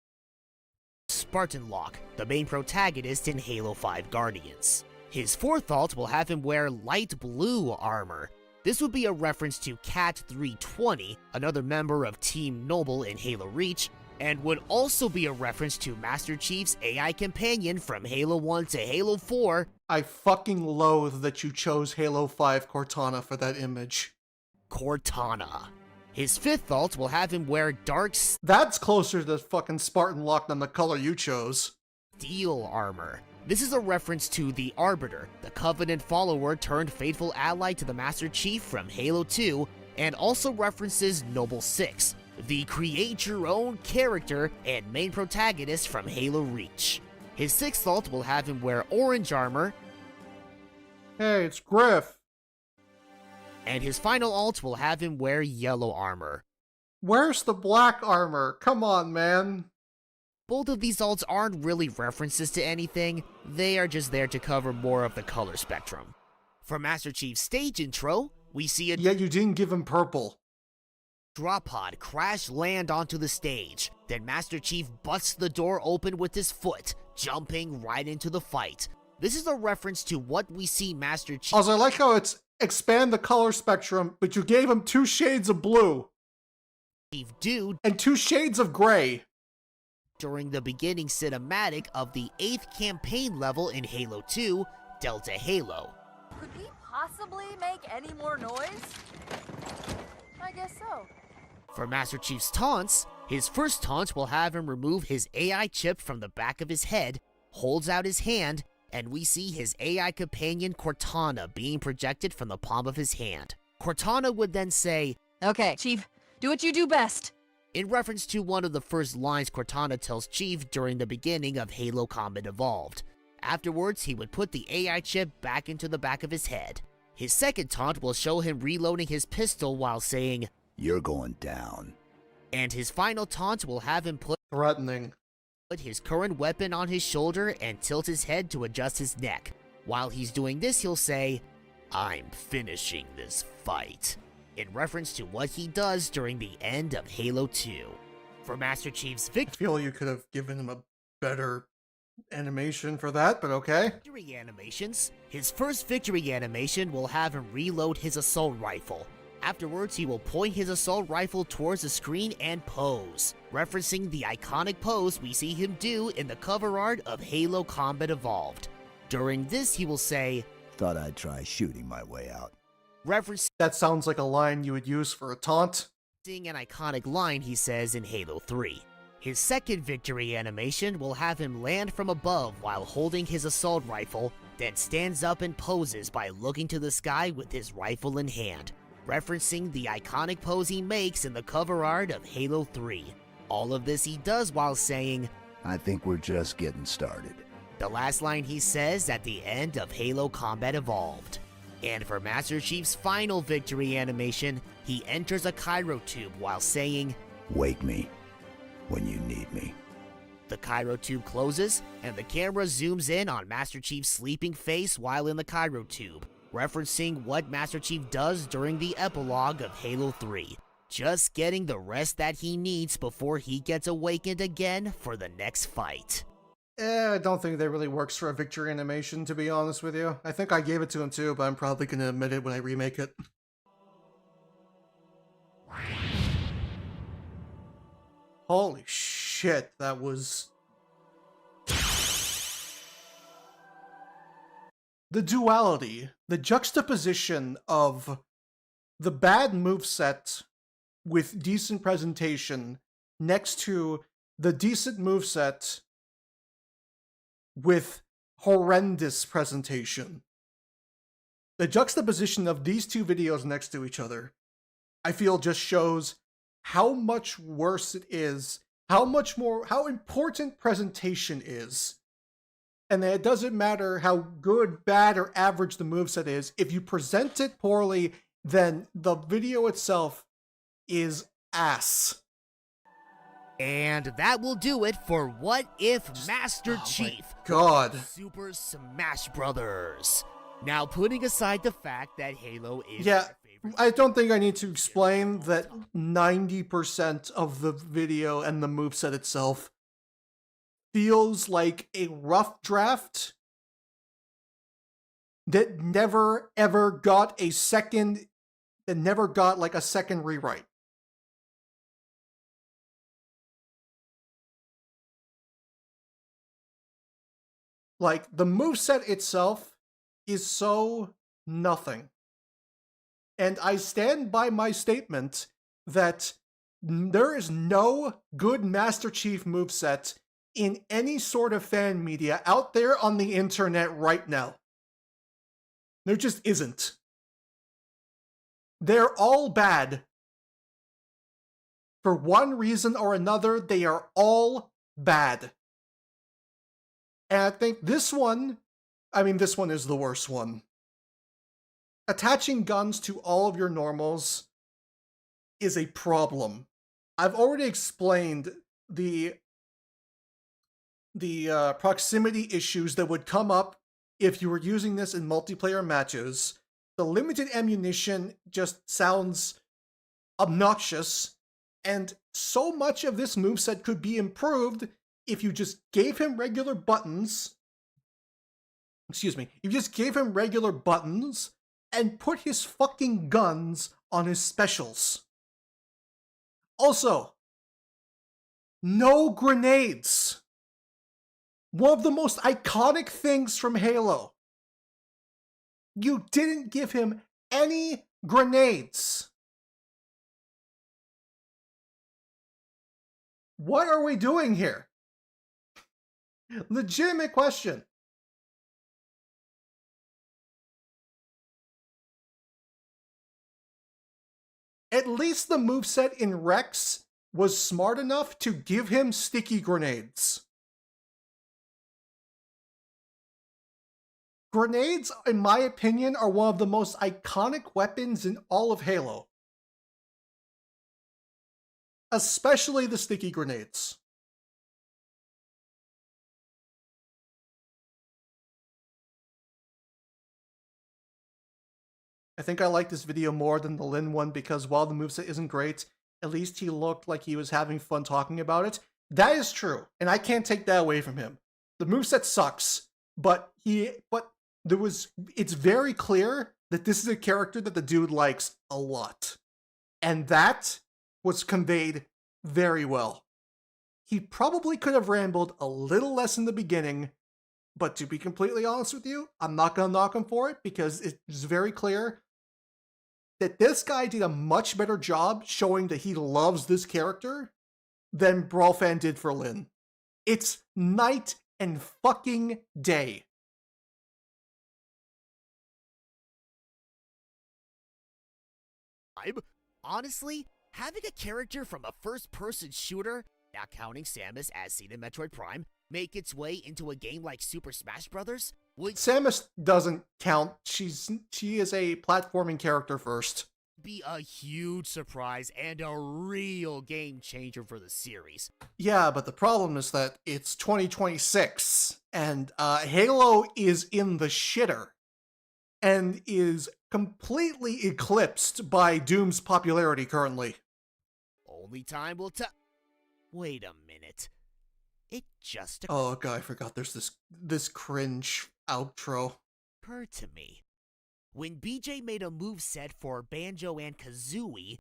Spartan Locke, the main protagonist in Halo 5 Guardians. His fourth alt will have him wear light blue armor. This would be a reference to Cat 320, another member of Team Noble in Halo Reach, and would also be a reference to Master Chief's AI companion from Halo 1 to Halo 4. I fucking loathe that you chose Halo 5 Cortana for that image. Cortana. His fifth alt will have him wear dark That's closer to fucking Spartan Locke than the color you chose. steel armor. This is a reference to the Arbiter, the Covenant follower turned faithful ally to the Master Chief from Halo 2, and also references Noble 6, the create-your-own character and main protagonist from Halo Reach. His sixth alt will have him wear orange armor, Hey, it's Griff. and his final alt will have him wear yellow armor. Where's the black armor? Come on, man. Both of these alts aren't really references to anything, they are just there to cover more of the color spectrum. For Master Chief's stage intro, we see a Yet you didn't give him purple. drop pod crash land onto the stage. Then Master Chief busts the door open with his foot, jumping right into the fight. This is a reference to what we see Master Chief Also, I like how it's expand the color spectrum, but you gave him 2 shades of blue do and 2 shades of gray. during the beginning cinematic of the 8th campaign level in Halo 2, Delta Halo. Could we possibly make any more noise? I guess so. For Master Chief's taunts, his first taunt will have him remove his AI chip from the back of his head, holds out his hand, and we see his AI companion Cortana being projected from the palm of his hand. Cortana would then say, Okay, Chief, do what you do best. in reference to one of the first lines Cortana tells Chief during the beginning of Halo Combat Evolved. Afterwards, he would put the AI chip back into the back of his head. His second taunt will show him reloading his pistol while saying, You're going down. and his final taunt will have him put Threatening. his current weapon on his shoulder and tilt his head to adjust his neck. While he's doing this, he'll say, I'm finishing this fight, in reference to what he does during the end of Halo 2. For Master Chief's I feel you could have given him a better animation for that, but okay. victory animations, his first victory animation will have him reload his assault rifle. Afterwards, he will point his assault rifle towards the screen and pose, referencing the iconic pose we see him do in the cover art of Halo Combat Evolved. During this, he will say, Thought I'd try shooting my way out. referencing That sounds like a line you would use for a taunt. an iconic line he says in Halo 3. His second victory animation will have him land from above while holding his assault rifle, then stands up and poses by looking to the sky with his rifle in hand, referencing the iconic pose he makes in the cover art of Halo 3. All of this he does while saying, I think we're just getting started. the last line he says at the end of Halo Combat Evolved. And for Master Chief's final victory animation, he enters a Cairo tube while saying, Wake me when you need me. The Cairo tube closes, and the camera zooms in on Master Chief's sleeping face while in the Cairo tube, referencing what Master Chief does during the epilogue of Halo 3, just getting the rest that he needs before he gets awakened again for the next fight. I don't think that really works for a victory animation, to be honest with you. I think I gave it to him too, but I'm probably going to admit it when I remake it. Holy shit, that was... The duality, the juxtaposition of the bad moveset with decent presentation next to the decent moveset with horrendous presentation. The juxtaposition of these two videos next to each other, I feel just shows how much worse it is, how important presentation is. And that it doesn't matter how good, bad, or average the moveset is. If you present it poorly, then the video itself is ass. And that will do it for What If Master Chief God. Super Smash Brothers. Now, putting aside the fact that Halo is Yeah, my favorite, I don't think I need to explain that 90% of the video and the moveset itself feels like a rough draft that never ever got a second, that never got like a second rewrite. Like, the moveset itself is so nothing. And I stand by my statement that there is no good Master Chief moveset in any sort of fan media out there on the internet right now. There just isn't. They're all bad. For one reason or another, they are all bad. And I think this one is the worst one. Attaching guns to all of your normals is a problem. I've already explained the proximity issues that would come up if you were using this in multiplayer matches. The limited ammunition just sounds obnoxious, and so much of this moveset could be improved if you just gave him regular buttons. Excuse me. You just gave him regular buttons and put his fucking guns on his specials. Also, no grenades. One of the most iconic things from Halo. You didn't give him any grenades. What are we doing here? Legitimate question. At least the moveset in Rex was smart enough to give him sticky grenades. Grenades, in my opinion, are one of the most iconic weapons in all of Halo. Especially the sticky grenades. I think I like this video more than the Lin one because while the moveset isn't great, at least he looked like he was having fun talking about it. That is true, and I can't take that away from him. The moveset sucks, but it's very clear that this is a character that the dude likes a lot. And that was conveyed very well. He probably could have rambled a little less in the beginning, but to be completely honest with you, I'm not going to knock him for it because it's very clear that this guy did a much better job showing that he loves this character than BrawlFan did for Lin. It's night and fucking day. Honestly, having a character from a first-person shooter, not counting Samus as seen in Metroid Prime, make its way into a game like Super Smash Bros. Would Samus doesn't count. She is a platforming character first. Be a huge surprise and a real game changer for the series. Yeah, but the problem is that it's 2026, and Halo is in the shitter, and is completely eclipsed by Doom's popularity currently. Only time will tell. Wait a minute. It just Oh god, I forgot there's this cringe outro. occurred to me. When BJ made a moveset for Banjo and Kazooie,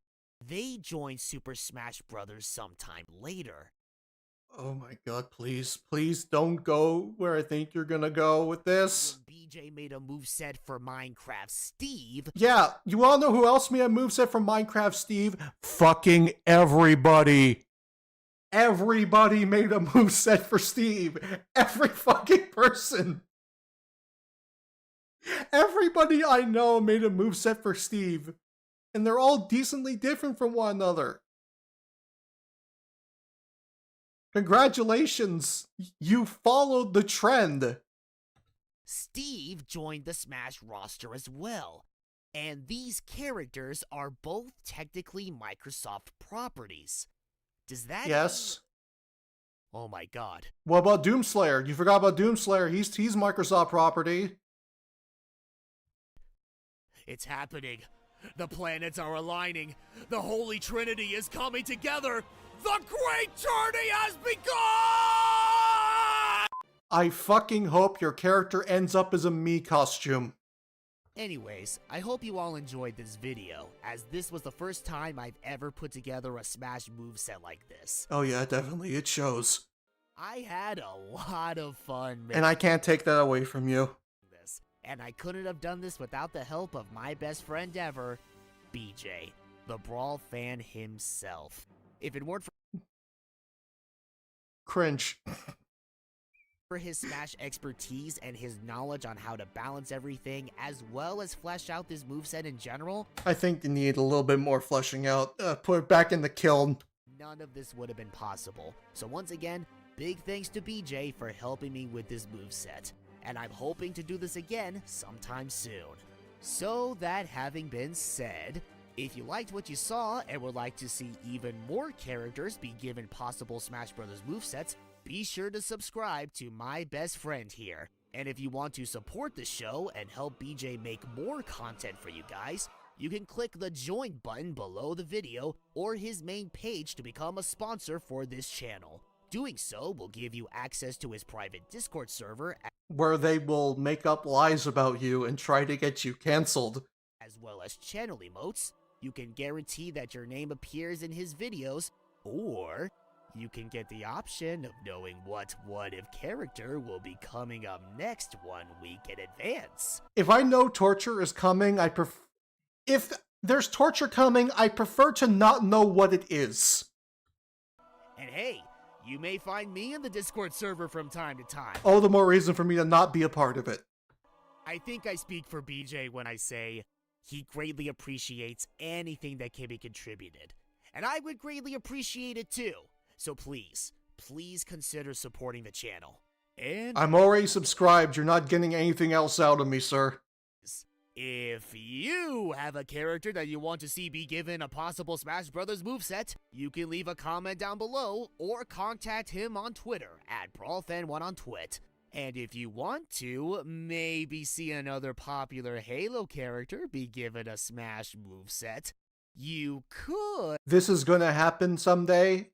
they joined Super Smash Bros. Sometime later. Oh my god, please don't go where I think you're gonna go with this. When BJ made a moveset for Minecraft Steve. Yeah, you all know who else made a moveset for Minecraft Steve? Fucking everybody. Everybody made a moveset for Steve. Every fucking person. Everybody I know made a moveset for Steve. And they're all decently different from one another. Congratulations, you followed the trend. Steve joined the Smash roster as well. And these characters are both technically Microsoft properties. Does that Yes. Oh my god. What about Doomslayer? You forgot about Doomslayer. He's Microsoft property. It's happening. The planets are aligning. The Holy Trinity is coming together. The Great Journey has begun! I fucking hope your character ends up as a me costume. Anyways, I hope you all enjoyed this video, as this was the first time I've ever put together a Smash moveset like this. Oh yeah, definitely, it shows. I had a lot of fun making And I can't take that away from you. this, and I couldn't have done this without the help of my best friend ever, BJ, the Brawl fan himself. If it weren't Cringe. for his Smash expertise and his knowledge on how to balance everything, as well as flesh out this moveset in general, I think they need a little bit more fleshing out. Put it back in the kiln. none of this would have been possible. So once again, big thanks to BJ for helping me with this moveset, and I'm hoping to do this again sometime soon. So that having been said, if you liked what you saw and would like to see even more characters be given possible Smash Bros. Movesets, be sure to subscribe to my best friend here. And if you want to support the show and help BJ make more content for you guys, you can click the join button below the video or his main page to become a sponsor for this channel. Doing so will give you access to his private Discord server, Where they will make up lies about you and try to get you cancelled. as well as channel emotes. You can guarantee that your name appears in his videos, or you can get the option of knowing what if character will be coming up next 1 week in advance. If I know torture is coming, if there's torture coming, I prefer to not know what it is. And hey, you may find me in the Discord server from time to time. All the more reason for me to not be a part of it. I think I speak for BJ when I say he greatly appreciates anything that can be contributed. And I would greatly appreciate it too. So please consider supporting the channel. And I'm already subscribed, you're not getting anything else out of me, sir. if you have a character that you want to see be given a possible Smash Bros. Moveset, you can leave a comment down below or contact him on Twitter at BrawlFan1 on Twit. And if you want to maybe see another popular Halo character be given a Smash moveset, you could. This is gonna happen someday.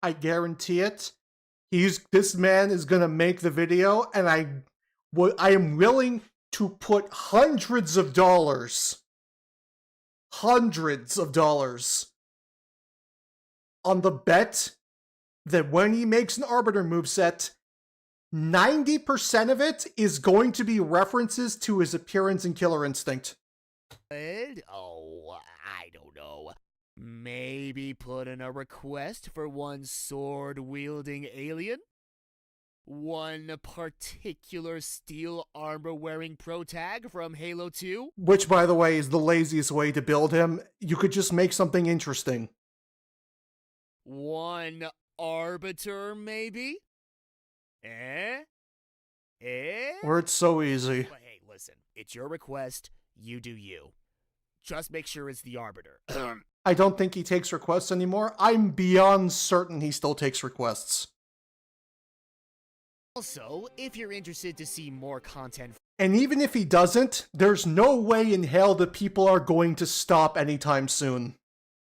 I guarantee it. This man is gonna make the video, and I am willing to put hundreds of dollars on the bet that when he makes an Arbiter moveset, 90% of it is going to be references to his appearance in Killer Instinct. Oh, I don't know. Maybe put in a request for one sword-wielding alien? One particular steel armor-wearing protag from Halo 2? Which, by the way, is the laziest way to build him. You could just make something interesting. One arbiter, maybe? Or it's so easy. But hey, listen, it's your request, you do you. Just make sure it's the arbiter. I don't think he takes requests anymore. I'm beyond certain he still takes requests. Also, if you're interested to see more content And even if he doesn't, there's no way in hell that people are going to stop anytime soon.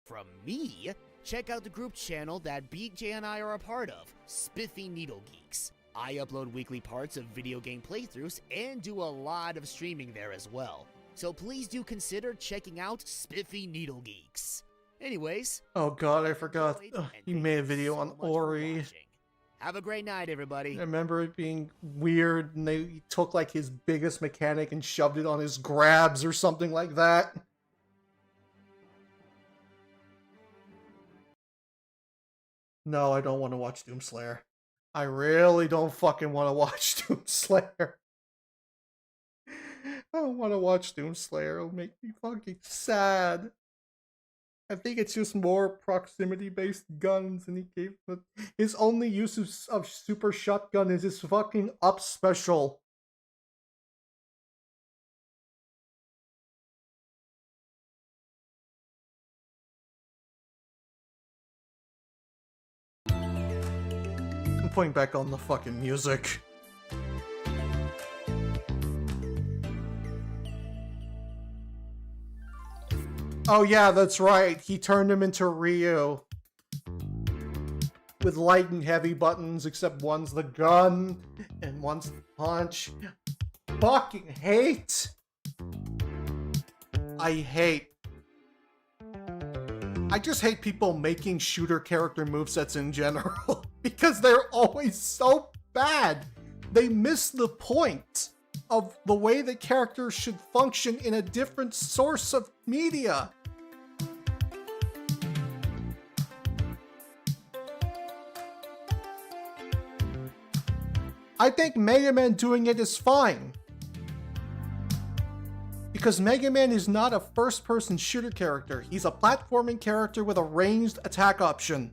from me, check out the group channel that BJ and I are a part of, Spiffy Needle Geeks. I upload weekly parts of video game playthroughs and do a lot of streaming there as well. So please do consider checking out Spiffy Needle Geeks. Anyways, Oh god, I forgot. He made a video on so much for Ori. watching. Have a great night, everybody. I remember it being weird, and they took like his biggest mechanic and shoved it on his grabs or something like that. No, I don't want to watch Doomslayer. I really don't fucking want to watch Doomslayer. I don't want to watch Doomslayer. It'll make me fucking sad. I think it's just more proximity-based guns, and he gave his only use of super shotgun is his fucking up special. I'm putting back on the fucking music. Oh yeah, that's right. He turned him into Ryu. with light and heavy buttons, except one's the gun and one's the punch. Fucking hate. I just hate people making shooter character movesets in general because they're always so bad. They miss the point of the way the characters should function in a different source of media. I think Mega Man doing it is fine. Because Mega Man is not a first-person shooter character. He's a platforming character with a ranged attack option.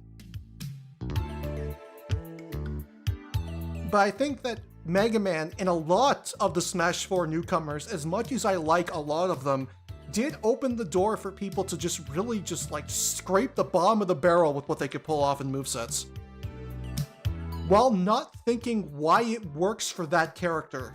But I think that Mega Man, in a lot of the Smash 4 newcomers, as much as I like a lot of them, did open the door for people to just really just like scrape the bottom of the barrel with what they could pull off in movesets, while not thinking why it works for that character.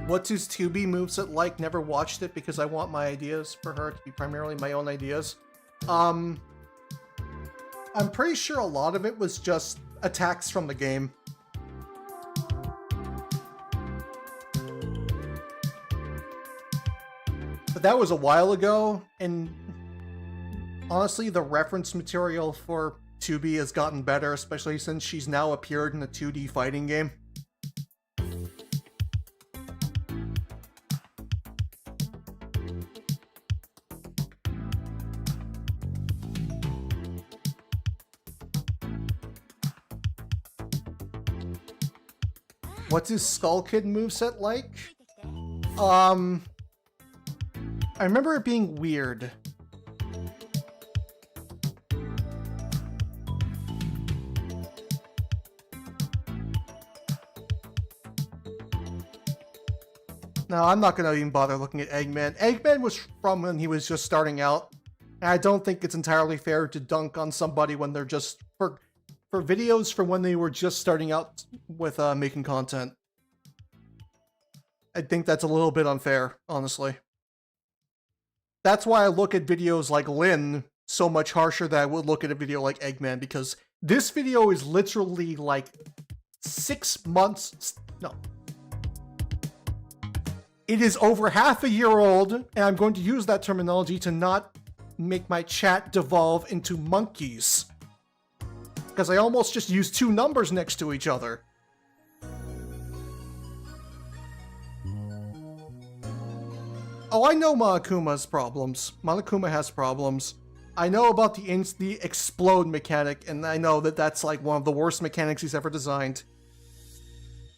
What's his 2B moveset like? Never watched it because I want my ideas for her to be primarily my own ideas. I'm pretty sure a lot of it was just attacks from the game. But that was a while ago, and honestly, the reference material for 2B has gotten better, especially since she's now appeared in a 2D fighting game. What's his Skull Kid moveset like? I remember it being weird. No, I'm not gonna even bother looking at Eggman. Eggman was from when he was just starting out, and I don't think it's entirely fair to dunk on somebody when they're just for videos from when they were just starting out with making content. I think that's a little bit unfair, honestly. That's why I look at videos like Lynn so much harsher than I would look at a video like Eggman, because this video is literally like 6 months... No. It is over half a year old, and I'm going to use that terminology to not make my chat devolve into monkeys. Because I almost just used two numbers next to each other. Oh, I know Monokuma's problems. Monokuma has problems. I know about the explode mechanic, and I know that that's like one of the worst mechanics he's ever designed.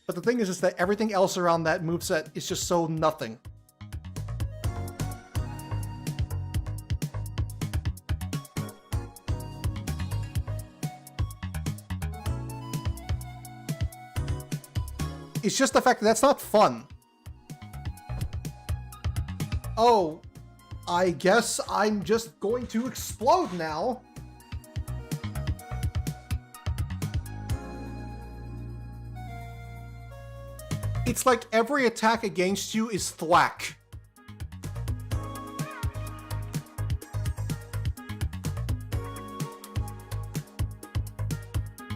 But the thing is that everything else around that moveset is just so nothing. It's just the fact that that's not fun. Oh, I guess I'm just going to explode now. It's like every attack against you is thwack.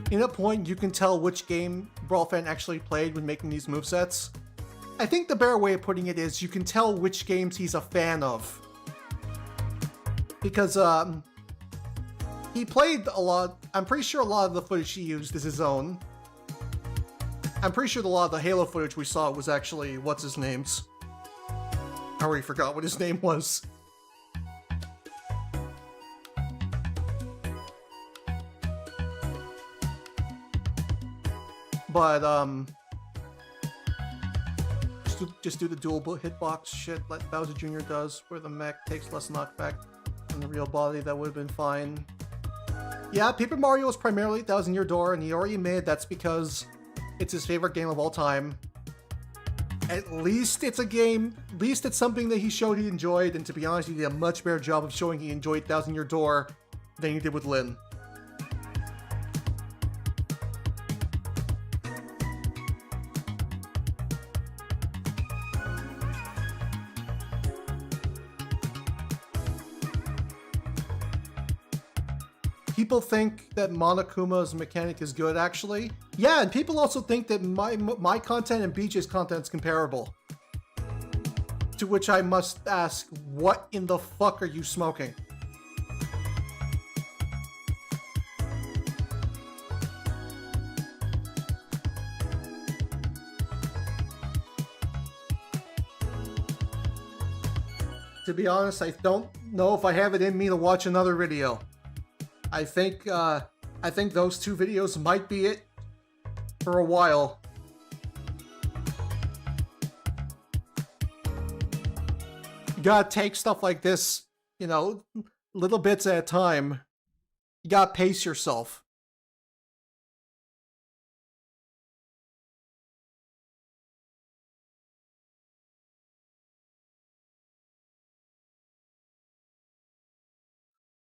In a point, you can tell which game BrawlFan actually played when making these movesets. I think the better way of putting it is you can tell which games he's a fan of. Because, he played a lot. I'm pretty sure a lot of the footage he used is his own. I'm pretty sure a lot of the Halo footage we saw was actually, what's his name's? I already forgot what his name was. But, just do the dual hitbox shit like Bowser Jr. does, where the mech takes less knockback than the real body. That would have been fine. Yeah, Paper Mario is primarily 1,000 Year Door, and he already admitted that's because it's his favorite game of all time. At least it's a game, at least it's something that he showed he enjoyed, and to be honest, he did a much better job of showing he enjoyed 1,000 Year Door than he did with Lyn. people think that Monokuma's mechanic is good, actually. Yeah, and people also think that my content and BJ's content is comparable. To which I must ask, what in the fuck are you smoking? To be honest, I don't know if I have it in me to watch another video. I think those two videos might be it for a while. You gotta take stuff like this, you know, little bits at a time. You gotta pace yourself.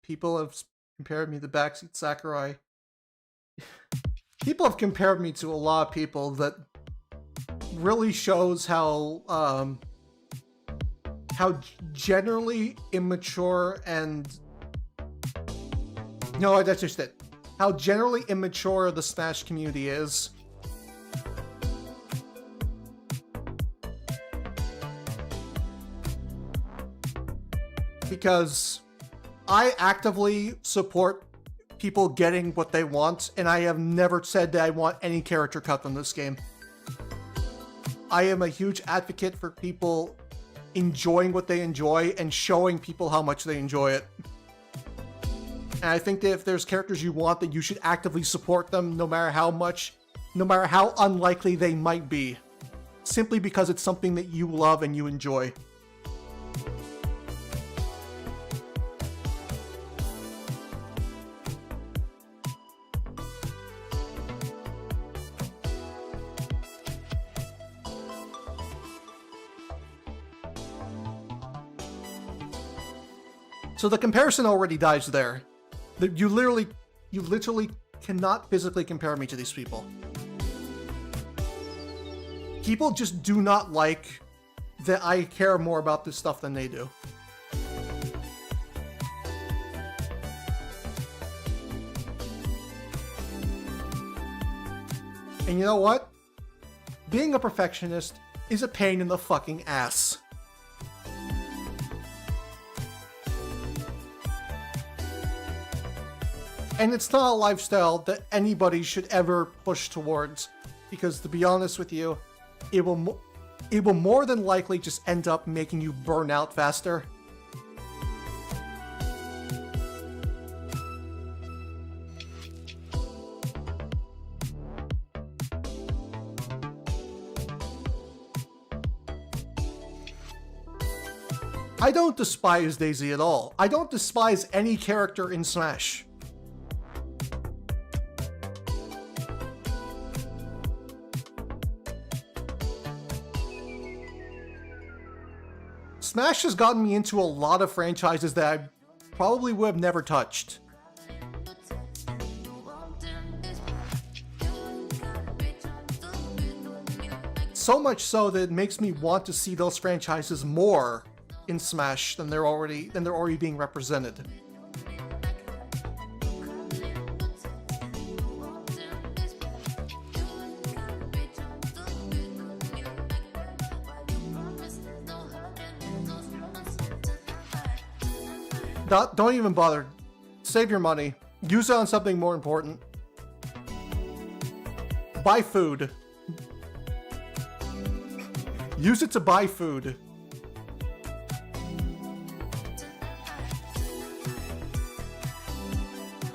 People have compared me to Backseat Sakurai. People have compared me to a lot of people that really shows how generally immature and... No, that's just it. How generally immature the Smash community is. Because I actively support people getting what they want, and I have never said that I want any character cut from this game. I am a huge advocate for people enjoying what they enjoy and showing people how much they enjoy it. And I think that if there's characters you want, that you should actively support them no matter how unlikely they might be. Simply because it's something that you love and you enjoy. So the comparison already dies there. You literally cannot physically compare me to these people. People just do not like that I care more about this stuff than they do. And you know what? Being a perfectionist is a pain in the fucking ass. And it's not a lifestyle that anybody should ever push towards, because to be honest with you, it will more than likely just end up making you burn out faster. I don't despise Daisy at all. I don't despise any character in Smash. Smash has gotten me into a lot of franchises that I probably would have never touched. So much so that it makes me want to see those franchises more in Smash than they're already being represented. Don't even bother. Save your money. Use it on something more important. Buy food. Use it to buy food.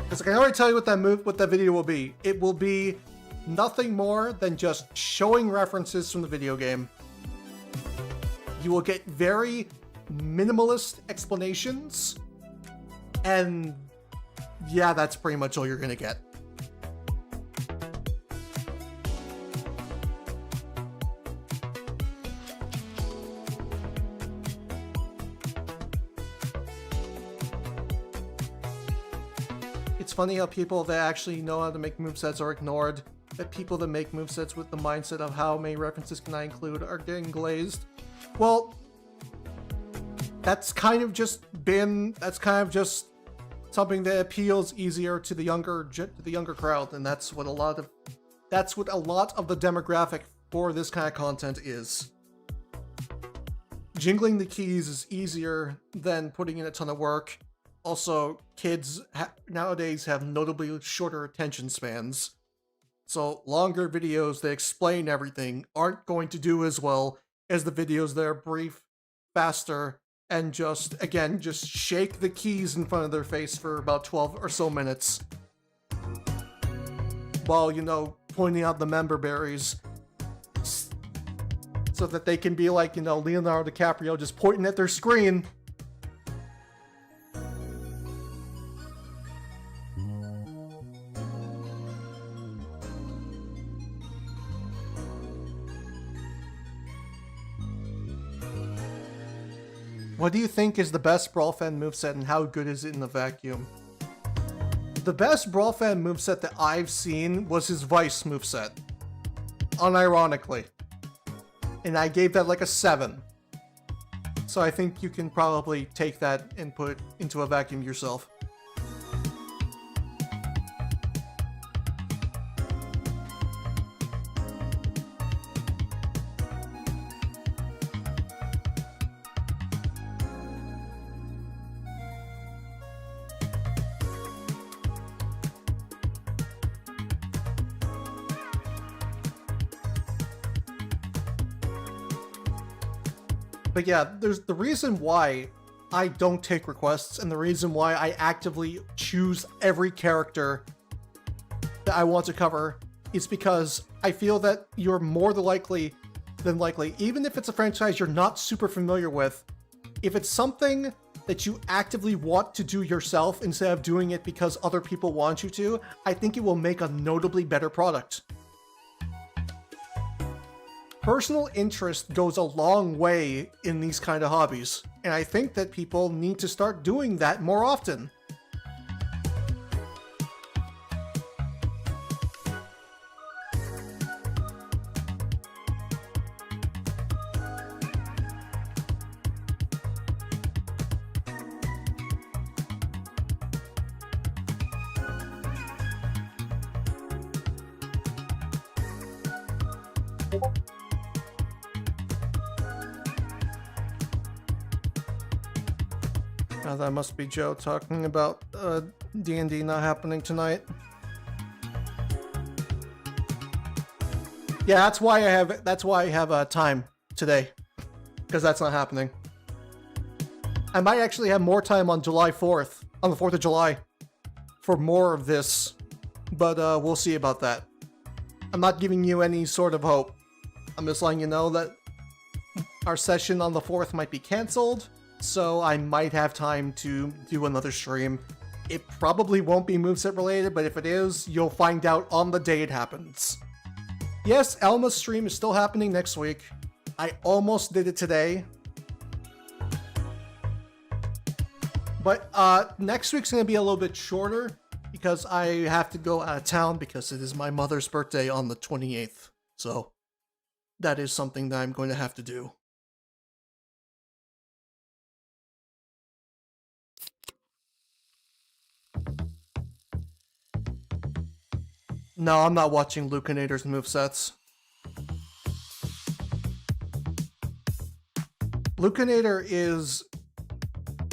Because I can already tell you what that video will be. It will be nothing more than just showing references from the video game. You will get very minimalist explanations. And yeah, that's pretty much all you're gonna get. It's funny how people that actually know how to make movesets are ignored, that people that make movesets with the mindset of how many references can I include are getting glazed. Well, that's kind of just something that appeals easier to the younger crowd, and that's what a lot of the demographic for this kind of content is. Jingling the keys is easier than putting in a ton of work. Also, kids nowadays have notably shorter attention spans. So longer videos that explain everything aren't going to do as well as the videos that are brief, faster, and just shake the keys in front of their face for about 12 or so minutes. While, pointing out the member berries. So that they can be like, Leonardo DiCaprio just pointing at their screen. What do you think is the best BrawlFan moveset and how good is it in the vacuum? The best BrawlFan moveset that I've seen was his Vice moveset. Unironically. And I gave that like a 7. So I think you can probably take that and put it into a vacuum yourself. But yeah, there's the reason why I don't take requests and the reason why I actively choose every character that I want to cover is because I feel that you're more than likely, even if it's a franchise you're not super familiar with, if it's something that you actively want to do yourself instead of doing it because other people want you to, I think it will make a notably better product. Personal interest goes a long way in these kind of hobbies, and I think that people need to start doing that more often. Now that must be Joe talking about D&D not happening tonight. Yeah, that's why I have time today, because that's not happening. I might actually have more time on July 4th, on the 4th of July, for more of this, but we'll see about that. I'm not giving you any sort of hope. I'm just letting you know that our session on the 4th might be cancelled, so I might have time to do another stream. It probably won't be moveset related, but if it is, you'll find out on the day it happens. Yes, Elma's stream is still happening next week. I almost did it today. But next week's going to be a little bit shorter because I have to go out of town because it is my mother's birthday on the 28th. So that is something that I'm going to have to do. No, I'm not watching Lucanator's movesets. Lucanator is...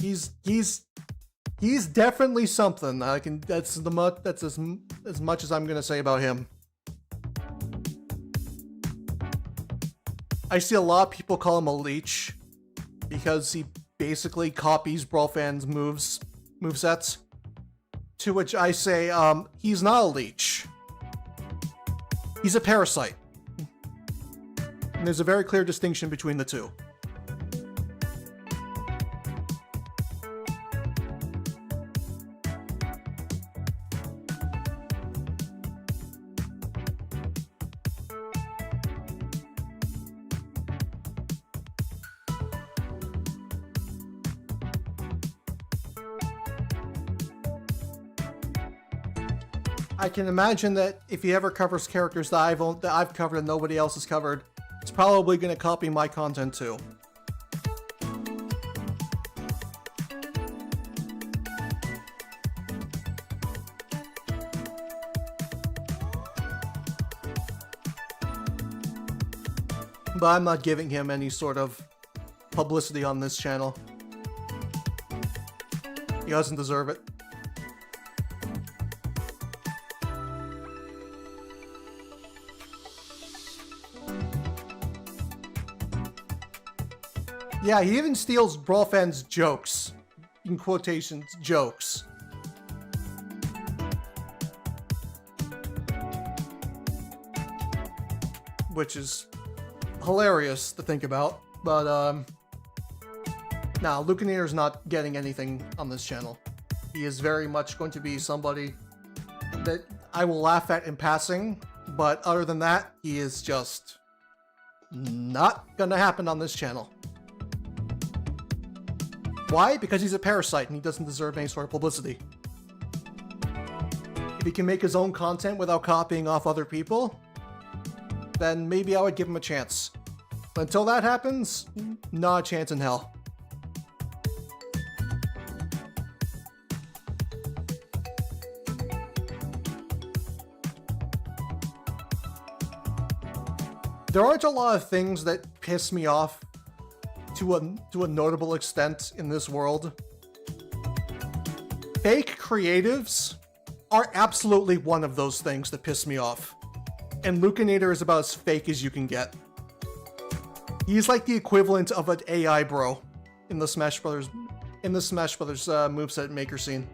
He's definitely something. That's as much as I'm gonna say about him. I see a lot of people call him a leech because he basically copies BrawlFan1's movesets. To which I say, he's not a leech. He's a parasite. And there's a very clear distinction between the two. I can imagine that if he ever covers characters that I've covered and nobody else has covered, it's probably going to copy my content too. But I'm not giving him any sort of publicity on this channel. He doesn't deserve it. Yeah, he even steals BrawlFan1's jokes. In quotations, jokes. Which is hilarious to think about. But, nah, Lucanator's not getting anything on this channel. He is very much going to be somebody that I will laugh at in passing. But other than that, he is just not gonna happen on this channel. Why? Because he's a parasite and he doesn't deserve any sort of publicity. If he can make his own content without copying off other people, then maybe I would give him a chance. But until that happens, not a chance in hell. There aren't a lot of things that piss me off to a notable extent in this world. Fake creatives are absolutely one of those things that piss me off. And Lucanator is about as fake as you can get. He's like the equivalent of an AI bro in the Smash Brothers moveset maker scene.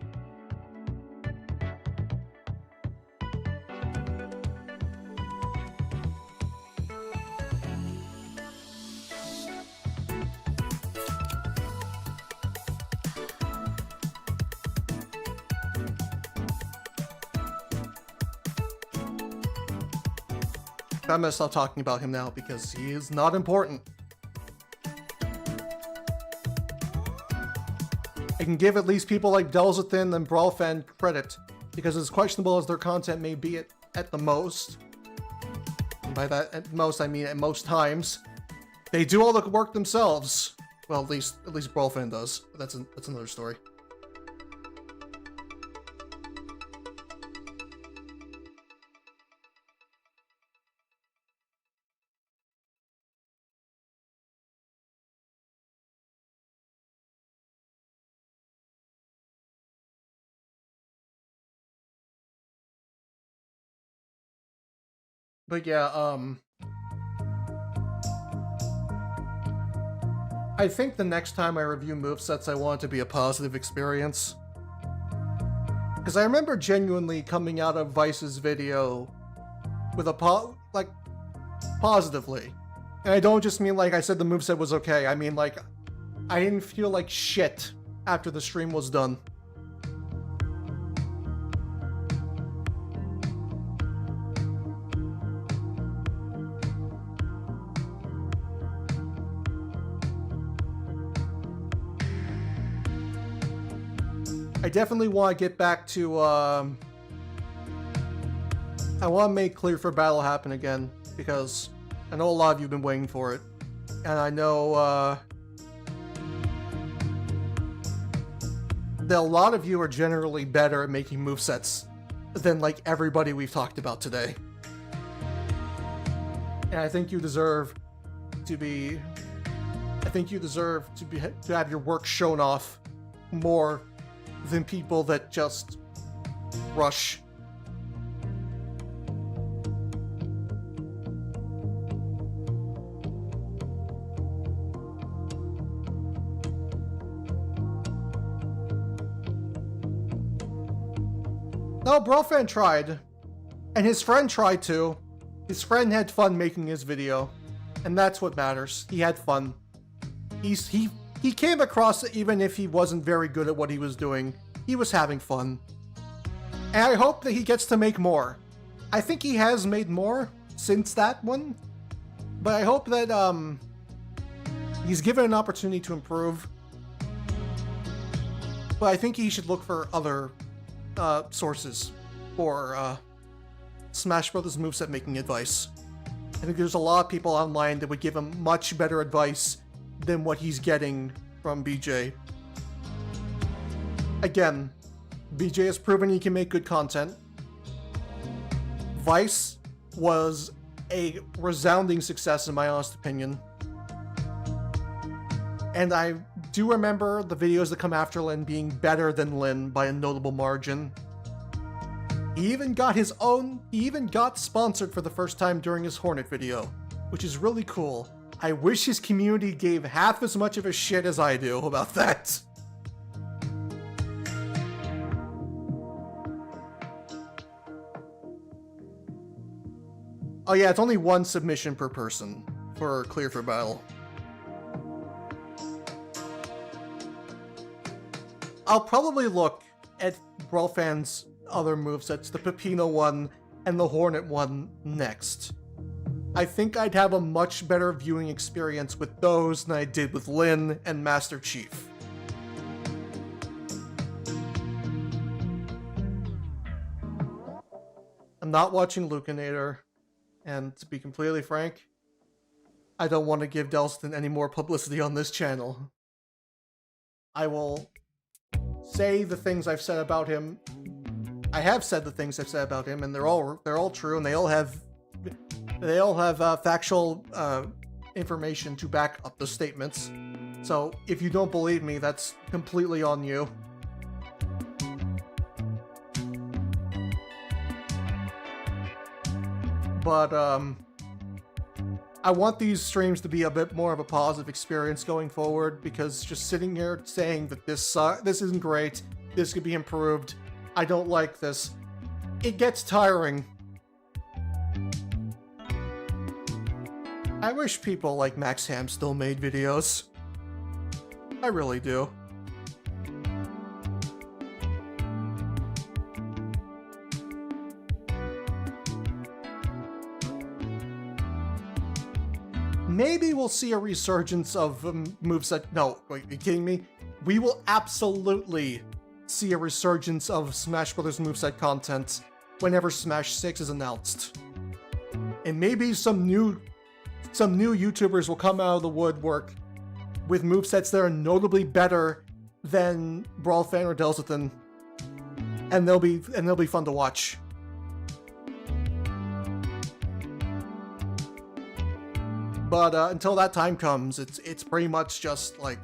I'm gonna stop talking about him now because he is not important. I can give at least people like Delzathan and BrawlFan credit, because as questionable as their content may be at the most, and by that at most I mean at most times, they do all the work themselves. Well, at least BrawlFan does. But that's another story. But yeah, I think the next time I review movesets, I want it to be a positive experience. Because I remember genuinely coming out of Vice's video with positively. And I don't just mean like I said the moveset was okay, I mean like, I didn't feel like shit after the stream was done. I definitely want to get back to, I want to make Clear for Battle happen again, because I know a lot of you have been waiting for it. And I know, that a lot of you are generally better at making movesets than, like, everybody we've talked about today. And I think you deserve to be, to have your work shown off more than people that just rush. No, BrawlFan tried. And his friend tried too. His friend had fun making his video. And that's what matters. He had fun. He came across it even if he wasn't very good at what he was doing. He was having fun. And I hope that he gets to make more. I think he has made more since that one. But I hope that he's given an opportunity to improve. But I think he should look for other sources for Smash Brothers moveset making advice. I think there's a lot of people online that would give him much better advice than what he's getting from BJ. Again, BJ has proven he can make good content. Vice was a resounding success in my honest opinion. And I do remember the videos that come after Lin being better than Lin by a notable margin. He even got sponsored for the first time during his Hornet video, which is really cool. I wish his community gave half as much of a shit as I do about that. Oh yeah, it's only one submission per person for Clear for Battle. I'll probably look at BrawlFan's other movesets, the Pepino one and the Hornet one, next. I think I'd have a much better viewing experience with those than I did with Lin and Master Chief. I'm not watching Lucanator, and to be completely frank, I don't want to give Delston any more publicity on this channel. I will say the things I've said about him. I have said the things I've said about him, and they're all true, and they all have factual information to back up the statements. So if you don't believe me, that's completely on you. But I want these streams to be a bit more of a positive experience going forward, because just sitting here saying that this isn't great, this could be improved, I don't like this, it gets tiring. I wish people like Max Ham still made videos. I really do. Maybe we'll see a resurgence of moveset. No, wait, are you kidding me? We will absolutely see a resurgence of Smash Bros. Moveset content whenever Smash 6 is announced. And maybe some new YouTubers will come out of the woodwork with movesets that are notably better than BrawlFan or Delzathan, and they'll be fun to watch. But until that time comes, it's pretty much just like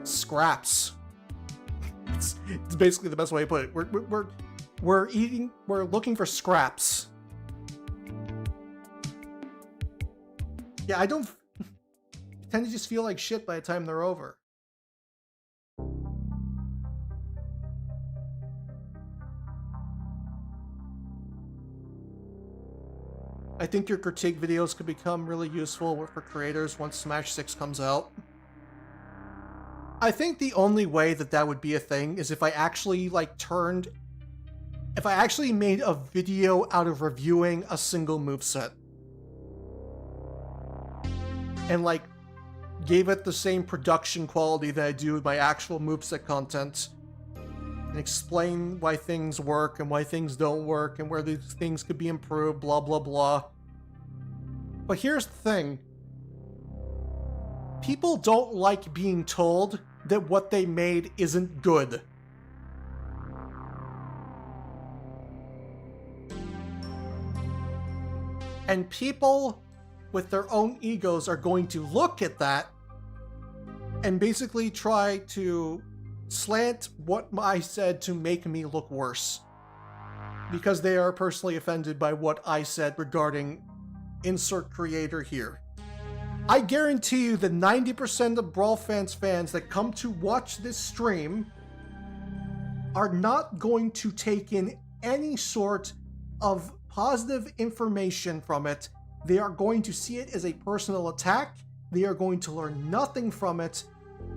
scraps. It's basically the best way to put it. We're looking for scraps. Yeah, I tend to just feel like shit by the time they're over. I think your critique videos could become really useful for creators once Smash 6 comes out. I think the only way that would be a thing is if I actually made a video out of reviewing a single moveset. And gave it the same production quality that I do with my actual moveset content. And explain why things work and why things don't work and where these things could be improved, blah blah blah. But here's the thing. People don't like being told that what they made isn't good. And people with their own egos are going to look at that and basically try to slant what I said to make me look worse, because they are personally offended by what I said regarding insert creator here. I guarantee you that 90% of BrawlFan1's fans that come to watch this stream are not going to take in any sort of positive information from it. They are going to see it as a personal attack. They are going to learn nothing from it.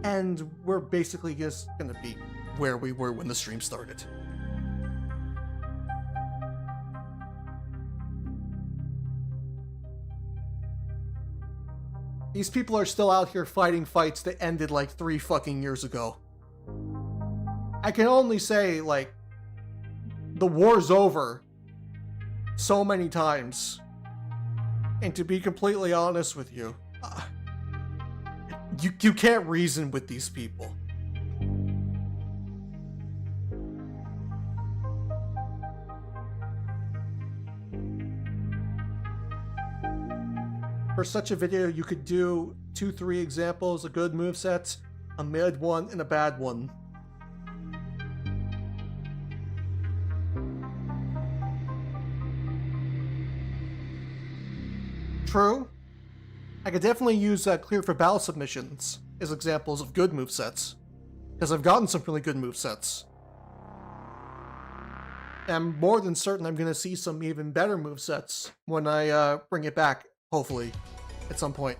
And we're basically just going to be where we were when the stream started. These people are still out here fighting fights that ended 3 fucking years ago. I can only say, the war's over so many times. And to be completely honest with you, you can't reason with these people. such a video, you could do 2-3 examples, a good moveset, a mid one, and a bad one. True. I could definitely use clear for battle submissions as examples of good movesets, because I've gotten some really good movesets. I'm more than certain I'm going to see some even better movesets when I bring it back, hopefully, at some point.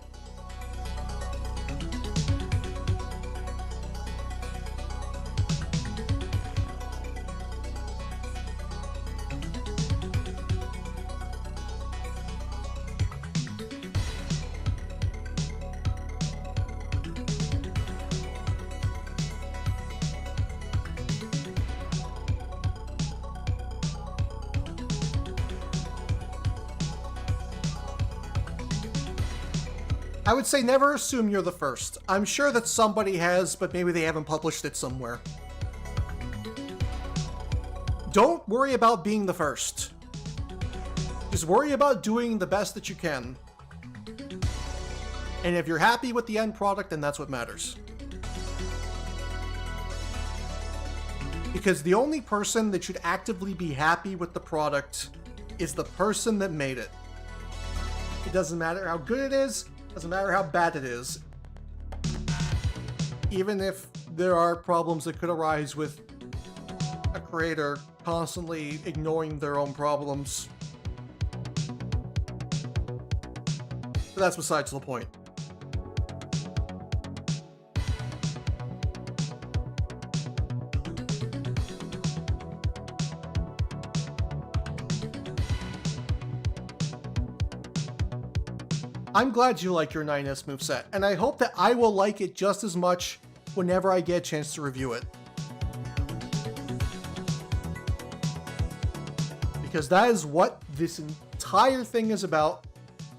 I would say never assume you're the first. I'm sure that somebody has, but maybe they haven't published it somewhere. Don't worry about being the first. Just worry about doing the best that you can. And if you're happy with the end product, then that's what matters. Because the only person that should actively be happy with the product is the person that made it. It doesn't matter how good it is. Doesn't matter how bad it is. Even if there are problems that could arise with a creator constantly ignoring their own problems. But that's besides the point. I'm glad you like your 9S moveset, and I hope that I will like it just as much whenever I get a chance to review it. Because that is what this entire thing is about.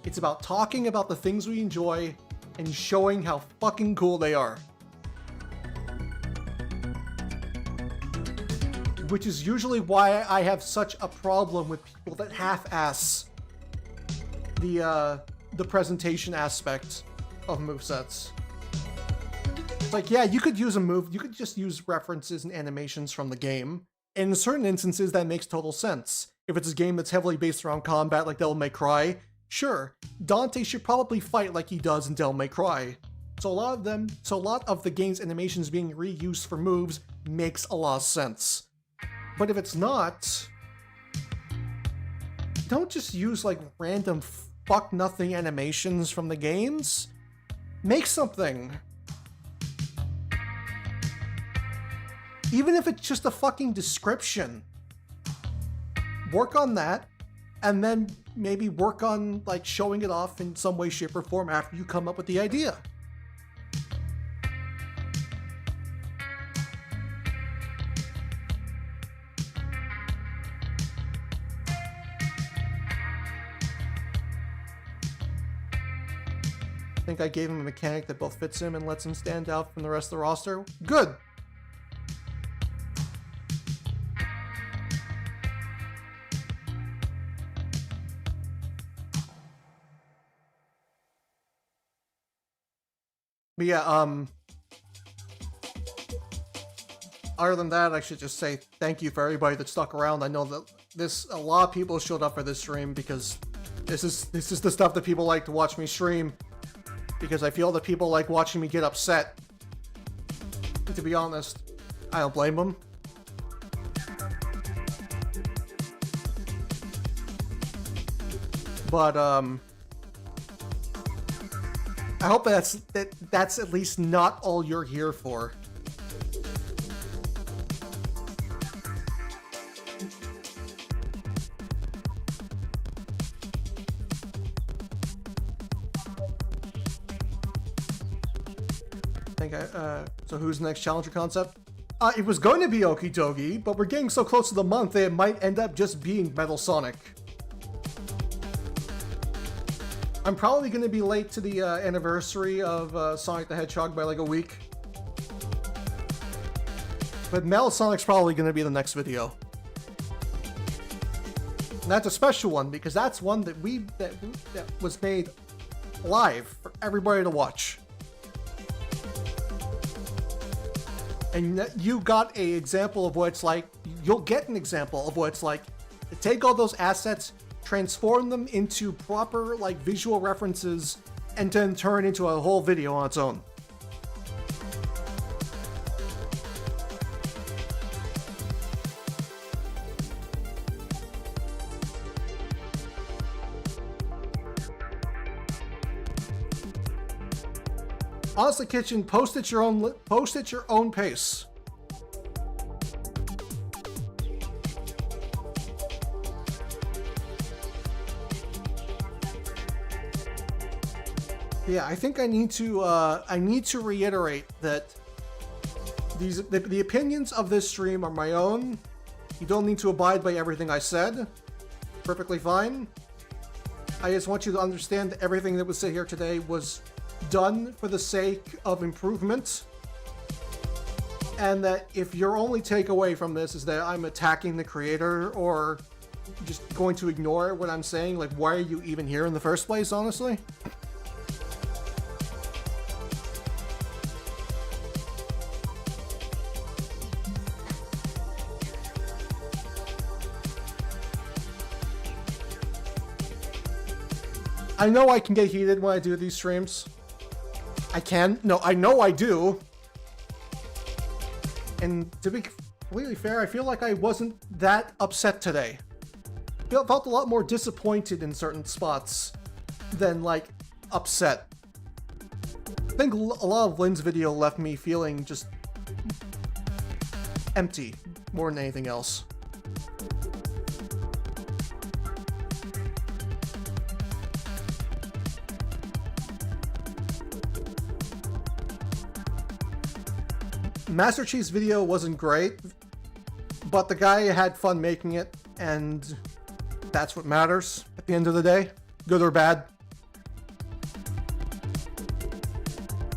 It's about talking about the things we enjoy and showing how fucking cool they are. Which is usually why I have such a problem with people that half-ass the presentation aspect of movesets. It's like, yeah, you could use a move, you could just use references and animations from the game. And in certain instances, that makes total sense. If it's a game that's heavily based around combat like Devil May Cry, sure, Dante should probably fight like he does in Devil May Cry. So a lot of the game's animations being reused for moves makes a lot of sense. But if it's not, don't just use like random fuck nothing animations from the games. Make something. Even if it's just a fucking description. Work on that, and then maybe work on like showing it off in some way, shape, or form after you come up with the idea. I think I gave him a mechanic that both fits him and lets him stand out from the rest of the roster. Good! But yeah, other than that, I should just say thank you for everybody that stuck around. I know that a lot of people showed up for this stream because this is the stuff that people like to watch me stream. Because I feel that people like watching me get upset. And to be honest, I don't blame them. But I hope that's at least not all you're here for. So who's the next challenger concept? It was going to be Okie Dokie, but we're getting so close to the month that it might end up just being Metal Sonic. I'm probably going to be late to the anniversary of Sonic the Hedgehog by like a week. But Metal Sonic's probably going to be the next video. And that's a special one because that's one that was made live for everybody to watch. And you got an example of what it's like. You'll get an example of what it's like to take all those assets, transform them into proper like visual references, and then turn into a whole video on its own. Honestly, Kitchen, post at your own pace. Yeah, I think I need to reiterate that the opinions of this stream are my own. You don't need to abide by everything I said. Perfectly fine. I just want you to understand that everything that was said here today was done for the sake of improvement, and that if your only takeaway from this is that I'm attacking the creator or just going to ignore what I'm saying, like, why are you even here in the first place, honestly? I know I can get heated when I do these streams. I can. No, I know I do. And to be completely fair, I feel like I wasn't that upset today. Felt a lot more disappointed in certain spots than, like, upset. I think a lot of Lynn's video left me feeling just empty more than anything else. Master Chief's video wasn't great, but the guy had fun making it, and that's what matters at the end of the day, good or bad.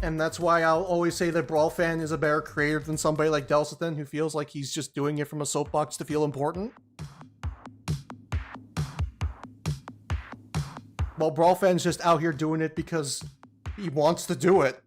And that's why I'll always say that BrawlFan is a better creator than somebody like Delcithan, who feels like he's just doing it from a soapbox to feel important. Well, BrawlFan's just out here doing it because he wants to do it.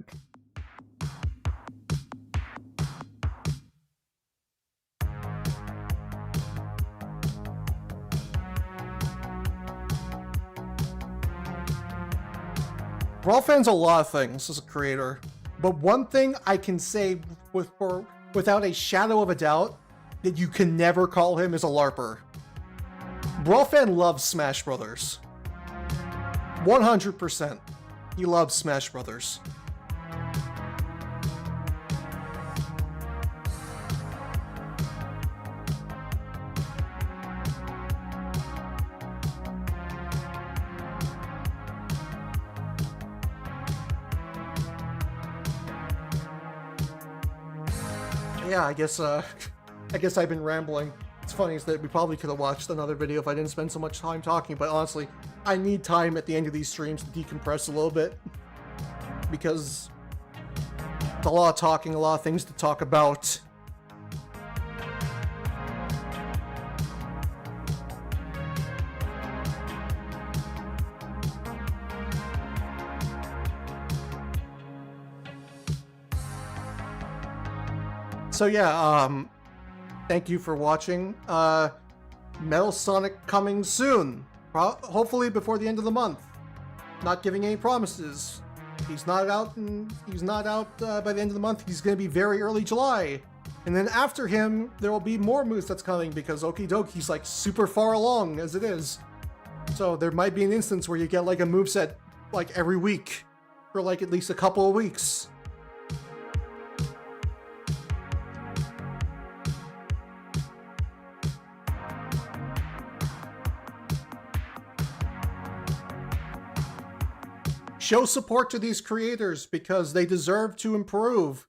BrawlFan's a lot of things as a creator, but one thing I can say without a shadow of a doubt that you can never call him is a LARPer. BrawlFan loves Smash Brothers. 100%. He loves Smash Brothers. Yeah, I guess I've been rambling. It's funny is that we probably could have watched another video if I didn't spend so much time talking, but honestly, I need time at the end of these streams to decompress a little bit, because it's a lot of talking, a lot of things to talk about. So yeah, thank you for watching. Metal Sonic coming soon. Hopefully before the end of the month. Not giving any promises. He's not out by the end of the month. He's going to be very early July. And then after him, there will be more moves that's coming because Okie Doki's like super far along as it is. So there might be an instance where you get like a moveset like every week for like at least a couple of weeks. Show support to these creators because they deserve to improve.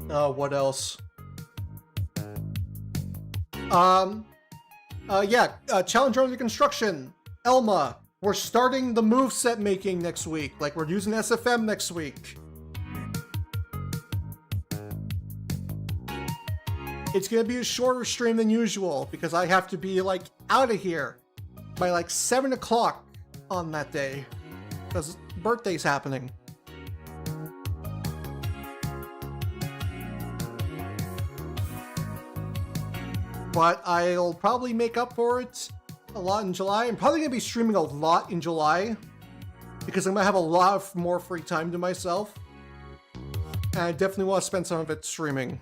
What else? Challenger under construction. Elma, we're starting the moveset making next week. Like, we're using SFM next week. It's gonna be a shorter stream than usual because I have to be, like, out of here by, like, 7 o'clock on that day. Because birthday's happening. But I'll probably make up for it a lot in July. I'm probably going to be streaming a lot in July because I'm going to have a lot of more free time to myself. And I definitely want to spend some of it streaming.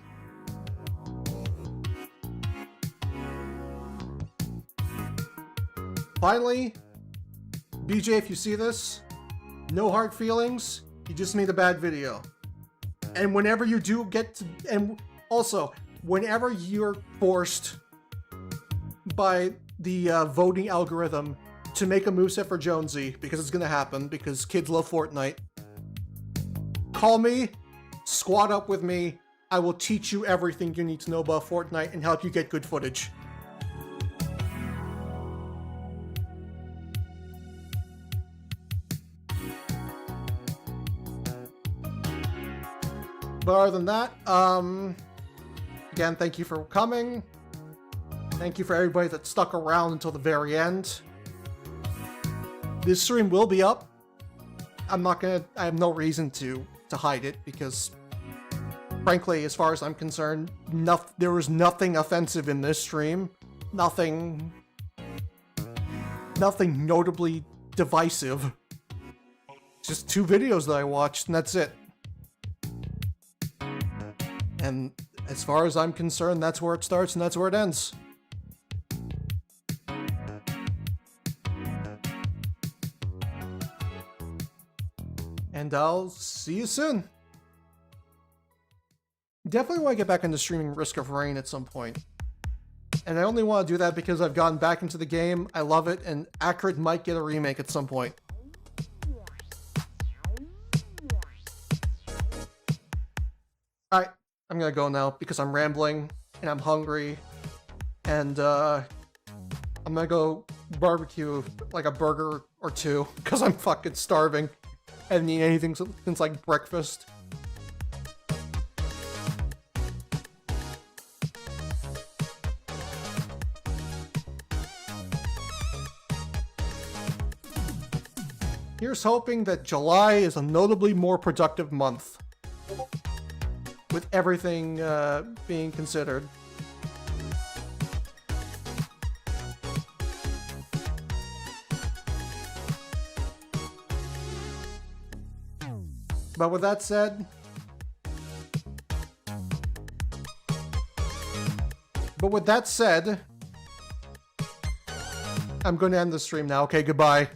Finally, BJ, if you see this, no hard feelings. You just made a bad video. And whenever you do get to... And also, whenever you're forced by the voting algorithm to make a moveset for Jonesy, because it's going to happen, because kids love Fortnite, call me, squad up with me, I will teach you everything you need to know about Fortnite and help you get good footage. But other than that, again, thank you for coming. Thank you for everybody that stuck around until the very end. This stream will be up. I have no reason to hide it because, frankly, as far as I'm concerned, there was nothing offensive in this stream. Nothing notably divisive. Just 2 videos that I watched, and that's it. And as far as I'm concerned, that's where it starts and that's where it ends. And I'll see you soon. Definitely want to get back into streaming Risk of Rain at some point. And I only want to do that because I've gotten back into the game, I love it, and Accurate might get a remake at some point. Alright. I'm gonna go now because I'm rambling and I'm hungry and I'm gonna go barbecue like a burger or 2 because I'm fucking starving. I haven't eaten anything since like breakfast. Here's hoping that July is a notably more productive month. With everything being considered. But with that said... I'm going to end the stream now. Okay, goodbye.